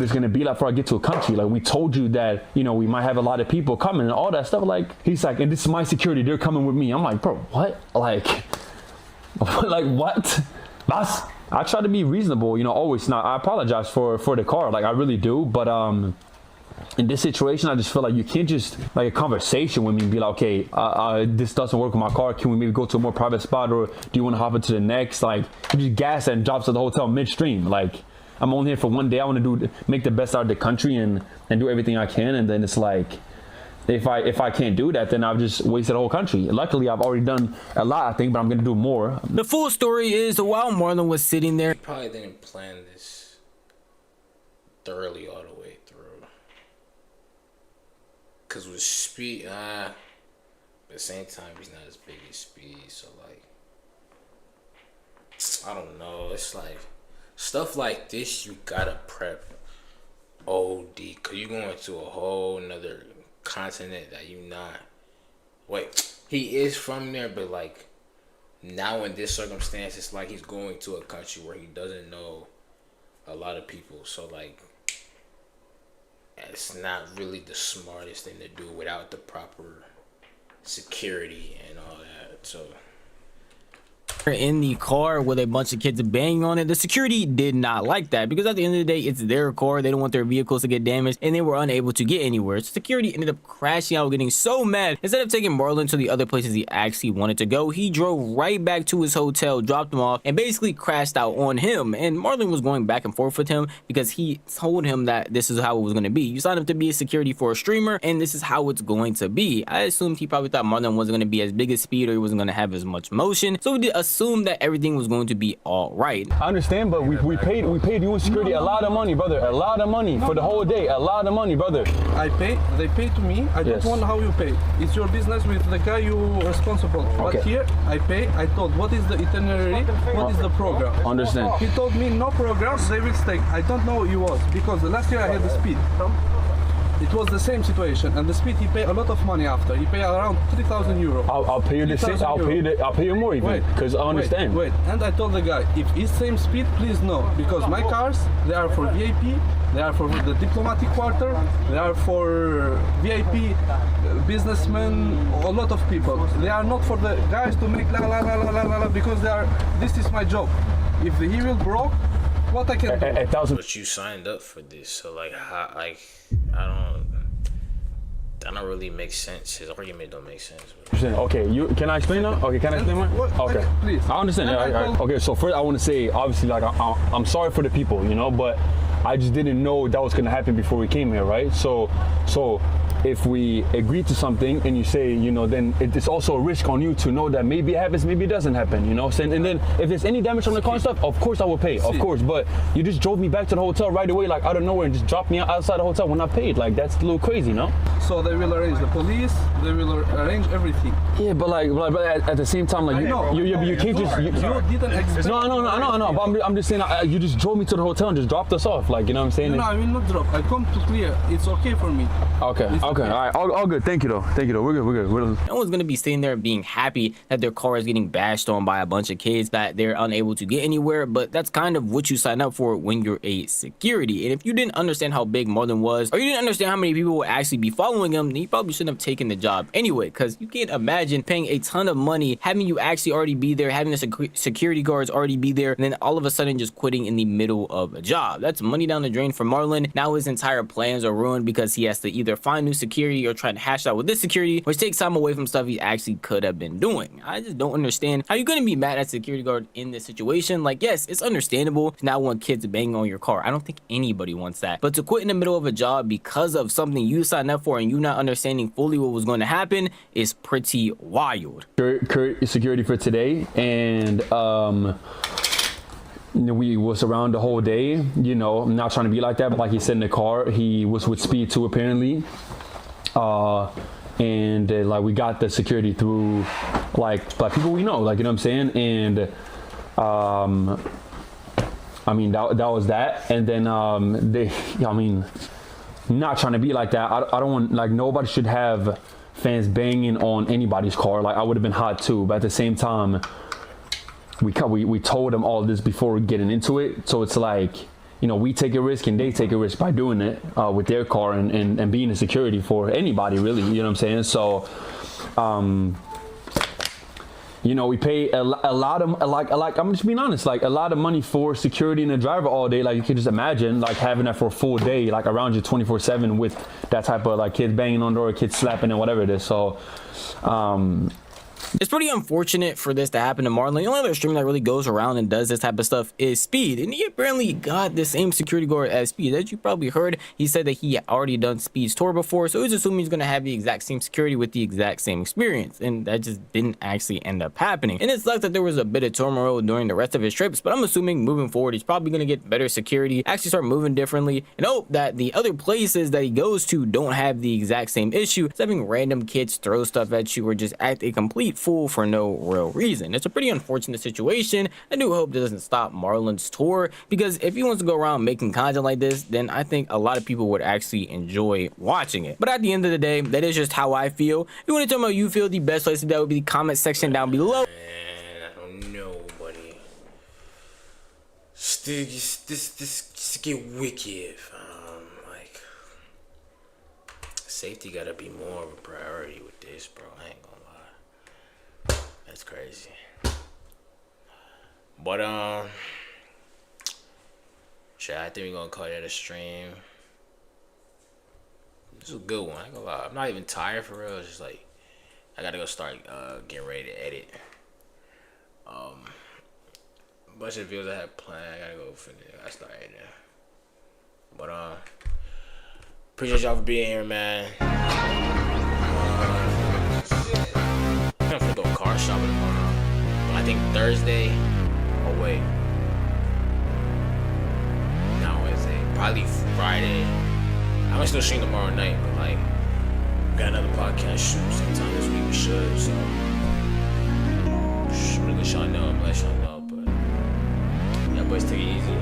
it's gonna be like before I get to a country. Like we told you that, you know, we might have a lot of people coming and all that stuff. Like he's like, and this is my security, they're coming with me. I'm like, bro, what? Like what? I try to be reasonable, you know, always. Now I apologize for the car, like I really do, but in this situation I just feel like you can't just like a conversation with me and be like, okay, this doesn't work with my car, can we maybe go to a more private spot, or do you want to hop into the next? Like you just gas and drops at the hotel midstream. Like I'm only here for one day, I want to make the best out of the country and do everything I can, and then it's like if I can't do that, then I've just wasted the whole country. Luckily, I've already done a lot, I think, but I'm gonna do more. The full story is while Marlon was sitting there, he probably didn't plan this thoroughly all the way through. Cause with Speed, at the same time, he's not as big as Speed, so like, I don't know. It's like stuff like this, you gotta prep OD, cause you're going to a whole nother continent that you not. Wait, he is from there, but like now in this circumstance, it's like he's going to a country where he doesn't know a lot of people. So like, it's not really the smartest thing to do without the proper security and all that. So in the car with a bunch of kids banging on it. The security did not like that because at the end of the day, it's their car. They don't want their vehicles to get damaged, and they were unable to get anywhere. So security ended up crashing out, getting so mad. Instead of taking Marlon to the other places he actually wanted to go, he drove right back to his hotel, dropped him off, and basically crashed out on him. And Marlon was going back and forth with him because he told him that this is how it was going to be. You signed up to be a security for a streamer, and this is how it's going to be. I assumed he probably thought Marlon wasn't going to be as big as Speed, or he wasn't going to have as much motion, so we did assume that everything was going to be all right. I understand, but we paid you and security a lot of money, brother. A lot of money for the whole day. A lot of money, brother. They pay to me. I don't want how you pay. It's your business with the guy you responsible. Okay. But here I pay. I told what is the itinerary, what is the program. Understand. He told me no program. They will stay. I don't know who he was because the last year I had the Speed. It was the same situation, and the Speed he paid a lot of money after. He paid around 3,000 euros. I'll pay you the same. I'll pay you more even because I understand. Wait, and I told the guy if it's same Speed, please no, because my cars they are for VIP, they are for the diplomatic quarter, they are for VIP businessmen, a lot of people. They are not for the guys to make la la la la la la because they are. This is my job. If the he will broke, what I can do? 1,000. But you signed up for this, so like, how, like, that don't really make sense. His argument don't make sense. Okay, can I explain now? Okay, can I explain that? Okay, please. I understand. Okay, so first I want to say, obviously, like I'm sorry for the people, you know, but I just didn't know that was gonna happen before we came here, right? So if we agree to something and you say, you know, then it's also a risk on you to know that maybe it happens, maybe it doesn't happen, you know. And then if there's any damage on the car and stuff, of course I will pay, of course. But you just drove me back to the hotel right away, like out of nowhere, and just dropped me outside the hotel when I paid. Like that's a little crazy, no? So they will arrange the police, they will arrange everything. Yeah, but at the same time, like you can't just. You didn't expect. No. But I'm just saying, you just drove me to the hotel and just dropped us off, like you know what I'm saying? No, I will not drop. I come to clear. It's okay for me. Okay. All right. All good. Thank you though. We're good. No one's gonna be sitting there being happy that their car is getting bashed on by a bunch of kids, that they're unable to get anywhere. But that's kind of what you sign up for when you're a security. And if you didn't understand how big Marlon was, or you didn't understand how many people would actually be following him, then you probably shouldn't have taken the job anyway. Because you can't imagine paying a ton of money, having you actually already be there, having the security guards already be there, and then all of a sudden just quitting in the middle of a job. That's money down the drain for Marlon. Now his entire plans are ruined because he has to either find new security or try to hash out with this security, which takes time away from stuff he actually could have been doing. I just don't understand how you're gonna be mad at security guard in this situation. Like, yes, it's understandable to not want kids banging on your car. I don't think anybody wants that. But to quit in the middle of a job because of something you signed up for and you not understanding fully what was going to happen is pretty wild. Kurt security for today, and we was around the whole day, you know. I'm not trying to be like that, but like he said in the car, he was with Speed too apparently. Like we got the security through like people we know, like you know what I'm saying. And I mean that was that. And then not trying to be like that. I don't want, like, nobody should have fans banging on anybody's car. Like I would have been hot too, but at the same time we told them all this before getting into it. So it's like, you know, we take a risk and they take a risk by doing it with their car and being a security for anybody really, you know what I'm saying? So you know, we pay a lot of, like I'm just being honest, like a lot of money for security and a driver all day. Like you can just imagine like having that for a full day, like around you 24/7 with that type of like kids banging on the door, kids slapping and whatever it is. So it's pretty unfortunate for this to happen to Marlon. The only other streamer that really goes around and does this type of stuff is Speed, and he apparently got the same security guard as Speed. As you probably heard, he said that he had already done Speed's tour before, so he's assuming he's going to have the exact same security with the exact same experience, and that just didn't actually end up happening. And it sucks that there was a bit of turmoil during the rest of his trips, but I'm assuming moving forward he's probably going to get better security, actually start moving differently, and hope that the other places that he goes to don't have the exact same issue as having random kids throw stuff at you or just act a complete fool for no real reason. It's a pretty unfortunate situation. I do hope that doesn't stop Marlon's tour, because if he wants to go around making content like this, then I think a lot of people would actually enjoy watching it. But at the end of the day, that is just how I feel. If you want to tell me how you feel, the best place to do that would be the comment section down below. Man, I don't know, buddy. This get wicked. Like, safety gotta be more of a priority with this, bro. I ain't gonna lie. That's crazy. But I think we're gonna call that a stream. This is a good one. I ain't gonna lie. I'm not even tired for real. It's just like I gotta go start getting ready to edit. Bunch of videos I had planned. I gotta go finish. I gotta start editing. But appreciate y'all for being here, man. I'm gonna go car shopping tomorrow. But I think Thursday. Oh wait. Not Wednesday. Probably Friday. I'm gonna still stream tomorrow night, but like we got another podcast shoot sometime this week. We should. So I'm gonna let y'all know. But yeah, boys, take it easy.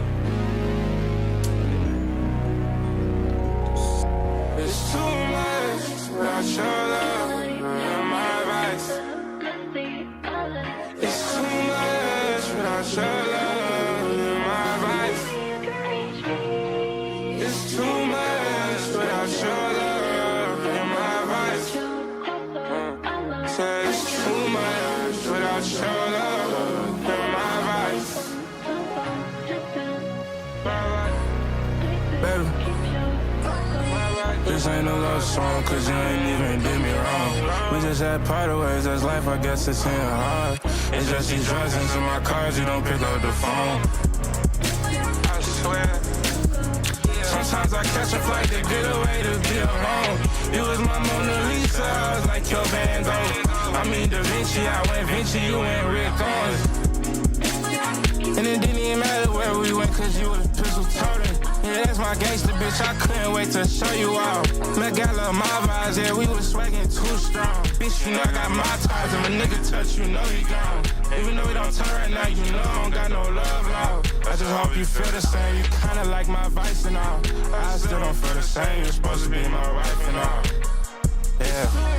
It's too much without your love and my advice. It's too much without your love and my advice. It's too much without your love and my advice. Say it's too much without your love and my advice. Baby, this ain't a love song, cause you ain't even did me wrong. We just had parted ways, that's life, I guess it's in hard. It's just these drugs into my cars, you don't pick up the phone. I swear, sometimes I catch a flight to get away to be alone. You was my Mona Lisa, I was like your Van Gogh. I mean Da Vinci, I went Vinci, you went Rick Owens. And it didn't even matter where we went, cause you was pistol-toting. Yeah, that's my gangster, bitch, I couldn't wait to show you all. Met got love my vibes, yeah, we was swagging too strong. Bitch, you know I got my ties, if a nigga touch, you know he gone. Even though we don't turn right now, you know I don't got no love loud. I just hope you feel the same, you kinda like my vice and all. I still don't feel the same, you're supposed to be my wife and all. Yeah.